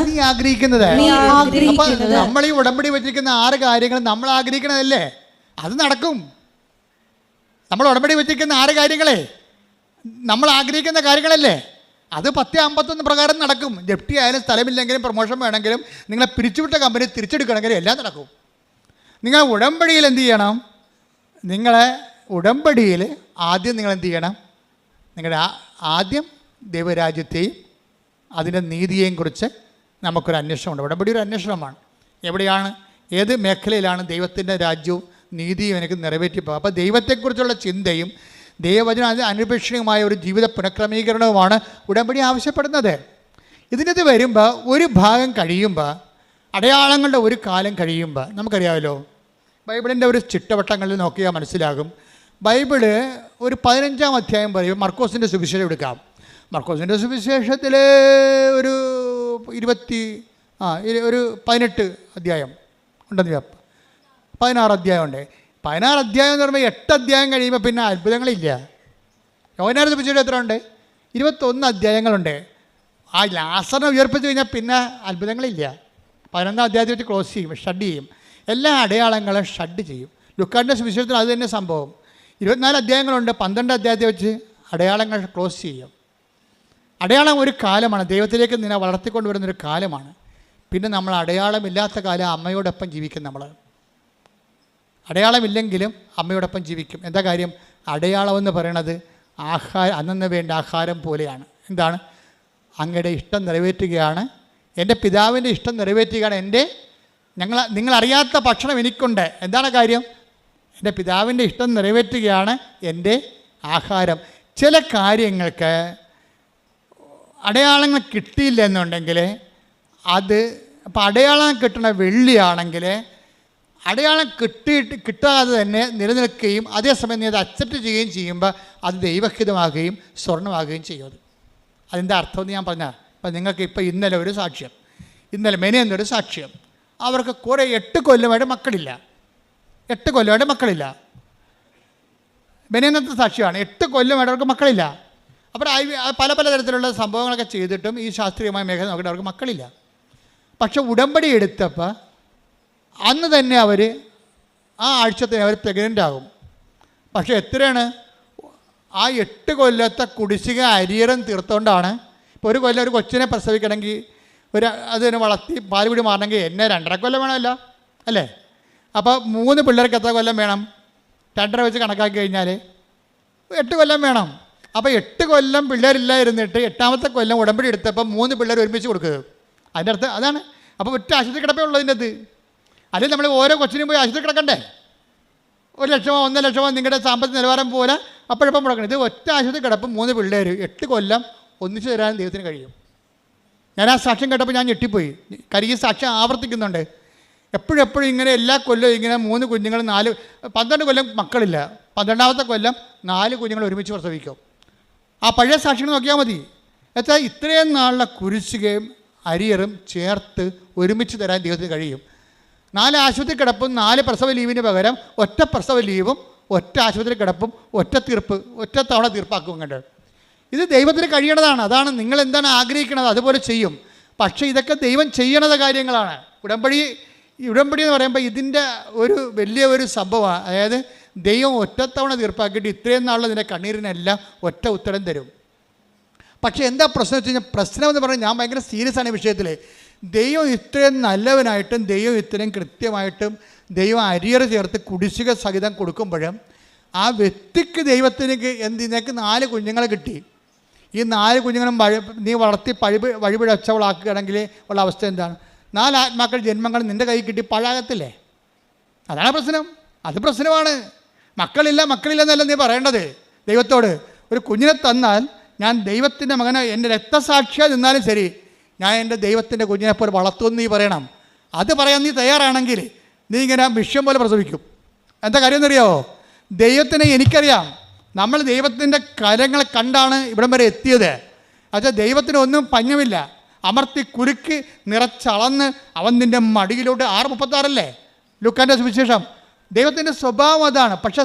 നീ ആഗ്രഹിക്കുന്നത്. അപ്പൊ നമ്മൾ ഈ ഉടമ്പടി വെച്ചിരിക്കുന്ന 6 കാര്യങ്ങൾ നമ്മൾ ആഗ്രഹിക്കണതല്ലേ, അത് നടക്കും. നമ്മൾ ഉടമ്പടി വെച്ചിരിക്കുന്ന 6 കാര്യങ്ങളെ നമ്മൾ ആഗ്രഹിക്കുന്ന കാര്യങ്ങളല്ലേ, അത് 10:51 പ്രകാരം നടക്കും. ജപ്തി ആയാലും സ്ഥലമില്ലെങ്കിലും പ്രൊമോഷൻ വേണമെങ്കിലും നിങ്ങളെ പിരിച്ചുവിട്ട കമ്പനി തിരിച്ചെടുക്കണമെങ്കിലും എല്ലാം നടക്കും. നിങ്ങൾ ഉടമ്പടിയിൽ എന്ത് ചെയ്യണം? ഉടമ്പടിയിൽ ആദ്യം നിങ്ങൾ എന്ത് ചെയ്യണം? നിങ്ങളുടെ ആദ്യം ദൈവരാജ്യത്തെയും അതിൻ്റെ നീതിയെയും കുറിച്ച് നമുക്കൊരു അന്വേഷണമുണ്ട്. ഉടമ്പടി ഒരു അന്വേഷണമാണ്. എവിടെയാണ്, ഏത് മേഖലയിലാണ് ദൈവത്തിൻ്റെ രാജ്യവും നീതിയും എനിക്ക് നിറവേറ്റിപ്പോകുക. അപ്പോൾ ദൈവത്തെക്കുറിച്ചുള്ള ചിന്തയും ദൈവവചനം അത് അനുപേക്ഷണീയമായ ഒരു ജീവിത പുനഃക്രമീകരണവുമാണ് ഉടമ്പടി ആവശ്യപ്പെടുന്നത്. ഇതിനകത്ത് വരുമ്പോൾ ഒരു ഭാഗം കഴിയുമ്പോൾ, അടയാളങ്ങളുടെ ഒരു കാലം കഴിയുമ്പോൾ, നമുക്കറിയാമല്ലോ ബൈബിളിൻ്റെ ഒരു ചിട്ടവട്ടങ്ങളിൽ നോക്കിയാൽ മനസ്സിലാകും. ബൈബിള് ഒരു 15-ാം അധ്യായം പറയും. മർക്കോസിൻ്റെ സുവിശേഷം എടുക്കാം. മർക്കോസിൻ്റെ സുവിശേഷത്തിൽ ഒരു 18 അധ്യായം ഉണ്ടെന്ന്, 16 അധ്യായം ഉണ്ട്. 16 അധ്യായം എന്ന് പറയുമ്പോൾ 8 അധ്യായം കഴിയുമ്പോൾ പിന്നെ അത്ഭുതങ്ങളില്ല. യോഹന്നാന്റെ സുവിശേഷം എത്ര ഉണ്ട്? 21 അധ്യായങ്ങളുണ്ട്. ആ ലാസറിനെ ഉയർപ്പിച്ച് കഴിഞ്ഞാൽ പിന്നെ അത്ഭുതങ്ങളില്ല. 11-ാം അധ്യായത്തിൽ വെച്ച് ക്ലോസ് ചെയ്യും, ഷഡ് ചെയ്യും. എല്ലാ അടയാളങ്ങളും ഷഡ് ചെയ്യും. ലുക്കാന്റെ സുവിശേഷത്തിൽ അത് തന്നെ സംഭവം. 24 അധ്യായങ്ങളുണ്ട്. 12 അധ്യായത്തിൽ വെച്ച് അടയാളങ്ങൾ ക്ലോസ് ചെയ്യും. അടയാളം ഒരു കാലമാണ്, ദൈവത്തിലേക്ക് നിന്നെ വളർത്തിക്കൊണ്ടുവരുന്നൊരു കാലമാണ്. പിന്നെ നമ്മൾ അടയാളമില്ലാത്ത കാലം അമ്മയോടൊപ്പം ജീവിക്കും. നമ്മൾ അടയാളമില്ലെങ്കിലും അമ്മയോടൊപ്പം ജീവിക്കും. എന്താ കാര്യം? അടയാളമെന്ന് പറയണത് അന്നു വേണ്ട ആഹാരം പോലെയാണ്. എന്താണ്? അങ്ങയുടെ ഇഷ്ടം നിറവേറ്റുകയാണ്, എൻ്റെ പിതാവിൻ്റെ ഇഷ്ടം നിറവേറ്റുകയാണ്. നിങ്ങളറിയാത്ത ഭക്ഷണം എനിക്കുണ്ട്. എന്താണ് കാര്യം? എൻ്റെ പിതാവിൻ്റെ ഇഷ്ടം നിറവേറ്റുകയാണ് എൻ്റെ ആഹാരം. ചില കാര്യങ്ങൾക്ക് അടയാളങ്ങൾ കിട്ടിയില്ല എന്നുണ്ടെങ്കിൽ അത് അപ്പം അടയാളം കിട്ടുന്ന വെള്ളിയാണെങ്കിൽ അടയാളം കിട്ടാതെ തന്നെ നിലനിൽക്കുകയും അതേസമയം നീ അത് അക്സെപ്റ്റ് ചെയ്യുകയും ചെയ്യുമ്പോൾ അത് ദൈവഹിതമാകുകയും സ്വർണ്ണമാകുകയും ചെയ്യും. അതിൻ്റെ അർത്ഥം ഞാൻ പറഞ്ഞാൽ, ഇപ്പം നിങ്ങൾക്ക് ഇപ്പോൾ ഇന്നലെ ഒരു സാക്ഷ്യം, ഇന്നലെ മെനയെന്നൊരു സാക്ഷ്യം, അവർക്ക് കുറേ 8 കൊല്ലമായിട്ട് മക്കളില്ല. 8 കൊല്ലമായിട്ട് മക്കളില്ല. മെനയെന്നത്തെ സാക്ഷ്യമാണ്. 8 കൊല്ലമായിട്ട് അവർക്ക് മക്കളില്ല. അപ്പോൾ പല തരത്തിലുള്ള സംഭവങ്ങളൊക്കെ ചെയ്തിട്ടും ഈ ശാസ്ത്രീയമായ മേഖല നോക്കിയിട്ട് അവർക്ക് മക്കളില്ല. പക്ഷെ ഉടമ്പടി എടുത്തപ്പോൾ അന്ന് തന്നെ അവർ ആ ആഴ്ചത്തിന് അവർ പ്രഗ്നൻ്റ് ആകും. പക്ഷെ എത്രയാണ് ആ 8 കൊല്ലത്തെ കുടിശ്ശിക അരിയറും തീർത്തുകൊണ്ടാണ്. ഇപ്പോൾ ഒരു കൊല്ലം ഒരു കൊച്ചിനെ പ്രസവിക്കണമെങ്കിൽ അതിനെ വളർത്തി പാലുകൂടി മാറണമെങ്കിൽ എന്നെ 2.5 കൊല്ലം വേണമല്ലോ അല്ലേ? അപ്പോൾ 3 പിള്ളേർക്ക് എത്ര കൊല്ലം വേണം? 2.5 വെച്ച് കണക്കാക്കി കഴിഞ്ഞാൽ 8 കൊല്ലം വേണം. അപ്പോൾ 8 കൊല്ലം പിള്ളേരില്ലായിരുന്നിട്ട് 8ാമത്തെ കൊല്ലം ഉടമ്പടി എടുത്തപ്പോൾ 3 പിള്ളേർ ഒരുമിച്ച് കൊടുക്കുക. അതിൻ്റെ അർത്ഥം അതാണ്. അപ്പോൾ ഒറ്റ ആശുപത്രി കിടപ്പേ ഉള്ളതിൻ്റെ അത്. അല്ലെങ്കിൽ നമ്മൾ ഓരോ കൊച്ചിനും പോയി ആശുപത്രി കിടക്കണ്ടേ? 1 ലക്ഷമോ 1.5 ലക്ഷമോ നിങ്ങളുടെ സാമ്പത്തിക നിലവാരം പോലെ അപ്പോഴപ്പം മുടക്കണം. ഇത് ഒറ്റ ആശുപത്രി കിടപ്പം 3 പിള്ളേർ 8 കൊല്ലം ഒന്നിച്ചു തരാൻ ദൈവത്തിന് കഴിയും. ഞാൻ ആ സാക്ഷ്യം കേട്ടപ്പോൾ ഞാൻ ഞെട്ടിപ്പോയി. കാര്യം ഈ സാക്ഷ്യം ആവർത്തിക്കുന്നുണ്ട്. എപ്പോഴും ഇങ്ങനെ എല്ലാ കൊല്ലവും ഇങ്ങനെ 3 കുഞ്ഞുങ്ങൾ 12 കൊല്ലം മക്കളില്ല, 12ാമത്തെ കൊല്ലം 4 കുഞ്ഞുങ്ങൾ ഒരുമിച്ച് പ്രസവിക്കും. ആ പഴയ സാക്ഷികൾ നോക്കിയാൽ മതി. എന്നുവെച്ചാൽ ഇത്രയും നാളിലെ കുരിശുകയും അരിയറും ചേർത്ത് ഒരുമിച്ച് തരാൻ ദൈവത്തിന് കഴിയും. 4 ആശുപത്രി കിടപ്പും 4 പ്രസവ ലീവിന് പകരം ഒറ്റ പ്രസവ ലീവും ഒറ്റ ആശുപത്രി കിടപ്പും ഒറ്റ തവണ തീർപ്പാക്കും കണ്ട്. ഇത് ദൈവത്തിന് കഴിയണതാണ്. അതാണ് നിങ്ങൾ എന്താണ് ആഗ്രഹിക്കുന്നത് അതുപോലെ ചെയ്യും. പക്ഷേ ഇതൊക്കെ ദൈവം ചെയ്യണത് കാര്യങ്ങളാണ്. ഉടമ്പടി എന്ന് പറയുമ്പോൾ ഇതിൻ്റെ ഒരു വലിയ ഒരു സംഭവമാണ്. അതായത് ദൈവം ഒറ്റത്തവണ തീർപ്പാക്കിയിട്ട് ഇത്രയും നാളിൽ നിൻ്റെ കണ്ണീരിനെല്ലാം ഒറ്റ ഉത്തരം തരും. പക്ഷേ എന്താ പ്രശ്നം വെച്ച് കഴിഞ്ഞാൽ, പ്രശ്നമെന്ന് പറഞ്ഞാൽ ഞാൻ ഭയങ്കര സീരിയസ് ആണ് ഈ വിഷയത്തിൽ. ദൈവം ഇത്രയും നല്ലവനായിട്ടും ദൈവം ഇത്രയും കൃത്യമായിട്ടും ദൈവം അരിയറ് ചേർത്ത് കുടിശ്ശിക സഹിതം കൊടുക്കുമ്പോഴും ആ വ്യക്തിക്ക് ദൈവത്തിന് നിനക്ക് 4 കുഞ്ഞുങ്ങളെ കിട്ടി. ഈ 4 കുഞ്ഞുങ്ങളും നീ വളർത്തി വഴിപിഴച്ചവളാക്കുകയാണെങ്കിൽ ഉള്ള അവസ്ഥ എന്താണ്? 4 ആത്മാക്കൾ ജന്മങ്ങൾ നിൻ്റെ കൈ കിട്ടി പാഴാകത്തില്ലേ? അതാണ് പ്രശ്നം. അത് പ്രശ്നമാണ്. മക്കളില്ലെന്നല്ല നീ പറയേണ്ടത് ദൈവത്തോട്. ഒരു കുഞ്ഞിനെ തന്നാൽ ഞാൻ ദൈവത്തിൻ്റെ മകനെ എൻ്റെ രക്തസാക്ഷിയായി നിന്നാലും ശരി, ഞാൻ എൻ്റെ ദൈവത്തിൻ്റെ കുഞ്ഞിനെപ്പോലെ വളർത്തുമെന്ന് നീ പറയണം. അത് പറയാൻ നീ തയ്യാറാണെങ്കിൽ നീ ഇങ്ങനെ വിഷയം പോലെ പ്രസവിക്കും. എന്താ കാര്യം എന്നറിയാമോ? ദൈവത്തിനെ എനിക്കറിയാം. നമ്മൾ ദൈവത്തിൻ്റെ കാര്യങ്ങളെ കണ്ടാണ് ഇവിടം വരെ എത്തിയത്. അത് ദൈവത്തിന് ഒന്നും പഞ്ഞമില്ല. അമർത്തി കുലുക്കി നിറച്ചളന്ന് അവൻ നിൻ്റെ മടിയിലോട്ട് 6:36 ലൂക്കാൻ്റെ സുവിശേഷം. ദൈവത്തിൻ്റെ സ്വഭാവം അതാണ്. പക്ഷെ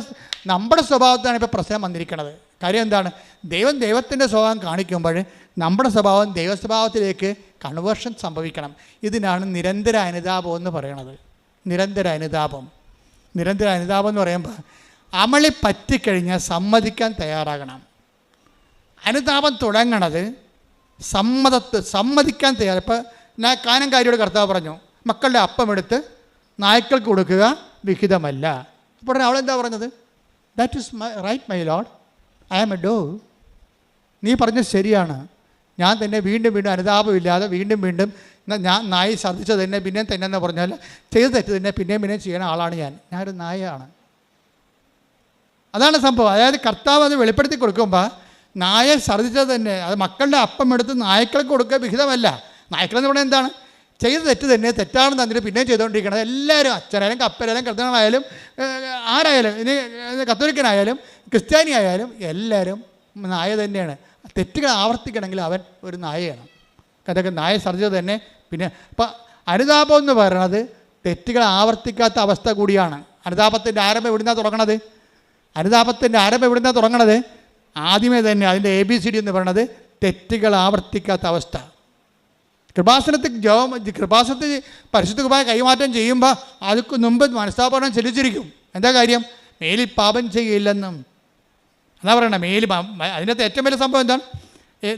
നമ്മുടെ സ്വഭാവത്താണ് ഇപ്പോൾ പ്രശ്നം വന്നിരിക്കുന്നത്. കാര്യം എന്താണ്? ദൈവത്തിൻ്റെ സ്വഭാവം കാണിക്കുമ്പോൾ നമ്മുടെ സ്വഭാവം ദൈവസ്വഭാവത്തിലേക്ക് കൺവേർഷൻ സംഭവിക്കണം. ഇതിനാണ് നിരന്തര അനുതാപം എന്ന് പറയുന്നത്. നിരന്തര അനുതാപം എന്ന് പറയുമ്പോൾ അമളി പറ്റിക്കഴിഞ്ഞാൽ സമ്മതിക്കാൻ തയ്യാറാകണം. അനുതാപം തുടങ്ങണത് സമ്മതിക്കാൻ തയ്യാറ്. ഇപ്പോൾ ഞാൻ കാനംകാരിയോട് കർത്താവ് പറഞ്ഞു, മക്കളുടെ അപ്പമെടുത്ത് നായ്ക്കൾക്ക് കൊടുക്കുക വിഹിതമല്ല. അപ്പോൾ അവളെന്താ പറഞ്ഞത്? That is right my lord, I am a dog. നീ പറഞ്ഞത് ശരിയാണ്. ഞാൻ തന്നെ വീണ്ടും അനുതാപമില്ലാതെ വീണ്ടും ഞാൻ നായി ഛർദ്ദിച്ചത് തന്നെ പിന്നെയും തന്നെ എന്ന് പറഞ്ഞാൽ ചെയ്ത് തെറ്റ് തന്നെ പിന്നെയും ചെയ്യുന്ന ആളാണ് ഞാനൊരു നായയാണ്. അതാണ് സംഭവം. അതായത് കർത്താവ് അത് വെളിപ്പെടുത്തി കൊടുക്കുമ്പോൾ നായ ഛർദ്ദിച്ചത് തന്നെ അത് മക്കളുടെ അപ്പം എടുത്ത് നായ്ക്കൾക്ക് കൊടുക്കുക വിഹിതമല്ല. നായ്ക്കളെന്ന് പറഞ്ഞാൽ എന്താണ്? ചെയ്ത് തെറ്റ് തന്നെ തെറ്റാണെന്ന് തന്നിട്ട് പിന്നെയും ചെയ്തുകൊണ്ടിരിക്കണം. എല്ലാവരും അച്ഛനായാലും കപ്പലായാലും കർത്തനായാലും ആരായാലും ഇനി കത്തോലിക്കനായാലും ക്രിസ്ത്യാനി ആയാലും എല്ലാവരും നായ തന്നെയാണ്. തെറ്റുകൾ ആവർത്തിക്കണമെങ്കിൽ അവൻ ഒരു നായയാണ്. അതൊക്കെ നായ ഛർദ്ദിച്ചത് തന്നെ പിന്നെ. അപ്പം അനുതാപം എന്ന് പറയുന്നത് തെറ്റുകൾ ആവർത്തിക്കാത്ത അവസ്ഥ കൂടിയാണ്. അനുതാപത്തിൻ്റെ ആരംഭം എവിടുന്നാണ് തുടങ്ങണത്? ആദ്യമേ തന്നെ അതിൻ്റെ ABCD എന്ന് പറയുന്നത് തെറ്റുകൾ ആവർത്തിക്കാത്ത അവസ്ഥ. കൃപാസനത്തിൽ പരിശുദ്ധ കുർബാന കൈമാറ്റം ചെയ്യുമ്പോൾ അതിക്ക് മുമ്പ് മനസ്താപനം ചെല്ലിച്ചിരിക്കും. എന്താ കാര്യം? മേലിൽ പാപം ചെയ്യില്ലെന്നും എന്നാ പറയണേ. അതിനകത്ത് ഏറ്റവും വലിയ സംഭവം എന്താണ്?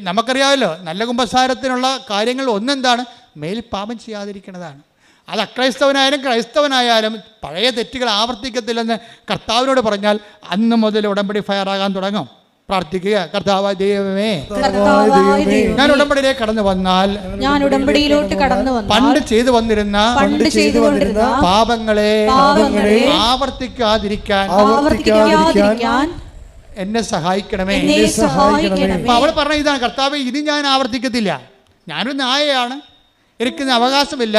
നമുക്കറിയാമല്ലോ, നല്ല കുമ്പസാരത്തിനുള്ള കാര്യങ്ങൾ ഒന്നെന്താണ്? മേലിൽ പാപം ചെയ്യാതിരിക്കുന്നതാണ്. അത് അക്രൈസ്തവനായാലും ക്രൈസ്തവനായാലും പഴയ തെറ്റുകൾ ആവർത്തിക്കത്തില്ലെന്ന് കർത്താവിനോട് പറഞ്ഞാൽ അന്ന് മുതൽ ഉടമ്പടി ഫയറാകാൻ തുടങ്ങും. പ്രാർത്ഥിക്കുക, കർത്താവായ ദൈവമേ, ഞാൻ ഉടമ്പടിയിലേക്ക് കടന്നു വന്നാൽ പണ്ട് ചെയ്തു വന്നിരുന്ന പാപങ്ങളെ ആവർത്തിക്കാതിരിക്കാൻ എന്നെ സഹായിക്കണമേ. അവൾ പറഞ്ഞ ഇതാണ്, കർത്താവേ ഇനി ഞാൻ ആവർത്തിക്കത്തില്ല. ഞാനൊരു നായയാണ്, എനിക്കിന്ന് അവകാശമില്ല,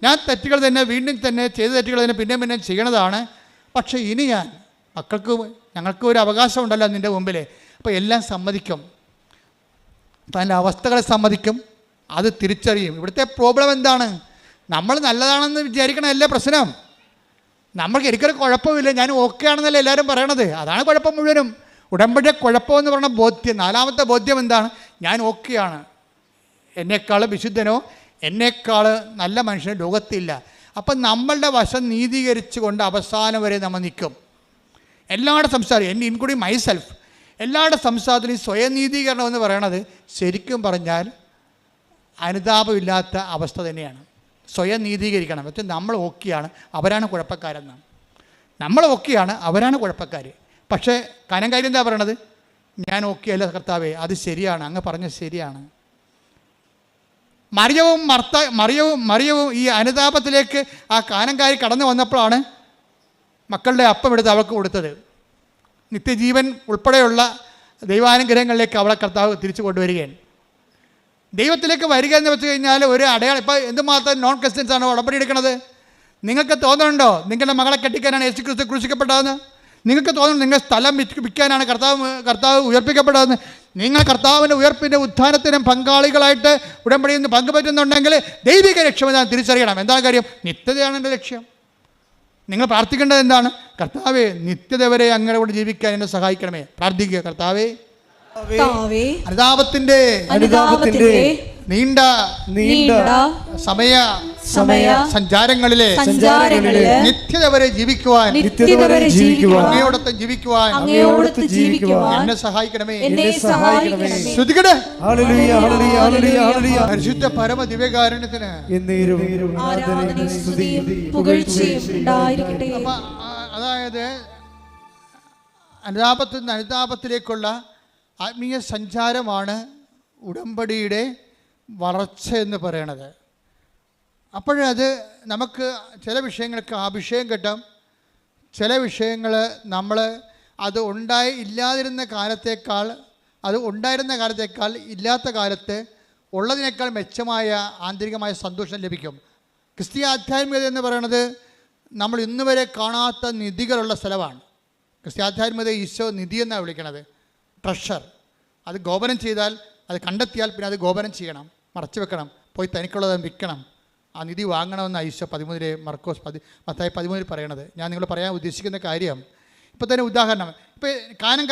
ഞാൻ തെറ്റുകൾ തന്നെ വീണ്ടും തന്നെ ചെയ്ത തെറ്റുകൾ തന്നെ പിന്നെയും ചെയ്യണതാണ്. പക്ഷേ ഇനി ഞാൻ ഞങ്ങൾക്ക് ഒരു അവകാശം ഉണ്ടല്ലോ നിൻ്റെ മുമ്പിൽ. അപ്പോൾ എല്ലാം സമ്മതിക്കും, തൻ്റെ അവസ്ഥകളെ സമ്മതിക്കും, അത് തിരിച്ചറിയും. ഇവിടുത്തെ പ്രോബ്ലം എന്താണ്? നമ്മൾ നല്ലതാണെന്ന് വിചാരിക്കണമല്ലേ പ്രശ്നം. നമ്മൾക്ക് എനിക്കൊരു കുഴപ്പമില്ല, ഞാൻ ഓക്കെ ആണെന്നല്ലേ എല്ലാവരും പറയണത്. അതാണ് കുഴപ്പം മുഴുവനും. ഉടമ്പടിയുടെ കുഴപ്പമെന്ന് പറഞ്ഞ ബോധ്യം, നാലാമത്തെ ബോധ്യം എന്താണ്? ഞാൻ ഓക്കെയാണ്, എന്നേക്കാൾ വിശുദ്ധനോ എന്നേക്കാൾ നല്ല മനുഷ്യനോ ലോകത്തില്ല. അപ്പം നമ്മളുടെ വശം നീതീകരിച്ചു കൊണ്ട് അവസാനം വരെ നമ്മൾ നിൽക്കും. എല്ലാവരുടെ സംസാരം, എന്നെ ഇൻക്ലൂഡിങ് മൈസെൽഫ്, എല്ലാവരുടെ സംസാരത്തിലും സ്വയം നീതീകരണം എന്ന് പറയണത് ശരിക്കും പറഞ്ഞാൽ അനുതാപമില്ലാത്ത അവസ്ഥ തന്നെയാണ്. സ്വയം നീതീകരിക്കണം. പക്ഷേ നമ്മൾ ഓക്കെയാണ്, അവരാണ് കുഴപ്പക്കാരെന്ന്. നമ്മൾ ഓക്കെയാണ്, അവരാണ് കുഴപ്പക്കാർ. പക്ഷേ കാര്യം എന്താ പറയണത്? ഞാൻ ഓക്കെ അല്ല കർത്താവേ, അത് ശരിയാണ്, അങ്ങ് പറഞ്ഞത് ശരിയാണ്. മറിയവും ഈ അനുതാപത്തിലേക്ക് ആ കാനങ്കാരി കടന്നു വന്നപ്പോഴാണ് മക്കളുടെ അപ്പം എടുത്ത് അവൾക്ക് കൊടുത്തത്. നിത്യജീവൻ ഉൾപ്പെടെയുള്ള ദൈവാനുഗ്രഹങ്ങളിലേക്ക് അവളെ കർത്താവ് തിരിച്ചു കൊണ്ടുവരികയാണ്. ദൈവത്തിലേക്ക് വരിക എന്ന് വെച്ച് കഴിഞ്ഞാൽ ഒരു അടയാളം. ഇപ്പോൾ എന്തുമാത്രം നോൺ ക്രിസ്ത്യൻസാണ് ഉടമ്പടി എടുക്കുന്നത്? നിങ്ങൾക്ക് തോന്നുന്നുണ്ടോ നിങ്ങളുടെ മകളെ കെട്ടിക്കാനാണ് യേശു ക്രിസ്തു ക്രൂശിക്കപ്പെട്ടതെന്ന്? നിങ്ങൾക്ക് തോന്നുന്നു നിങ്ങൾ സ്ഥലം വിൽക്കാനാണ് കർത്താവ് ഉയർപ്പിക്കപ്പെട്ടതെന്ന്? നിങ്ങൾ കർത്താവിൻ്റെ ഉയർപ്പിൻ്റെ ഉത്ഥാനത്തിനും പങ്കാളികളായിട്ട് ഉടമ്പടിയിൽ നിന്ന് പങ്കുപറ്റുന്നുണ്ടെങ്കിൽ ദൈവിക ലക്ഷ്യമെന്താണ് തിരിച്ചറിയണം. എന്താ കാര്യം? നിത്യതയാണ് എൻ്റെ ലക്ഷ്യം. നിങ്ങൾ പ്രാർത്ഥിക്കേണ്ടത് എന്താണ്? കർത്താവേ, നിത്യത വരെ അങ്ങയുടെ കൂടെ ജീവിക്കാൻ എന്നെ സഹായിക്കണമേ. പ്രാർത്ഥിക്കുക, കർത്താവേ അനുതാപത്തിന്റെ നീണ്ട സമയ സഞ്ചാരങ്ങളിലെ നിത്യത വരെ ജീവിക്കുവാൻ അങ്ങയോടൊപ്പം ജീവിക്കുവാൻ എന്നെ സഹായിക്കണമേ. പരിശുദ്ധ പരമ ദിവ്യകാരുണ്യത്തിന് അതായത് അനുതാപത്തിൽ നിന്ന് അനുതാപത്തിലേക്കുള്ള ആത്മീയ സഞ്ചാരമാണ് ഉടമ്പടിയുടെ വളർച്ച എന്ന് പറയണത്. അപ്പോഴത് നമുക്ക് ചില വിഷയങ്ങൾക്ക് അഭിഷേകം കിട്ടാം, ചില വിഷയങ്ങൾ നമ്മൾ അത് ഇല്ലാതിരുന്ന കാലത്തേക്കാൾ ഇല്ലാത്ത കാലത്ത് ഉള്ളതിനേക്കാൾ മെച്ചമായ ആന്തരികമായ സന്തോഷം ലഭിക്കും. ക്രിസ്തീയ ആധ്യാത്മികത എന്ന് പറയുന്നത് നമ്മൾ ഇന്ന് വരെ കാണാത്ത നിധികളുള്ള സ്ഥലമാണ്. ക്രിസ്തീയ ആധ്യാത്മികത ഈശോ നിധി എന്നാണ് വിളിക്കണത്, ട്രഷർ. അത് ഗോപനം ചെയ്താൽ, അത് കണ്ടെത്തിയാൽ പിന്നെ അത് ഗോപനം ചെയ്യണം, മറച്ചു വെക്കണം, പോയി തനിക്കുള്ളത് വിൽക്കണം, ആ നിധി വാങ്ങണമെന്ന് ഈശോ 13 മർക്കോസ് 13 പറയണത്. ഞാൻ നിങ്ങൾ പറയാൻ ഉദ്ദേശിക്കുന്ന കാര്യം ഇപ്പോൾ തന്നെ ഉദാഹരണം, ഇപ്പോൾ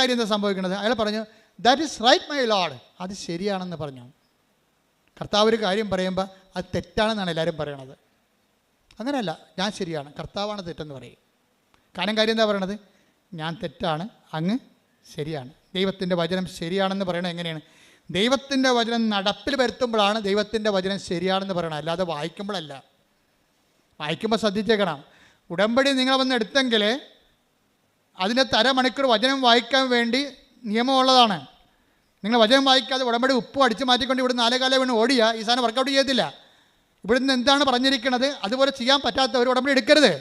കാര്യം എന്താ സംഭവിക്കുന്നത്? അയാൾ പറഞ്ഞു that is right my lord, അത് ശരിയാണെന്ന് പറഞ്ഞു. കർത്താവ് ഒരു കാര്യം പറയുമ്പോൾ അത് തെറ്റാണെന്നാണ് എല്ലാവരും പറയണത്. അങ്ങനെയല്ല, ഞാൻ ശരിയാണ്, കർത്താവാണ് തെറ്റെന്ന് പറയും. കാര്യം എന്താ പറയണത്? ഞാൻ തെറ്റാണ്, അങ്ങ് ശരിയാണ്. ദൈവത്തിൻ്റെ വചനം ശരിയാണെന്ന് പറയണത് എങ്ങനെയാണ്? ദൈവത്തിൻ്റെ വചനം നടപ്പിൽ വരുത്തുമ്പോഴാണ് ദൈവത്തിൻ്റെ വചനം ശരിയാണെന്ന് പറയണം, അല്ലാതെ വായിക്കുമ്പോഴല്ല. വായിക്കുമ്പോൾ ശ്രദ്ധിച്ചേക്കണം. ഉടമ്പടി നിങ്ങൾ വന്ന് എടുത്തെങ്കിൽ അതിൻ്റെ അരമണിക്കൂർ വചനം വായിക്കാൻ വേണ്ടി നിയമമുള്ളതാണ്. നിങ്ങൾ വചനം വായിക്കാതെ ഉടമ്പടി ഉപ്പ് അടിച്ച് മാറ്റിക്കൊണ്ട് ഇവിടെ 4 കാലം വീണ് ഓടിയാൽ ഈ സാധനം വർക്കൗട്ട് ചെയ്യത്തില്ല. ഇവിടുന്ന് എന്താണ് പറഞ്ഞിരിക്കുന്നത് അതുപോലെ ചെയ്യാൻ പറ്റാത്തവർ ഉടമ്പടി എടുക്കരുത്.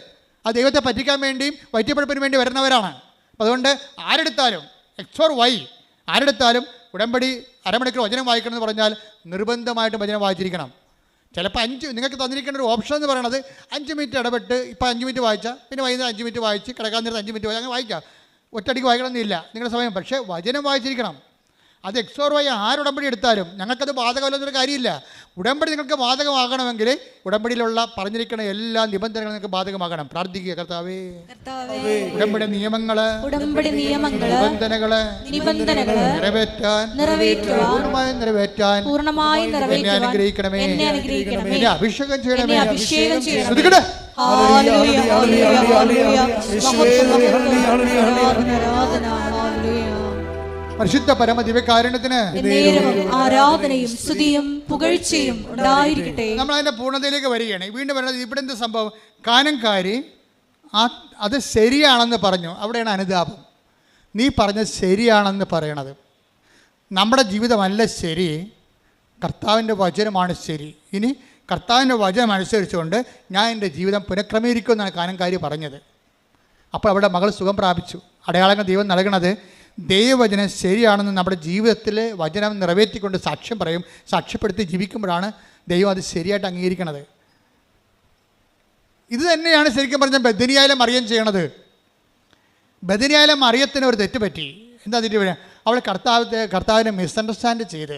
അത് ദൈവത്തെ പറ്റിക്കാൻ വേണ്ടിയും വൈദ്യപ്പഴുപ്പിന് വേണ്ടി വരുന്നവരാണ്. അപ്പോൾ അതുകൊണ്ട് ആരെടുത്താലും ആരെടുത്താലും ഉടമ്പടി അരമണിക്കൂർ വചനം വായിക്കണം എന്ന് പറഞ്ഞാൽ നിർബന്ധമായിട്ടും വചനം വായിച്ചിരിക്കണം. ചിലപ്പോൾ നിങ്ങൾക്ക് തന്നിരിക്കേണ്ട ഒരു ഓപ്ഷൻ എന്ന് പറയുന്നത് 5 മിനിറ്റ് ഇടപെട്ട്, ഇപ്പോൾ 5 മിനിറ്റ് വായിച്ചാൽ പിന്നെ വൈകുന്നേരം 5 മിനിറ്റ് വായിച്ച് കിടക്കാൻ നേരത്ത് 5 മിനിറ്റ് വായിച്ച് അങ്ങനെ വായിക്കാം. ഒറ്റയടിക്ക് വായിക്കണമെന്നില്ല നിങ്ങളുടെ സമയം, പക്ഷേ വചനം വായിച്ചിരിക്കണം. അത് എക്സോർവായി ആരുടമ്പടി എടുത്താലും ഞങ്ങൾക്കത് ബാധകമല്ലെന്നൊരു കാര്യമില്ല. ഉടമ്പടി നിങ്ങൾക്ക് ബാധകമാകണമെങ്കിൽ ഉടമ്പടിയിലുള്ള പറഞ്ഞിരിക്കുന്ന എല്ലാ നിബന്ധനകളും നിങ്ങൾക്ക് ബാധകമാകണം. പ്രാർത്ഥിക്കുക, കർത്താവേ ഉടമ്പടി നിയമങ്ങള് നിബന്ധനകള് പൂർണ്ണമായും നിറവേറ്റാൻ എന്നെ അനുഗ്രഹിക്കണമേ, എന്നെ അഭിഷേകം ചെയ്യണമേ. പരിശുദ്ധ പരമ ദിവ്യകാരുണ്യത്തിന് ആരാധനയും സ്തുതിയും പുകഴ്ചയും ഉണ്ടായിരിക്കട്ടെ. നമ്മൾ അതിന്റെ പൂർണ്ണതയിലേക്ക് വരികയാണ്. വീണ്ടും പറയുന്നത് ഇവിടെ എന്ത് സംഭവം? കാനംകാരി അത് ശരിയാണെന്ന് പറഞ്ഞു. അവിടെയാണ് അനുതാപം. നീ പറഞ്ഞത് ശരിയാണെന്ന് പറയണത്. നമ്മുടെ ജീവിതമല്ല ശരി, കർത്താവിൻ്റെ വചനമാണ് ശരി. ഇനി കർത്താവിൻ്റെ വചനം അനുസരിച്ചുകൊണ്ട് ഞാൻ എൻ്റെ ജീവിതം പുനഃക്രമീകരിക്കുമെന്നാണ് കാനംകാരി പറഞ്ഞത്. അപ്പോൾ അവിടെ മകൾ സുഖം പ്രാപിച്ചു. അടയാളങ്ങൾ ദൈവം നൽകണത് ദൈവവചനം ശരിയാണെന്ന് നമ്മുടെ ജീവിതത്തിൽ വചനം നിറവേറ്റിക്കൊണ്ട് സാക്ഷ്യം പറയും. സാക്ഷ്യപ്പെടുത്തി ജീവിക്കുമ്പോഴാണ് ദൈവം അത് ശരിയായിട്ട് അംഗീകരിക്കണത്. ഇത് തന്നെയാണ് ശരിക്കും പറഞ്ഞാൽ ബദനിയായാലും മറിയം ചെയ്യണത്. ബദനിയായാലും മറിയത്തിന് ഒരു തെറ്റ് പറ്റി. എന്താ തെറ്റ് പറയുക? അവൾ കർത്താവിനെ മിസ്അണ്ടർസ്റ്റാൻഡ് ചെയ്ത്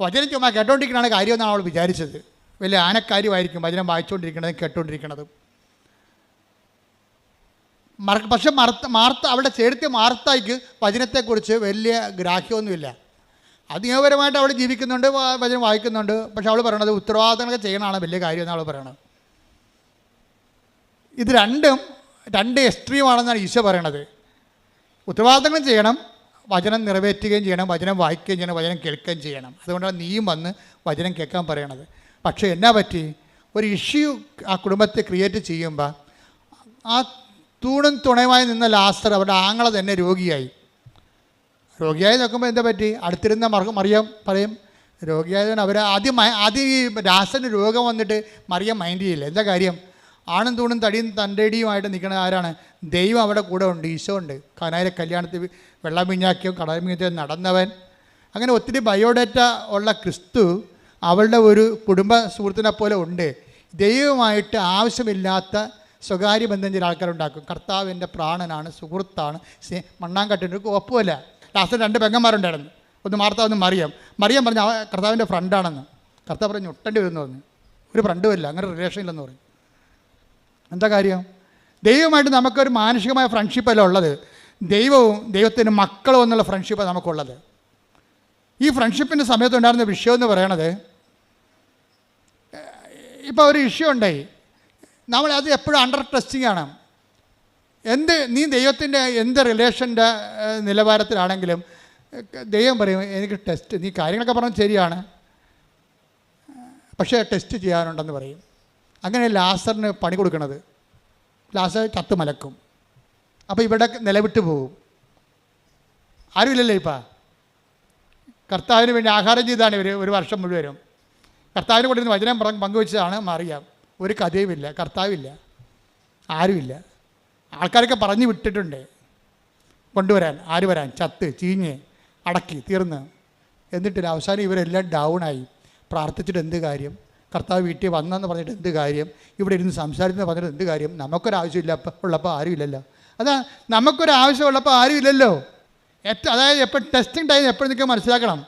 വചനം ചുമ്മാ കേട്ടോണ്ടിരിക്കണതാണ് കാര്യമെന്നാണ് അവൾ വിചാരിച്ചത്. വലിയ ആനക്കാര്യമായിരിക്കും വചനം വായിച്ചുകൊണ്ടിരിക്കണതും കേട്ടോണ്ടിരിക്കണതും. പക്ഷെ മാർത്ത അവളുടെ ചേർത്തി മാർത്തായിക്ക് വചനത്തെക്കുറിച്ച് വലിയ ഗ്രാഹ്യമൊന്നുമില്ല. അത് നിയമപരമായിട്ട് അവൾ ജീവിക്കുന്നുണ്ട്, വചനം വായിക്കുന്നുണ്ട്. പക്ഷെ അവൾ പറയണത് ഉത്തരവാദിത്തങ്ങളൊക്കെ ചെയ്യണതാണ് വലിയ കാര്യം എന്നാണ് അവൾ പറയണത്. ഇത് രണ്ട് എക്സ്ട്രീമാണെന്നാണ് ഈശോ പറയണത്. ഉത്തരവാദിത്തങ്ങളും ചെയ്യണം, വചനം നിറവേറ്റുകയും ചെയ്യണം, വചനം വായിക്കുകയും ചെയ്യണം, വചനം കേൾക്കുകയും ചെയ്യണം. അതുകൊണ്ടാണ് നീയും വന്ന് വചനം കേൾക്കാൻ പറയണത്. പക്ഷേ എന്നാ പറ്റി, ഒരു ഇഷ്യൂ ആ കുടുംബത്തെ ക്രിയേറ്റ് ചെയ്യുമ്പോൾ ആ തൂണും തുണയുമായി നിന്ന ലാസർ അവരുടെ ആങ്ങളെ തന്നെ രോഗിയായി നോക്കുമ്പോൾ എന്താ പറ്റി, അടുത്തിരുന്ന മറിയം പറയും രോഗിയായതുകൊണ്ട് അവർ ആദ്യം ഈ ലാസറിന് രോഗം വന്നിട്ട് മറിയം മൈൻഡ് ചെയ്യില്ല. എന്താ കാര്യം, ആണും തൂണും തടിയും തൻ്റെടിയുമായിട്ട് നിൽക്കുന്ന ആരാണ്? ദൈവം അവിടെ കൂടെ ഉണ്ട്, ഈശോ ഉണ്ട്. കാനായിലെ കല്യാണത്തിൽ വെള്ളം വീഞ്ഞാക്കിയും കടൽ മീഞ്ഞാക്കിയും നടന്നവൻ. അങ്ങനെ ഒത്തിരി ബയോഡേറ്റ ഉള്ള ക്രിസ്തു അവളുടെ ഒരു കുടുംബ സുഹൃത്തിനെ പോലെ ഉണ്ട്. ദൈവമായിട്ട് ആവശ്യമില്ലാത്ത സ്വകാര്യ ബന്ധം ചില ആൾക്കാരുണ്ടാക്കും. കർത്താവിൻ്റെ പ്രാണനാണ്, സുഹൃത്താണ്, മണ്ണാങ്കട്ടിൻ്റെ ഒപ്പമല്ല. ലാസ്റ്റ് 2 പെങ്ങന്മാരുണ്ടായിരുന്നു, ഒന്ന് മാർത്ത ഒന്ന് മറിയം പറഞ്ഞു കർത്താവിൻ്റെ ഫ്രണ്ടാണെന്ന്. കർത്താവ് പറഞ്ഞു ഒട്ടേണ്ടി വരുന്നു പറഞ്ഞു. ഒരു ഫ്രണ്ടുമില്ല, അങ്ങനെ റിലേഷനില്ലെന്ന് പറയും. എന്താ കാര്യം? ദൈവമായിട്ട് നമുക്കൊരു മാനുഷികമായ ഫ്രണ്ട്ഷിപ്പല്ല ഉള്ളത്, ദൈവവും ദൈവത്തിൻ്റെ മക്കളും എന്നുള്ള ഫ്രണ്ട്ഷിപ്പാണ് നമുക്കുള്ളത്. ഈ ഫ്രണ്ട്ഷിപ്പിൻ്റെ സമയത്തുണ്ടായിരുന്ന വിഷയം എന്ന് പറയണത്, ഇപ്പോൾ ഒരു ഇഷ്യൂ ഉണ്ടായി, നമ്മൾ അത് എപ്പോഴും അണ്ടർ ടെസ്റ്റിംഗ് ആണ്. നീ ദൈവത്തിൻ്റെ എന്ത് റിലേഷൻ്റെ നിലവാരത്തിലാണെങ്കിലും ദൈവം പറയും എനിക്ക് ടെസ്റ്റ്, നീ കാര്യങ്ങളൊക്കെ പറഞ്ഞാൽ ശരിയാണ്, പക്ഷേ ടെസ്റ്റ് ചെയ്യാനുണ്ടെന്ന് പറയും. അങ്ങനെ ലാസറിന് പണി കൊടുക്കണത്. ലാസർ ചത്ത് മലക്കും. അപ്പോൾ ഇവിടെ നിലവിട്ട് പോകും. ആരുമില്ലല്ലോ ഇപ്പം. കർത്താവിന് വേണ്ടി ആഹാരം ചെയ്താണ് ഇവർ ഒരു വർഷം മുഴുവനും. കർത്താവിനെ കൊണ്ടിരുന്ന് വചനം പങ്കുവെച്ചതാണ് മറിയാം. ഒരു കഥയുമില്ല, കർത്താവില്ല, ആരുമില്ല. ആൾക്കാരൊക്കെ പറഞ്ഞു വിട്ടിട്ടുണ്ട് കൊണ്ടുവരാൻ, ആര് വരാൻ, ചത്ത് ചീഞ്ഞ് അടക്കി തീർന്ന്. എന്നിട്ടില്ല, അവസാനം ഇവരെല്ലാം ഡൗണായി. പ്രാർത്ഥിച്ചിട്ട് എന്ത് കാര്യം, കർത്താവ് വീട്ടിൽ വന്നെന്ന് പറഞ്ഞിട്ട് എന്ത് കാര്യം, ഇവിടെ ഇരുന്ന് സംസാരിച്ചെന്ന് പറഞ്ഞിട്ട് എന്ത് കാര്യം, നമുക്കൊരാവശ്യമില്ല ഉള്ളപ്പോൾ ആരുമില്ലല്ലോ. അതാ നമുക്കൊരാവശ്യമുള്ളപ്പോൾ ആരുമില്ലല്ലോ. അതായത് എപ്പോൾ ടെസ്റ്റിംഗ് ടൈം എപ്പോഴും നിൽക്കാൻ മനസ്സിലാക്കണം.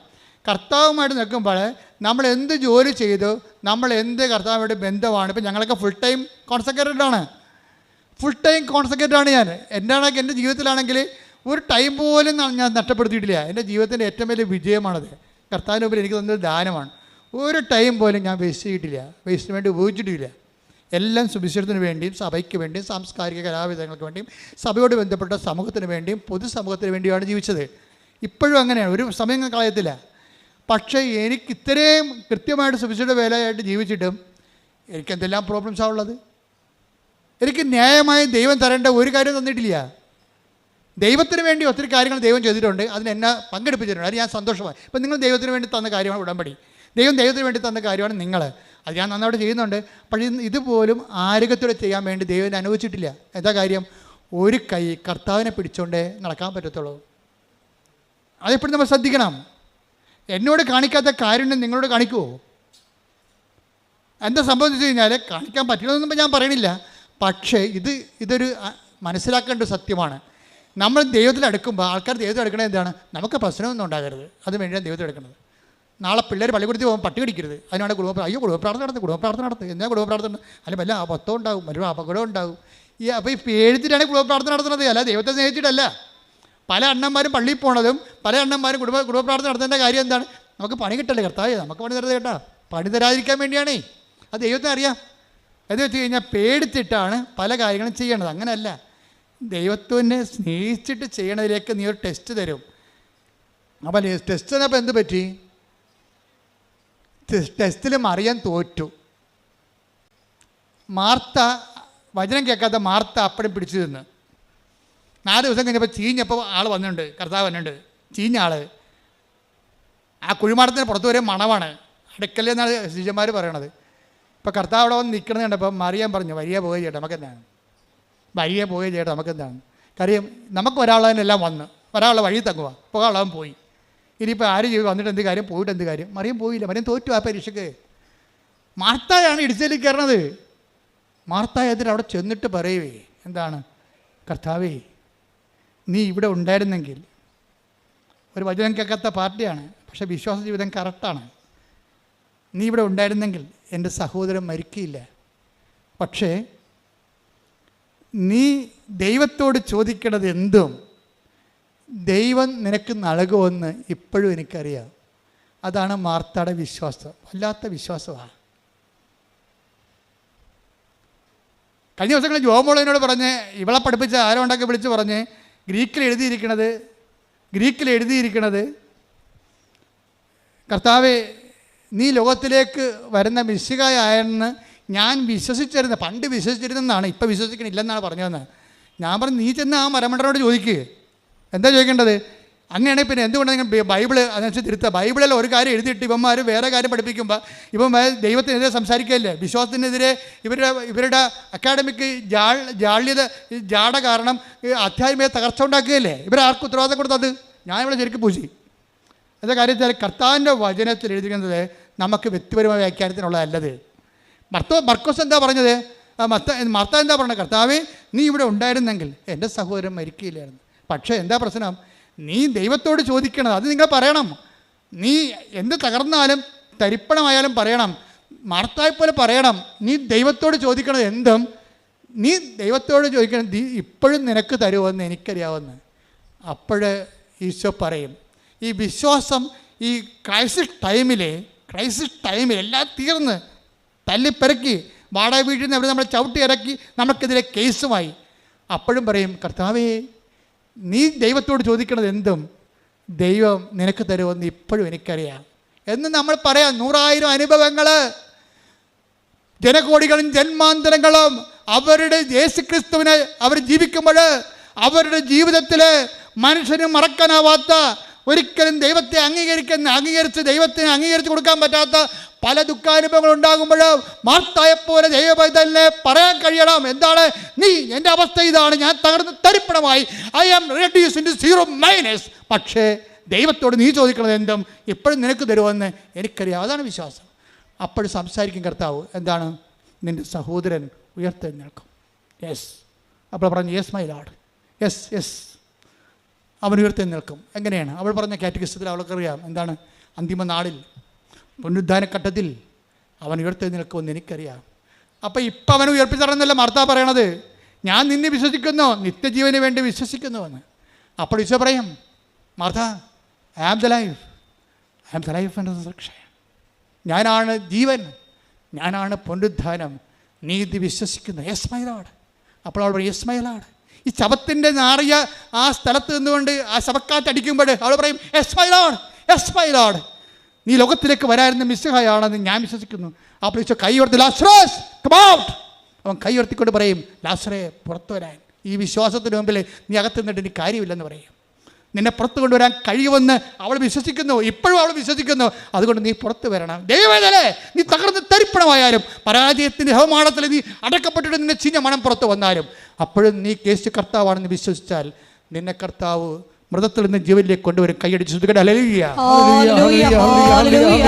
കർത്താവുമായിട്ട് നിൽക്കുമ്പോൾ നമ്മൾ എന്ത് ജോലി ചെയ്തു, നമ്മൾ എന്ത് കർത്താവുമായിട്ട് ബന്ധമാണ്. ഇപ്പം ഞങ്ങളൊക്കെ ഫുൾ ടൈം കോൺസെൻട്രേറ്റഡ് ആണ്. ഞാൻ എൻ്റെ ജീവിതത്തിലാണെങ്കിൽ ഒരു ടൈം പോലും ഞാൻ നഷ്ടപ്പെടുത്തിയിട്ടില്ല. എൻ്റെ ജീവിതത്തിൻ്റെ ഏറ്റവും വലിയ വിജയമാണത്. കർത്താവിന് മുമ്പിൽ എനിക്ക് തന്നൊരു ദാനമാണ്. ഒരു ടൈം പോലും ഞാൻ വേസ്റ്റ് ചെയ്തിട്ടില്ല, വേസ്റ്റിന് വേണ്ടി ഉപയോഗിച്ചിട്ടില്ല. എല്ലാം സുവിശേഷത്തിന് വേണ്ടിയും സഭയ്ക്ക് വേണ്ടിയും സാംസ്കാരിക കലാവിധങ്ങൾക്ക് വേണ്ടിയും സഭയോട് ബന്ധപ്പെട്ട സമൂഹത്തിന് വേണ്ടിയും പൊതുസമൂഹത്തിന് വേണ്ടിയാണ് ജീവിച്ചത്. ഇപ്പോഴും അങ്ങനെയാണ്, ഒരു സമയം കളയത്തില്ല. പക്ഷേ എനിക്ക് ഇത്രയും കൃത്യമായിട്ട് സുവിശേഷ വേലയായിട്ട് ജീവിച്ചിട്ടും എനിക്ക് എന്തെല്ലാം പ്രോബ്ലംസാണ് ഉള്ളത്. എനിക്ക് ന്യായമായി ദൈവം തരേണ്ട ഒരു കാര്യം തന്നിട്ടില്ല. ദൈവത്തിന് വേണ്ടി ഒത്തിരി കാര്യങ്ങൾ ദൈവം ചെയ്തിട്ടുണ്ട്, അതിനെന്നെ പങ്കെടുപ്പിച്ചിട്ടുണ്ട്. അത് ഞാൻ സന്തോഷമായി. ഇപ്പം നിങ്ങൾ ദൈവത്തിന് വേണ്ടി തന്ന കാര്യമാണ് ഉടമ്പടി, ദൈവത്തിന് വേണ്ടി തന്ന കാര്യമാണ് നിങ്ങൾ, അത് ഞാൻ നന്നായിട്ട് ചെയ്യുന്നുണ്ട്. പക്ഷേ ഇതുപോലും ആരോഗ്യത്തോടെ ചെയ്യാൻ വേണ്ടി ദൈവം അനുവദിച്ചിട്ടില്ല. എന്താ കാര്യം? ഒരു കൈ കർത്താവിനെ പിടിച്ചുകൊണ്ടേ നടക്കാൻ പറ്റത്തുള്ളൂ. അതെപ്പോഴും നമ്മൾ ശ്രദ്ധിക്കണം. എന്നോട് കാണിക്കാത്ത കാര്യം നിങ്ങളോട് കാണിക്കുമോ? എന്താ സംഭവിച്ചു കഴിഞ്ഞാൽ കാണിക്കാൻ പറ്റില്ലെന്നൊന്നും ഞാൻ പറയണില്ല. പക്ഷേ ഇതൊരു മനസ്സിലാക്കേണ്ട സത്യമാണ്. നമ്മൾ ദൈവത്തിൽ അടുക്കുമ്പോൾ ആൾക്കാർ ദൈവത്തിൽ അടുക്കണത് എന്താണ്? നമുക്ക് പ്രശ്നമൊന്നും ഉണ്ടാകരുത്, അത് വേണ്ടിയാണ് ദൈവത്തിൽ എടുക്കുന്നത്. നാളെ പിള്ളേർ പള്ളിക്കൂടത്തിൽ പോകുമ്പോൾ പട്ടി കടിക്കരുത്, അതിനാണ് കുടുംബപ്രാർത്ഥന നടത്തും. എന്നാൽ കുടുംബപ്രാർത്ഥന അല്ല വല്ല അബദ്ധം ഉണ്ടാകും, വല്ല അപകടം ഉണ്ടാകും. അപ്പോൾ ഈ പേടിച്ചിട്ടാണ് കുടുംബപ്രാർത്ഥന നടത്തുന്നത്, അല്ല ദൈവത്തെ സ്നേഹിച്ചിട്ടല്ല. പല അണ്ണന്മാരും പള്ളിയിൽ പോണതും പല അണ്ണന്മാരും കുടുംബപ്രാർത്ഥന നടത്തേണ്ട കാര്യം എന്താണ്? നമുക്ക് പണി കിട്ടല്ലേ കർത്താവേ, നമുക്ക് പണി തരുന്നത് കേട്ടോ, പണി തരാതിരിക്കാൻ വേണ്ടിയാണേ. അത് ദൈവത്തിന് അറിയാം. എന്ന് വെച്ച് കഴിഞ്ഞാൽ പേടിച്ചിട്ടാണ് പല കാര്യങ്ങളും ചെയ്യണത്. അങ്ങനെയല്ല, ദൈവത്തിനെ സ്നേഹിച്ചിട്ട് ചെയ്യണതിലേക്ക് നീ ഒരു ടെസ്റ്റ് തരും. അപ്പം ടെസ്റ്റ് തന്നപ്പോൾ എന്ത് പറ്റി? ടെസ്റ്റിൽ മറിയാൻ തോറ്റു. മാർത്ത വചനം കേൾക്കാത്ത മാർത്ത അപ്പഴും പിടിച്ചു നിന്ന്. 4 ദിവസം കഴിഞ്ഞപ്പോൾ ചീഞ്ഞപ്പോൾ ആൾ വന്നിട്ടുണ്ട്, കർത്താവ് വന്നിട്ടുണ്ട്, ചീഞ്ഞ ആൾ. ആ കുഴിമാടത്തിന് പുറത്ത് വരെ മണമാണ്, അടുക്കലെന്നാണ് ശിഷ്യന്മാർ പറയണത്. ഇപ്പോൾ കർത്താവ് അവിടെ വന്ന് നിൽക്കണമെന്ന് കണ്ടപ്പോൾ മറിയാൻ പറഞ്ഞു വരിക പോവുകയും ചെയ്യട്ടെ, നമുക്കെന്താണ് വഴിയെ പോവുകയും ചെയ്യട്ടെ, നമുക്കെന്താണ് കാര്യം? നമുക്ക് ഒരാളെല്ലാം വന്ന് ഒരാളുടെ വഴി തങ്ങുക, പോകാനുള്ളവൻ പോയി. ഇനിയിപ്പോൾ ആര് വന്നിട്ട് എന്ത് കാര്യം, പോയിട്ട് എന്ത് കാര്യം? മറിയം പോയില്ല, മറിയം തോറ്റു ആ പരീക്ഷയ്ക്ക്. മാർത്തായാണ് ഇടിച്ചതിൽ കയറണത്. മാർത്തായ എന്നിട്ട് അവിടെ ചെന്നിട്ട് പറയുവേ, എന്താണ്, കർത്താവേ നീ ഇവിടെ ഉണ്ടായിരുന്നെങ്കിൽ. ഒരു വചനം കേൾക്കാത്ത പാർട്ടിയാണ്, പക്ഷേ വിശ്വാസ ജീവിതം കറക്റ്റാണ്. നീ ഇവിടെ ഉണ്ടായിരുന്നെങ്കിൽ എൻ്റെ സഹോദരൻ മരിക്കില്ല. പക്ഷേ നീ ദൈവത്തോട് ചോദിക്കണത് എന്തും ദൈവം നിനക്ക് നൽകുമെന്ന് ഇപ്പോഴും എനിക്കറിയാം. അതാണ് മാർത്തയുടെ വിശ്വാസം. വല്ലാത്ത വിശ്വാസമാണ്. കഴിഞ്ഞ ദിവസങ്ങളിൽ ജോമോളനോട് പറഞ്ഞ്, ഇവളെ പഠിപ്പിച്ച ആരോണ്ടൊക്കെ വിളിച്ച് പറഞ്ഞ്, ഗ്രീക്കിൽ എഴുതിയിരിക്കണത് കർത്താവേ നീ ലോകത്തിലേക്ക് വരുന്ന മിശിഹായാണെന്ന് ഞാൻ വിശ്വസിച്ചിരുന്നത്, പണ്ട് വിശ്വസിച്ചിരുന്നെന്നാണ്, ഇപ്പം വിശ്വസിക്കണില്ലെന്നാണ് പറഞ്ഞതെന്ന്. ഞാൻ പറഞ്ഞു, നീ ചെന്ന് ആ മരമണ്ടനോട് ചോദിക്കുക. എന്താ ചോദിക്കേണ്ടത്? അങ്ങനെയാണെങ്കിൽ പിന്നെ എന്തുകൊണ്ടാണ് നിങ്ങൾ ബൈബിള് അതനുസരിച്ച് തിരുത്തുക? ബൈബിളിൽ ഒരു കാര്യം എഴുതിയിട്ട് ഇവന്മാർ വേറെ കാര്യം പഠിപ്പിക്കുമ്പോൾ ഇവന്മാർ ദൈവത്തിനെതിരെ സംസാരിക്കുകയല്ലേ, വിശ്വാസത്തിനെതിരെ ഇവരുടെ അക്കാഡമിക് ജാട കാരണം അധ്യാത്മിക തകർച്ച ഉണ്ടാക്കുകയല്ലേ. ഇവരാർക്കും ഉത്തരവാദിത്തം കൊടുത്തത്? ഞാൻ ഇവിടെ ശരിക്കും പൂശി. എന്താ കാര്യത്തിൽ കർത്താവിൻ്റെ വചനത്തിൽ എഴുതിക്കുന്നത് നമുക്ക് വ്യക്തിപരമായ വ്യാഖ്യാനത്തിനുള്ളതല്ലത്. മർക്കോസ് എന്താ പറഞ്ഞത്? മാർത്ത എന്താ പറഞ്ഞത്? കർത്താവേ നീ ഇവിടെ ഉണ്ടായിരുന്നെങ്കിൽ എൻ്റെ സഹോദരൻ മരിക്കില്ലായിരുന്നു. പക്ഷേ എന്താ പ്രശ്നം? നീ ദൈവത്തോട് ചോദിക്കണം, അത് നിങ്ങൾ പറയണം. നീ എന്ത് തകർന്നാലും തരിപ്പണമായാലും പറയണം. മാർത്തായെപ്പോലെ പറയണം, നീ ദൈവത്തോട് ചോദിക്കണത് എന്തും നീ ദൈവത്തോട് ചോദിക്കണം, ഇപ്പോഴും നിനക്ക് തരുമെന്ന് എനിക്കറിയാവുന്ന. അപ്പോഴ് ഈശോ പറയും. ഈ വിശ്വാസം ഈ ക്രൈസിസ് ടൈമിൽ എല്ലാം തീർന്ന് തല്ലിപ്പെറുക്കി വാടക വീട്ടിൽ നിന്ന് അവിടെ നമ്മളെ ചവിട്ടി ഇറക്കി നമുക്കെതിരെ കേസുമായി. അപ്പോഴും പറയും, കർത്താവേ നീ ദൈവത്തോട് ചോദിക്കണത് എന്തും ദൈവം നിനക്ക് തരുമെന്ന് ഇപ്പോഴും എനിക്കറിയാം എന്ന് നമ്മൾ പറയാം. 100,000 അനുഭവങ്ങൾ, ജനകോടികളും ജന്മാന്തരങ്ങളും അവരുടെ യേശുക്രിസ്തുവിനെ അവർ ജീവിക്കുമ്പോൾ അവരുടെ ജീവിതത്തിൽ മനുഷ്യന് മറക്കാനാവാത്ത, ഒരിക്കലും ദൈവത്തെ അംഗീകരിച്ച് കൊടുക്കാൻ പറ്റാത്ത പല ദുഃഖാനുഭവങ്ങൾ ഉണ്ടാകുമ്പോഴും മാർത്തായെപ്പോലെ ദൈവപൈതലിനെ പറയാൻ കഴിയണം. എന്താണ്? നീ എൻ്റെ അവസ്ഥ ഇതാണ്, ഞാൻ തകർന്ന് തരിപ്പണമായി, ഐ ആം റെഡ്യൂസ്ഡ് ഇൻടു 0 പക്ഷേ ദൈവത്തോട് നീ ചോദിക്കണത് എന്തും ഇപ്പോഴും നിനക്ക് തരുമെന്ന് എനിക്കറിയാം. അതാണ് വിശ്വാസം. അപ്പോഴും സംസാരിക്കും കർത്താവ്. എന്താണ്? നിൻ്റെ സഹോദരൻ ഉയർത്തെഴുന്നേൽക്കും. യെസ്. അപ്പോൾ പറഞ്ഞു, യെസ് മൈ ലോർഡ്, യെസ് അവൻ ഉയർത്തെഴുന്നേൽക്കും. എങ്ങനെയാണ്? അവൾ പറഞ്ഞ കാറ്റഗിസത്തിൽ അവൾക്കറിയാം. എന്താണ്? അന്തിമ നാളിൽ പുനരുദ്ധാനഘട്ടത്തിൽ അവൻ ഉയർത്തെഴുന്നേൽക്കുമെന്ന് എനിക്കറിയാം. അപ്പോൾ ഇപ്പം അവൻ ഉയർപ്പിച്ചറന്നല്ല മാർത്ത പറയണത്, ഞാൻ നിന്നെ വിശ്വസിക്കുന്നു, നിത്യജീവന് വേണ്ടി വിശ്വസിക്കുന്നുവെന്ന്. അപ്പോൾ ഈശോ പറയും, Martha, I am the life and resurrection. ഞാനാണ് ജീവൻ, ഞാനാണ് പുനരുദ്ധാനം, നീ ഇത് വിശ്വസിക്കുന്നു. Yes my lord. അപ്പോൾ അവൾ പറയും, യെസ് മൈ ലോർഡ്. ഈ ശവത്തിൻ്റെ നാറിയ ആ സ്ഥലത്ത് നിന്നുകൊണ്ട് ആ ശവക്കാറ്റടിക്കുമ്പോൾ അവൾ പറയും, യെസ് മൈ ലോർഡ്, നീ ലോകത്തിലേക്ക് വരായിരുന്ന മിശിഹായാണെന്ന് ഞാൻ വിശ്വസിക്കുന്നു. അപ്പോൾ ഈശോ കൈ ഉയർത്തി, ലാസറസ് കം ഔട്ട്. അവൻ കൈ ഉയർത്തിക്കൊണ്ട് പറയും, ലാസറേ പുറത്തു വരാൻ. ഈ വിശ്വാസത്തിന് മുമ്പിൽ നീ അകത്ത് നിന്നിട്ട് എനിക്ക് കാര്യമില്ലെന്ന് പറയും. നിന്നെ പുറത്തു കൊണ്ടുവരാൻ കഴിയുമെന്ന് അവൾ വിശ്വസിക്കുന്നു, ഇപ്പോഴും അവൾ വിശ്വസിക്കുന്നു. അതുകൊണ്ട് നീ പുറത്ത് വരണം. ദൈവവേദനേ, നീ തകർന്ന് തരിപ്പണമായാലും പരാജയത്തിൻ്റെ ഹവമാനത്തിൽ നീ അടക്കപ്പെട്ടിട്ട് നിന്നെ ചീഞ്ഞ മണം പുറത്ത് വന്നാലും അപ്പോഴും നീ യേശു കർത്താവാണെന്ന് വിശ്വസിച്ചാൽ നിന്നെ കർത്താവ് മൃതത്തിൽ നിന്ന് ജീവനിലേക്ക് കൊണ്ടുവരും. കൈയടിച്ച്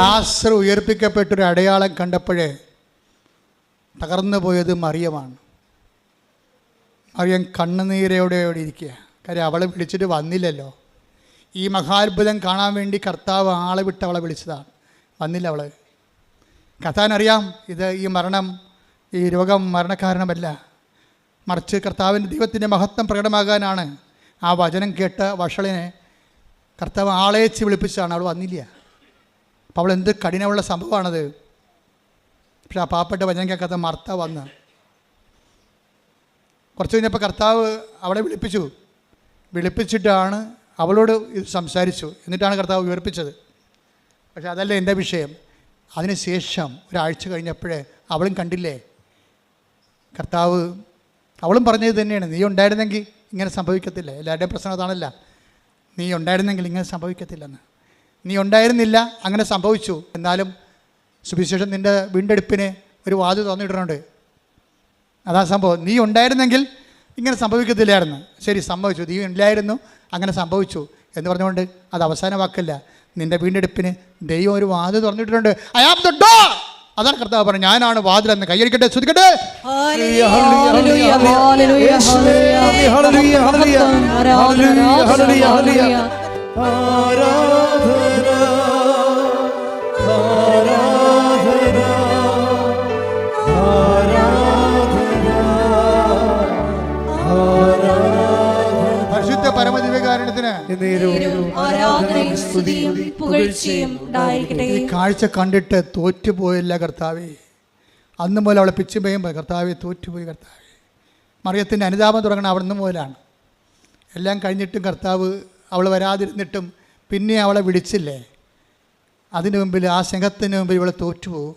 ലാസർ ഉയർപ്പിക്കപ്പെട്ടൊരു അടയാളം കണ്ടപ്പോഴേ തകർന്നു പോയത് മറിയമാണ്. മറിയം കണ്ണുനീരോടെ ഇരിക്കുക. കാര്യം അവളെ വിളിച്ചിട്ട് വന്നില്ലല്ലോ. ഈ മഹാത്ഭുതം കാണാൻ വേണ്ടി കർത്താവ് ആളെ വിട്ട് അവളെ വിളിച്ചതാണ്. വന്നില്ല അവൾ. കർത്താവിനറിയാം ഈ രോഗം മരണകാരണമല്ല, മറിച്ച് കർത്താവിൻ്റെ ദൈവത്തിൻ്റെ മഹത്വം പ്രകടമാകാനാണ്. ആ വചനം കേട്ട വഷളിനെ കർത്താവ് ആളേച്ച് വിളിപ്പിച്ചാണ്. അവൾ വന്നില്ല. അപ്പോൾ അവൾ എന്ത് കഠിനമുള്ള സംഭവമാണത്. പക്ഷെ ആ പാവപ്പെട്ട വചനം കേൾക്കാത്ത മാർത്ത വന്ന് കുറച്ച് കഴിഞ്ഞപ്പോൾ കർത്താവ് അവളെ വിളിപ്പിച്ചിട്ടാണ് അവളോട് ഇത് സംസാരിച്ചു. എന്നിട്ടാണ് കർത്താവ് ഉയർപ്പിച്ചത്. പക്ഷെ അതല്ല എൻ്റെ വിഷയം. അതിനുശേഷം ഒരാഴ്ച കഴിഞ്ഞപ്പോഴേ അവളും കണ്ടില്ലേ കർത്താവ്, അവളും പറഞ്ഞത് തന്നെയാണ്, നീ ഉണ്ടായിരുന്നെങ്കിൽ ഇങ്ങനെ സംഭവിക്കത്തില്ല. എല്ലാവരുടെയും പ്രശ്നം അതാണല്ല, നീ ഉണ്ടായിരുന്നെങ്കിൽ ഇങ്ങനെ സംഭവിക്കത്തില്ലെന്ന്. നീ ഉണ്ടായിരുന്നില്ല, അങ്ങനെ സംഭവിച്ചു. എന്നാലും സുവിശേഷം നിൻ്റെ വീണ്ടെടുപ്പിന് ഒരു വാതിൽ തുറന്നിടുന്നുണ്ട്. അതാ സംഭവം. നീ ഉണ്ടായിരുന്നെങ്കിൽ ഇങ്ങനെ സംഭവിക്കത്തില്ലായിരുന്നു. ശരി, സംഭവിച്ചു. നീ ഇല്ലായിരുന്നു, അങ്ങനെ സംഭവിച്ചു എന്ന് പറഞ്ഞുകൊണ്ട് അത് അവസാന വാക്കല്ല. നിൻ്റെ വീണ്ടെടുപ്പിന് ദൈവം ഒരു വാതിൽ തുറന്നിട്ടുണ്ട്. I am the door. അതാണ് കർത്താവ് പറഞ്ഞു, ഞാനാണ് വാതിലെന്ന്. കൈയടിക്കട്ടെ, ശ്രദ്ധിക്കട്ടെ. Hallelujah, hallelujah, hallelujah, hallelujah, hallelujah, hallelujah. പരിശുദ്ധ പരമദിവ്യകാരുണ്യത്തിന് ആരാധനയും സ്തുതിയും പുകഴ്ചയും ഉണ്ടായിരിക്കട്ടെ. ഈ കാഴ്ച കണ്ടിട്ട് തോറ്റുപോയില്ല കർത്താവേ. അന്ന് മുതൽ അവളെ പിച്ചുമ്പയും കർത്താവെ തോറ്റുപോയി കർത്താവെ. മറിയത്തിൻ്റെ അനുതാപം തുടങ്ങണം അവിടുന്ന് മുതലാണ്. എല്ലാം കഴിഞ്ഞിട്ടും കർത്താവ് അവൾ വരാതിരുന്നിട്ടും പിന്നെ അവളെ വിളിച്ചില്ലേ. അതിനു മുമ്പിൽ, ആ സ്നേഹത്തിന് മുമ്പിൽ ഇവളെ തോറ്റുപോകും.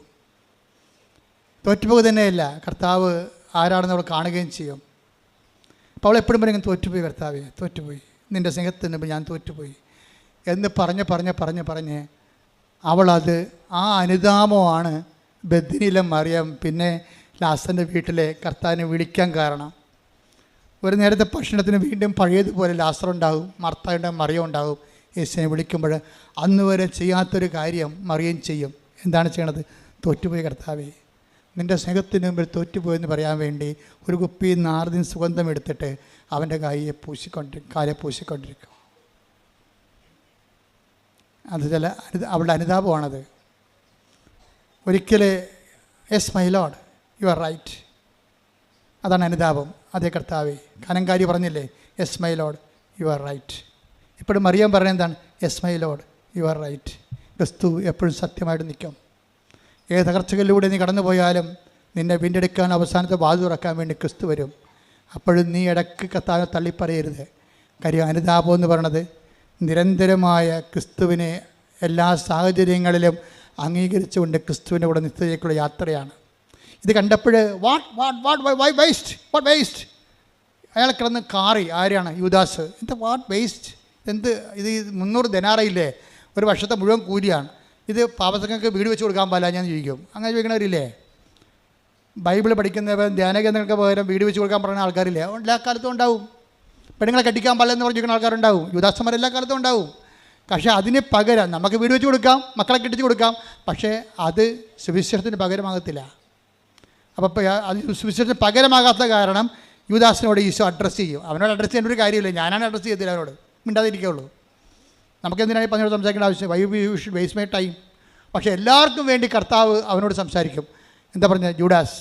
തോറ്റുപോകുക തന്നെയല്ല, കർത്താവ് ആരാണെന്ന് അവൾ കാണുകയും ചെയ്യും. അപ്പോൾ അവൾ എപ്പോഴും പറയും, തോറ്റുപോയി കർത്താവെ, തോറ്റുപോയി, നിൻ്റെ സ്നേഹത്തിന് മുമ്പ് ഞാൻ തോറ്റുപോയി എന്ന് പറഞ്ഞ് അവളത്, ആ അനുതാപമാണ് ബെഥനിയിലെ മറിയം പിന്നെ ലാസറിൻ്റെ വീട്ടിലെ കർത്താവിനെ വിളിക്കാൻ കാരണം. ഒരു നേരത്തെ ഭക്ഷണത്തിന് വീണ്ടും പഴയതുപോലെ ലാസറുണ്ടാവും, മർത്തായുണ്ടാവും, മറിയം ഉണ്ടാവും. യേശുവിനെ വിളിക്കുമ്പോൾ അന്ന് വരെ ചെയ്യാത്തൊരു കാര്യം മറിയം ചെയ്യും. എന്താണ് ചെയ്യണത്? തോറ്റുപോയി കർത്താവേ, നിൻ്റെ സ്നേഹത്തിന് മുമ്പിൽ തോറ്റുപോയെന്ന് പറയാൻ വേണ്ടി ഒരു കുപ്പി നാർദിൻ സുഗന്ധം എടുത്തിട്ട് അവൻ്റെ കാലെ പൂശിക്കൊണ്ടിരിക്കും. അത് അവളുടെ അനുതാപമാണത്. ഒരിക്കൽ yes my lord, you are right, അതാണ് അനുതാപം. അതേ കർത്താവേ, കനങ്കാരി പറഞ്ഞില്ലേ, yes my lord, you are right. ഇപ്പോഴും മറിയം പറയുന്നത് എന്താണ്? Yes my lord, you are right. ക്രിസ്തു എപ്പോഴും സത്യമായിട്ട് നിൽക്കും. ഏത് തകർച്ചകളിലൂടെ നീ കടന്നു പോയാലും നിന്നെ വീണ്ടെടുക്കാൻ, അവസാനത്തെ വാതിൽ തുറക്കാൻ വേണ്ടി ക്രിസ്തു വരും. അപ്പോഴും നീ ഇടയ്ക്ക് കർത്താവിനെ തള്ളിപ്പറയരുത്. കാര്യം അനുതാപം എന്ന് പറയണത് നിരന്തരമായ ക്രിസ്തുവിനെ എല്ലാ സാഹചര്യങ്ങളിലും അംഗീകരിച്ചുകൊണ്ട് ക്രിസ്തുവിൻ്റെ കൂടെ നിത്യതയ്ക്കുള്ള യാത്രയാണ്. ഇത് കണ്ടപ്പോൾ വാട്ട് വേസ്റ്റ് അയാൾ കിടന്ന് കാറി. ആരെയാണ്? യൂദാസ്. എന്താ വാട്ട് വേസ്റ്റ്? എന്ത് ഇത്? 300 ദനാറയില്ലേ, ഒരു വർഷത്തെ മുഴുവൻ കൂലിയാണ്. ഇത് പാപസംഘങ്ങൾക്ക് വീട് വെച്ച് കൊടുക്കാൻ പാടില്ല ഞാൻ ചോദിക്കും. അങ്ങനെ ചോദിക്കണവരില്ലേ? ബൈബിൾ പഠിക്കുന്നവർ ധ്യാനകേന്ദ്രങ്ങൾക്ക് പകരം വീട് വെച്ച് കൊടുക്കാൻ പറയുന്ന ആൾക്കാരില്ലേ? എല്ലാ കാലത്തും ഉണ്ടാവും. പെണ്ണുങ്ങളെ കെട്ടിക്കാൻ പാടില്ലെന്ന് പറഞ്ഞിരിക്കുന്ന ആൾക്കാരുണ്ടാവും. യുവദാസന്മാർ എല്ലാ കാലത്തും ഉണ്ടാവും. പക്ഷേ അതിന് പകരം നമുക്ക് വീട് വെച്ച് കൊടുക്കാം, മക്കളെ കെട്ടിച്ച് കൊടുക്കാം, പക്ഷേ അത് സുവിശേഷത്തിന് പകരമാകത്തില്ല. അപ്പോൾ അത് സുവിശേഷത്തിന് പകരമാകാത്ത കാരണം യുവദാസിനോട് ഈശോ അഡ്രസ്സ് ചെയ്യും. അവനോട് അഡ്രസ്സ് ചെയ്യേണ്ട ഒരു കാര്യമില്ല, ഞാനാണ് അഡ്രസ്സ് ചെയ്യത്തില്ല, അവനോട് മിണ്ടാതിരിക്കുകയുള്ളൂ. നമുക്ക് എന്തിനാണ് ഈ പറഞ്ഞോട് സംസാരിക്കേണ്ട ആവശ്യം? Why you should waste my time. പക്ഷേ എല്ലാവർക്കും വേണ്ടി കർത്താവ് അവനോട് സംസാരിക്കും. എന്താ പറഞ്ഞത്? ജൂഡാസ്,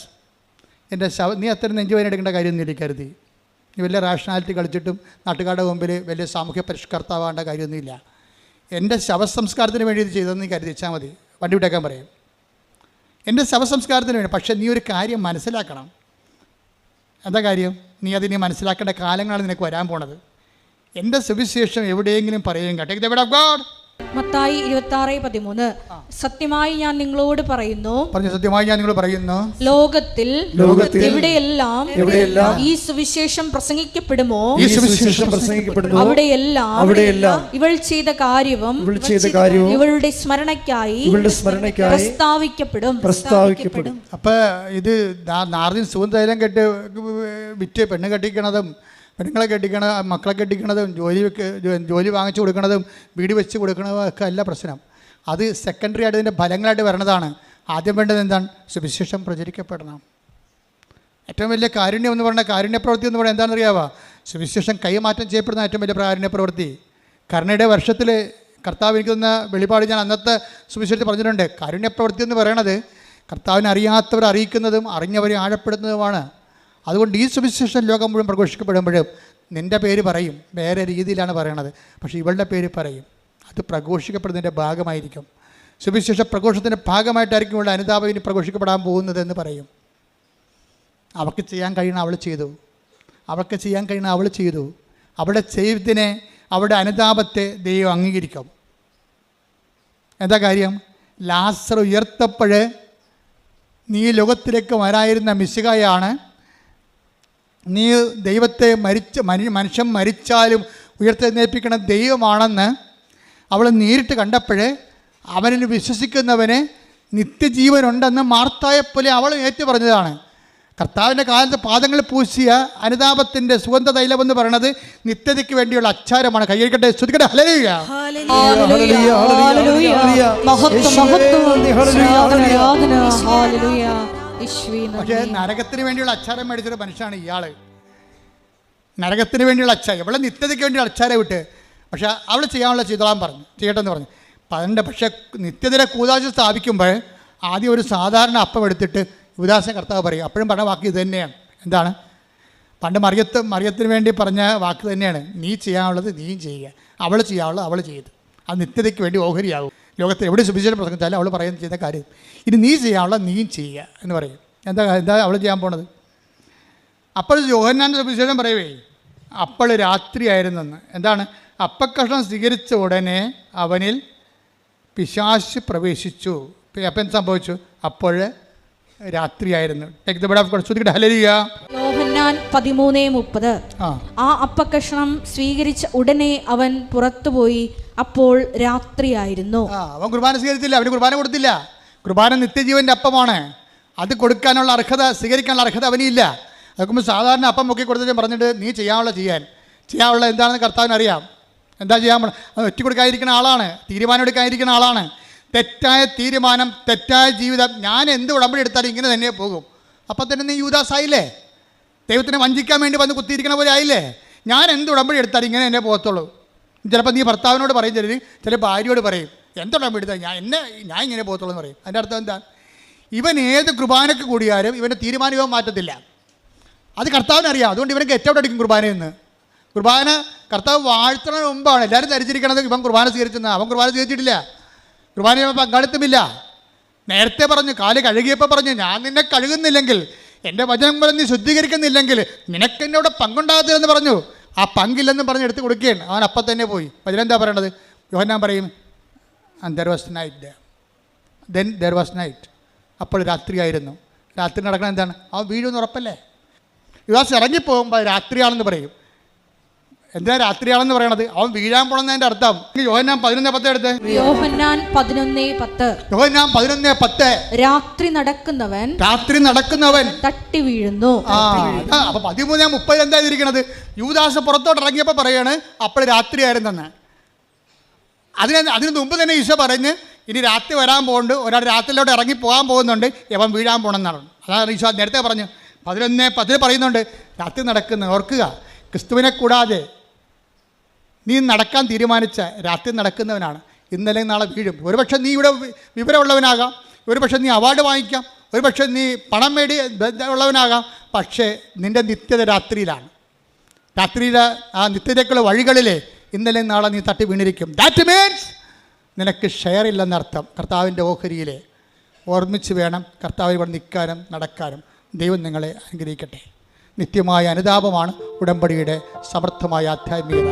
എൻ്റെ നീ അത്ര നെഞ്ചുവേദന എടുക്കേണ്ട കാര്യമൊന്നും എനിക്ക് കരുതി. നീ വലിയ റാഷണാലിറ്റി കളിച്ചിട്ടും നാട്ടുകാരുടെ മുമ്പിൽ വലിയ സാമൂഹ്യ പരിഷ്കർത്താവേണ്ട കാര്യമൊന്നുമില്ല. എൻ്റെ ശവസംസ്കാരത്തിന് വേണ്ടി ഇത് ചെയ്തതെന്ന് നീ കരുതിച്ചാൽ മതി. വണ്ടി വിട്ടേക്കാൻ പറയും. എൻ്റെ ശവസംസ്കാരത്തിന് വേണ്ടി. പക്ഷേ നീ ഒരു കാര്യം മനസ്സിലാക്കണം. എന്താ കാര്യം? നീ അതിനെ മനസ്സിലാക്കേണ്ട കാലങ്ങളാണ് നിനക്ക് വരാൻ പോണത്. എൻ്റെ സുവിശേഷം എവിടെയെങ്കിലും പറയും കേട്ടോ. ഇത് എവിടെ ഗോഡ്? മത്തായി 26:13 സത്യമായി ഞാൻ നിങ്ങളോട് പറയുന്നു, സത്യമായി ഞാൻ നിങ്ങളോട് പറയുന്നു, ലോകത്തിൽ എവിടെയെല്ലാം ഈ സുവിശേഷം പ്രസംഗിക്കപ്പെടുമോ അവിടെയെല്ലാം ഇവൾ ചെയ്ത കാര്യവും ഇവളുടെ സ്മരണയ്ക്കായി പ്രസ്താവിക്കപ്പെടും. അപ്പൊ ഇത് നാർദിൻ സുഗന്ധതൈലം കെട്ട് വിറ്റ് പെണ്ണ് കെട്ടിക്കണതും പെണ്ണുങ്ങളെ കെട്ടിക്കണ, മക്കളെ കെട്ടിക്കണതും, ജോലി വാങ്ങിച്ചു കൊടുക്കണതും വീട് വെച്ച് കൊടുക്കണതും ഒക്കെ അല്ല പ്രശ്നം. അത് സെക്കൻഡറി ആയിട്ട് ഇതിൻ്റെ ഫലങ്ങളായിട്ട് വരണതാണ്. ആദ്യം വേണ്ടത് എന്താണ്? സുവിശേഷം പ്രചരിക്കപ്പെടണം. ഏറ്റവും വലിയ കാരുണ്യം എന്ന് പറഞ്ഞാൽ, കാരുണ്യപ്രവൃത്തി എന്ന് പറഞ്ഞാൽ എന്താണെന്നറിയാവോ? സുവിശേഷം കൈമാറ്റം ചെയ്യപ്പെടുന്ന ഏറ്റവും വലിയ കാരുണ്യപ്രവൃത്തി. കരുണയുടെ വർഷത്തിൽ കർത്താവ് എനിക്ക് തന്ന വെളിപാട് ഞാൻ അന്നത്തെ സുവിശേഷത്തിൽ പറഞ്ഞിട്ടുണ്ട്. കാരുണ്യപ്രവൃത്തി എന്ന് പറയണത് കർത്താവിനെ അറിയാത്തവരെ അറിയിക്കുന്നതും അറിഞ്ഞവരെ ആഴപ്പെടുന്നതുമാണ്. അതുകൊണ്ട് ഈ സുവിശേഷം ലോകം മുഴുവൻ പ്രഘോഷിക്കപ്പെടുമ്പോഴും നിൻ്റെ പേര് പറയും, വേറെ രീതിയിലാണ് പറയണത്, പക്ഷേ ഇവളുടെ പേര് പറയും. അത് പ്രഘോഷിക്കപ്പെടുന്നതിൻ്റെ ഭാഗമായിരിക്കും. സുവിശേഷ പ്രഘോഷത്തിൻ്റെ ഭാഗമായിട്ടായിരിക്കും ഇവളുടെ അനുതാപം ഇനി പ്രഘോഷിക്കപ്പെടാൻ പോകുന്നതെന്ന് പറയും. അവൾക്ക് ചെയ്യാൻ കഴിയണം അവൾ ചെയ്തു, അവൾക്ക് ചെയ്യാൻ കഴിയണം അവൾ ചെയ്തു. അവളുടെ ചെയ്തതിനെ, അവളുടെ അനുതാപത്തെ ദൈവം അംഗീകരിക്കും. എന്താ കാര്യം? ലാസർ ഉയർത്തപ്പോൾ നീ ലോകത്തിലേക്ക് വരായിരുന്ന മിശിഹായാണ്, നീ ദൈവത്തെ മനുഷ്യൻ മരിച്ചാലും ഉയർത്തെഴുന്നേൽപ്പിക്കുന്ന ദൈവമാണെന്ന് അവൾ നേരിട്ട് കണ്ടപ്പോൾ അവനിൽ വിശ്വസിക്കുന്നവന് നിത്യജീവനുണ്ടെന്ന് മാർത്തായെപ്പോലെ അവൾ ഏറ്റു പറഞ്ഞതാണ്. കർത്താവിൻ്റെ കാലത്ത് പാദങ്ങൾ പൂശിയ അനുതാപത്തിൻ്റെ സുഗന്ധ തൈലം എന്ന് പറയുന്നത് നിത്യതയ്ക്ക് വേണ്ടിയുള്ള അച്ചാരമാണ്. കൈയ്യടിക്കട്ടെ, സ്തുതിക്കട്ടെ, ഹല്ലേലൂയ. പക്ഷേ നരകത്തിന് വേണ്ടിയുള്ള അച്ചാരം മേടിച്ചൊരു മനുഷ്യനാണ് ഇയാള്. നരകത്തിന് വേണ്ടിയുള്ള അച്ചാരം, ഇവിടെ നിത്യതയ്ക്ക് വേണ്ടിയുള്ള അച്ചാരം വിട്ട്, പക്ഷെ അവൾ ചെയ്യാനുള്ള ചെയ്തോളാൻ പറഞ്ഞു, ചെയ്യട്ടെന്ന് പറഞ്ഞു. പക്ഷേ നിത്യതയുടെ കൂതാശ സ്ഥാപിക്കുമ്പോൾ ആദ്യം ഒരു സാധാരണ അപ്പം എടുത്തിട്ട് യുവദാസൻ കർത്താവ് പറയും. അപ്പോഴും പറഞ്ഞ വാക്ക് ഇത് തന്നെയാണ്. എന്താണ്? പണ്ട് മറിയത്തിന് വേണ്ടി പറഞ്ഞ വാക്ക് തന്നെയാണ്, നീ ചെയ്യാനുള്ളത് നീയും ചെയ്യുക, അവൾ ചെയ്യാനുള്ളത് അവൾ ചെയ്ത്. അത് നിത്യതയ്ക്ക് വേണ്ടി ഓഹരിയാകും. ലോകത്ത് എവിടെ സുവിശേഷം പ്രസംഗിച്ചാലും അവൾ പറയുന്ന ചെയ്യുന്ന കാര്യം, ഇനി നീ ചെയ്യാനുള്ളത് നീയും ചെയ്യുക എന്ന് പറയും. എന്താ അവൾ ചെയ്യാൻ പോണത്? അപ്പോൾ യോഹന്നാൻ്റെ സുവിശേഷം പറയുവേ, അപ്പോൾ രാത്രിയായിരുന്നെന്ന്. എന്താണ്? അപ്പക്കഷ്ണം സ്വീകരിച്ച ഉടനെ അവനിൽ പിശാച് പ്രവേശിച്ചു. അപ്പം സംഭവിച്ചു? അപ്പോൾ രാത്രിയായിരുന്നു. യോഹന്നാൻ 13:30. ആ അപ്പക്കഷ്ണം സ്വീകരിച്ച ഉടനെ അവൻ പുറത്തുപോയി, അപ്പോൾ രാത്രിയായിരുന്നു. അവൻ കുർബാന സ്വീകരിച്ചില്ല, അവന് കുർബാന കൊടുത്തില്ല. കുർബാന നിത്യജീവൻ്റെ അപ്പമാണ്. അത് കൊടുക്കാനുള്ള അർഹത, സ്വീകരിക്കാനുള്ള അർഹത അവനില്ല. അതൊക്കെ സാധാരണ അപ്പം പൊക്കി കൊടുത്തിട്ട് പറഞ്ഞിട്ട് നീ ചെയ്യാനുള്ള എന്താണെന്ന് കർത്താവിന് അറിയാം. എന്താ ചെയ്യാൻ പോണത്? അത് ഒറ്റ കൊടുക്കാതിരിക്കുന്ന ആളാണ്, തീരുമാനം എടുക്കാതിരിക്കുന്ന ആളാണ്. തെറ്റായ തീരുമാനം, തെറ്റായ ജീവിതം. ഞാൻ എന്ത് ഉടമ്പടി എടുത്താലും ഇങ്ങനെ തന്നെ പോകും. അപ്പം തന്നെ നീ യൂദാസായില്ലേ? ദൈവത്തിനെ വഞ്ചിക്കാൻ വേണ്ടി വന്ന് കുത്തിയിരിക്കണ പോലെ ആയില്ലേ? ഞാൻ എന്ത് ഉടമ്പടി എടുത്താലും ഇങ്ങനെ തന്നെ പോകത്തുള്ളൂ. ചിലപ്പോൾ നീ ഭർത്താവിനോട് പറയും, ചില ഭാര്യയോട് പറയും, എന്ത് ഉടമ്പടി എടുത്താൽ ഞാൻ ഇങ്ങനെ പോകത്തുള്ളൂ എന്ന് പറയും. അതിൻ്റെ അർത്ഥം എന്താ? ഇവൻ ഏത് കുർബാനയ്ക്ക് കൂടിയാലും ഇവൻ്റെ തീരുമാനം ഇവൻ മാറ്റത്തില്ല. അത് കർത്താവിനറിയാം. അതുകൊണ്ട് ഇവനൊക്കെ ഏറ്റവും അടിക്കും കുർബാനയെന്ന്. കുർബാന കർത്താവ് വാഴ്ത്തുന്നതിന് മുമ്പാണ് എല്ലാവരും ധരിച്ചിരിക്കണത് ഇവൻ കുർബാന സ്വീകരിച്ചെന്ന്. അവൻ കുർബാന സ്വീകരിച്ചിട്ടില്ല, കുർബാന പങ്കാളിത്തമില്ല. നേരത്തെ പറഞ്ഞു, കാല് കഴുകിയപ്പോൾ പറഞ്ഞു, ഞാൻ നിന്നെ കഴുകുന്നില്ലെങ്കിൽ, എൻ്റെ വചനം പറഞ്ഞ് നീ ശുദ്ധീകരിക്കുന്നില്ലെങ്കിൽ നിനക്ക് എൻ്റെ അവിടെ പങ്കുണ്ടാകത്തില്ലെന്ന് പറഞ്ഞു. ആ പങ്കില്ലെന്ന് പറഞ്ഞ് എടുത്ത് കൊടുക്കുകയാണ്. അവൻ അപ്പം തന്നെ പോയി. വചനം എന്താ പറയണത്? യോഹന്നാൻ പറയും, there was night. Then there was night. അപ്പോൾ രാത്രിയായിരുന്നു. രാത്രി നടക്കണം എന്താണ്? അവൻ വീഴുമെന്ന് ഉറപ്പല്ലേ? യുവാസ് ഇറങ്ങിപ്പോകുമ്പോൾ രാത്രിയാണെന്ന് പറയും. എന്തിനാ രാത്രിയാണെന്ന് പറയണത്? അവൻ വീഴാൻ പോണെന്നതിൻ്റെ അർത്ഥം. യോഹന്നാൻ 11:10 എടുത്ത്. യോഹന്നാൻ 11:10. രാത്രി നടക്കുന്നവൻ തട്ടി വീഴുന്നു. അപ്പൊ 13:30 എന്താ ഇരിക്കണത്? യൂദാസ് പുറത്തോട്ട് ഇറങ്ങിയപ്പോൾ പറയാണ് അപ്പോൾ രാത്രിയായിരുന്നെന്ന്. അതിന് മുമ്പ് തന്നെ ഈശോ പറഞ്ഞ് ഇനി രാത്രി വരാൻ പോകുന്നുണ്ട്, ഒരാൾ രാത്രിയിലോട്ട് ഇറങ്ങി പോകാൻ പോകുന്നുണ്ട്, യവൻ വീഴാൻ പോകണമെന്നാണ്. അതാണ് ഈശോ നേരത്തെ പറഞ്ഞു. 11:10 പറയുന്നുണ്ട് രാത്രി നടക്കുന്ന. ഓർക്കുക, ക്രിസ്തുവിനെ കൂടാതെ നീ നടക്കാൻ തീരുമാനിച്ച രാത്രി നടക്കുന്നവനാണ്. ഇന്നലെ നാളെ വീഴും. ഒരുപക്ഷെ നീ ഇവിടെ വിവരമുള്ളവനാകാം, ഒരുപക്ഷെ നീ അവാർഡ് വാങ്ങിക്കാം, ഒരുപക്ഷെ നീ പണം ഉള്ളവനാകാം. പക്ഷേ നിൻ്റെ നിത്യത രാത്രിയിലാണ്. രാത്രിയിലെ ആ നിത്യതയ്ക്കുള്ള വഴികളിലെ ഇന്നലെ നാളെ നീ തട്ടി വീണിരിക്കും. ദാറ്റ് മീൻസ് നിനക്ക് ഷെയർ ഇല്ലെന്നർത്ഥം. കർത്താവിൻ്റെ ഓഹരിയിലെ ഓർമ്മിച്ച് വേണം കർത്താവിൽ ഇവിടെ നിൽക്കാനും നടക്കാനും. ദൈവം നിങ്ങളെ അനുഗ്രഹിക്കട്ടെ. നിത്യമായ അനുതാപമാണ് ഉടമ്പടിയുടെ സമർത്ഥമായ ആധ്യാത്മികത.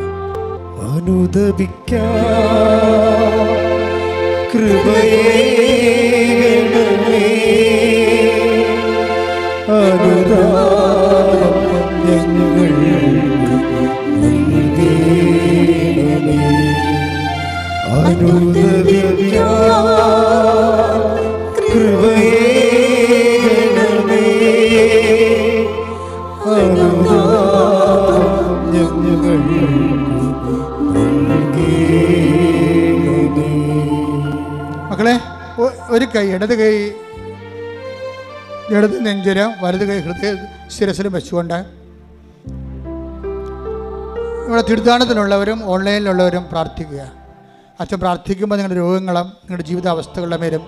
മക്കളെ, ഒരു കൈ ഇടത് നെഞ്ചിലും വലത് കൈ ഹൃദയ ശിരസിലും വെച്ചുകൊണ്ട് ഇവിടെ തീർത്ഥാടനത്തിലുള്ളവരും ഓൺലൈനിലുള്ളവരും പ്രാർത്ഥിക്കുക. അച്ഛൻ പ്രാർത്ഥിക്കുമ്പോൾ നിങ്ങളുടെ രോഗങ്ങളും നിങ്ങളുടെ ജീവിതാവസ്ഥകളുടെ മേലും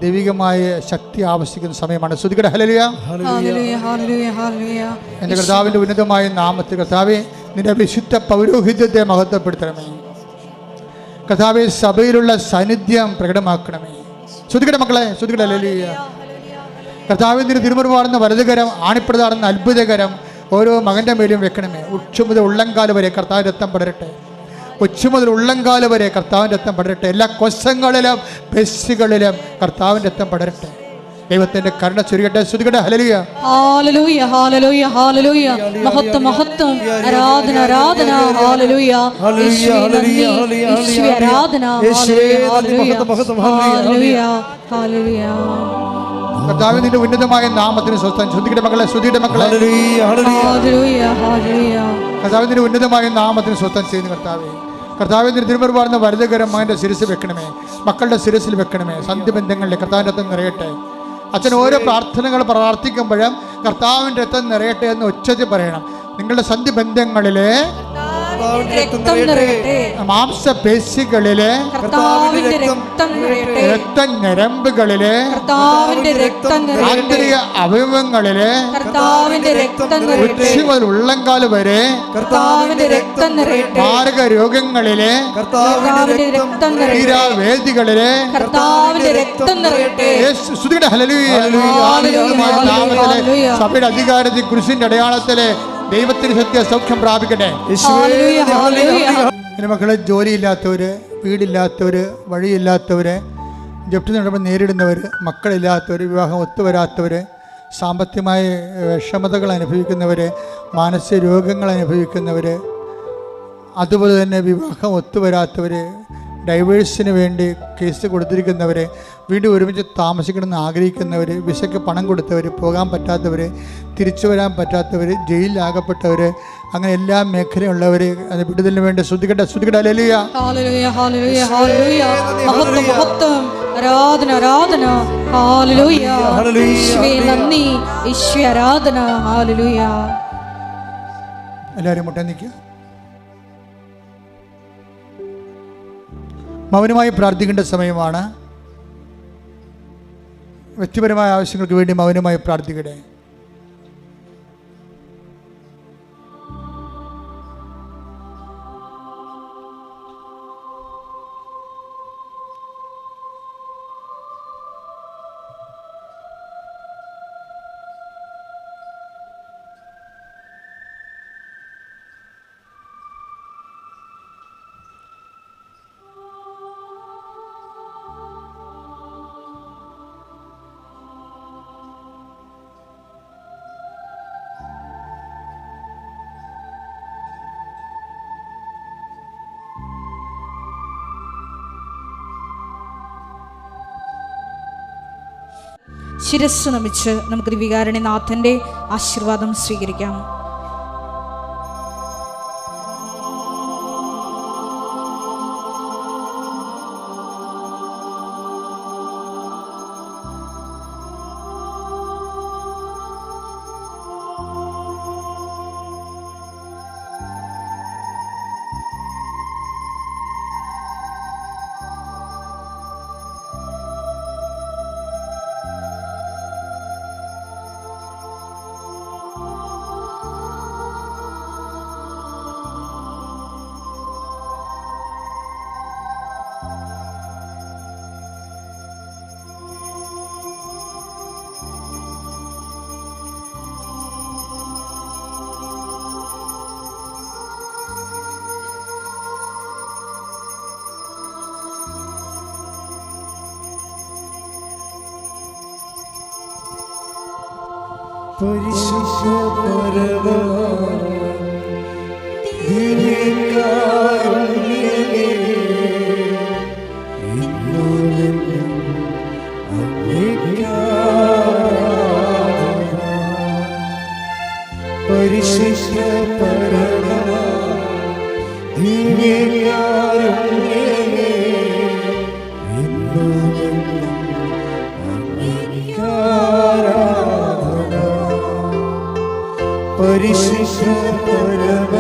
ദൈവികമായ ശക്തി ആവശ്യിക്കുന്ന സമയമാണ്. സ്തുതിക്കട്ടെ, ഹല്ലേലൂയ. എൻ്റെ കർത്താവിൻ്റെ ഉന്നതമായ നാമത്തിൽ കർത്താവേ, നിന്റെ വിശുദ്ധ പൗരോഹിത്യത്തെ മഹത്വപ്പെടുത്തണമേ. കർത്താവേ, സഭയിലുള്ള സാന്നിധ്യം പ്രകടമാക്കണമേ. സ്തുതിക്കട്ടെ മക്കളെ, സ്തുതിക്കട്ടെ, ഹല്ലേലൂയ. കർത്താവേ, നിന്റെ തിരുമുറിവാടുന്ന വലതുകരം, ആണിപ്രതാടുന്ന അത്ഭുതകരം ഓരോ മകൻ്റെ മേലും വെക്കണമേ. ഉച്ച മുതൽ ഉള്ളംകാല് വരെ കർത്താവിൻ്റെ രക്തം പടരട്ടെ. ഉച്ച മുതൽ ഉള്ളംകാല് വരെ കർത്താവിൻ്റെ രക്തം പടരട്ടെ. എല്ലാ കൊശങ്ങളിലും പെശുകളിലും കർത്താവിൻ്റെ രക്തം പടരട്ടെ. ദൈവത്തിന്റെ കരുണ ചൊരിയട്ടെ. സ്തുതിക്കട്ടെ, ഹല്ലേലൂയ. Hallelujah, hallelujah, hallelujah. മഹത്വം, മഹത്വം, ആരാധന, ആരാധന, ഹല്ലേലൂയ. യേശുവേ നന്ദി, യേശുവേ ആരാധന, ഹല്ലേലൂയ, ഹല്ലേലൂയ, ഹല്ലേലൂയ. കർത്താവേ, നിന്റെ ഉന്നതമായ നാമത്തിന് സ്വസ്ഥം. ശ്രുതിയുടെ മക്കളെ, ശ്രുതിയുടെ മക്കളെ, ഹല്ലേലൂയ ഹല്ലേലൂയ കർത്താവേ, നിന്റെ ഉന്നതമായ നാമത്തിന് സ്വസ്ഥം ചെയ്യുന്നു. കർത്താവേ, നിന്റെ തിരുമുറുപാടുന്ന വലതുകരം മകൻ്റെ ശിരസിൽ വെക്കണമേ, മക്കളുടെ ശിരസിൽ വെക്കണമേ. സന്ധ്യബന്ധങ്ങളിലെ കർത്താവിൻ്റെ രക്തം നിറയട്ടെ. അച്ഛൻ ഓരോ പ്രാർത്ഥനകൾ പ്രാർത്ഥിക്കുമ്പോഴും കർത്താവിൻ്റെ രക്തം നിറയട്ടെ എന്ന് ഉച്ചത്തിൽ പറയണം. നിങ്ങളുടെ സന്ധിബന്ധങ്ങളിലെ മാംസപേശികളിലെ രക്തഞരമ്പുകളിലെ ആന്തരിക അവയവങ്ങളിലെ ഉച്ച മുതൽ ഉള്ളങ്കാല് വരെ മാരക രോഗങ്ങളിലെ തീരാവേദികളിലെ സഭയുടെ അധികാരത്തിൽ കുരിശിന്റെ അടയാളത്തിലെ ദൈവത്തിന് സത്യ സൗഖ്യം പ്രാപിക്കട്ടെ. എൻ്റെ മക്കളെ, ജോലിയില്ലാത്തവര്, വീടില്ലാത്തവര്, വഴിയില്ലാത്തവര്, ജപ്തി നടപടി നേരിടുന്നവർ, മക്കളില്ലാത്തവർ, വിവാഹം ഒത്തുവരാത്തവർ, സാമ്പത്തികമായ വിഷമതകൾ അനുഭവിക്കുന്നവർ, മാനസിക രോഗങ്ങൾ അനുഭവിക്കുന്നവർ, അതുപോലെ തന്നെ വിവാഹം ഒത്തുവരാത്തവർ, ഡൈവേഴ്സിന് വേണ്ടി കേസ് കൊടുത്തിരിക്കുന്നവർ, വീണ്ടും ഒരുമിച്ച് താമസിക്കണമെന്ന് ആഗ്രഹിക്കുന്നവർ, വിസയ്ക്ക് പണം കൊടുത്തവർ, പോകാൻ പറ്റാത്തവർ, തിരിച്ചു വരാൻ പറ്റാത്തവർ, ജയിലിലാകപ്പെട്ടവർ, അങ്ങനെ എല്ലാ മേഖലയുള്ളവർ അത് വിടുതലിന് വേണ്ടി ശ്രദ്ധിക്കട്ടെ. ഹല്ലേലൂയ ആരാധന ആരാധന ഹല്ലേലൂയ യേശുവേ നന്ദി യേശുവേ ആരാധന ഹല്ലേലൂയ. എല്ലാവരും മുട്ട നിൽക്കുക. മൗനമായി പ്രാർത്ഥിക്കേണ്ട സമയമാണ്. വ്യക്തിപരമായ ആവശ്യങ്ങൾക്ക് വേണ്ടി മൗനമായി പ്രാർത്ഥിക്കട്ടെ. ശിരസ് നമിച്ച് നമുക്ക് ദിവികാരുണ്യനാഥന്റെ ആശീർവാദം സ്വീകരിക്കാം. പരിശുദ്ധ പരമ ദിവ്യകാരുണ്യമേ, ഇന്നുമെന്നും അങ്ങേയ്ക്കാരാധന. പരിശുദ്ധ പരമ ദിവ്യകാരുണ്യമേ, ഇന്നുമെന്നും അങ്ങേയ്ക്കാരാധന. പരിശുദ്ധ പരമ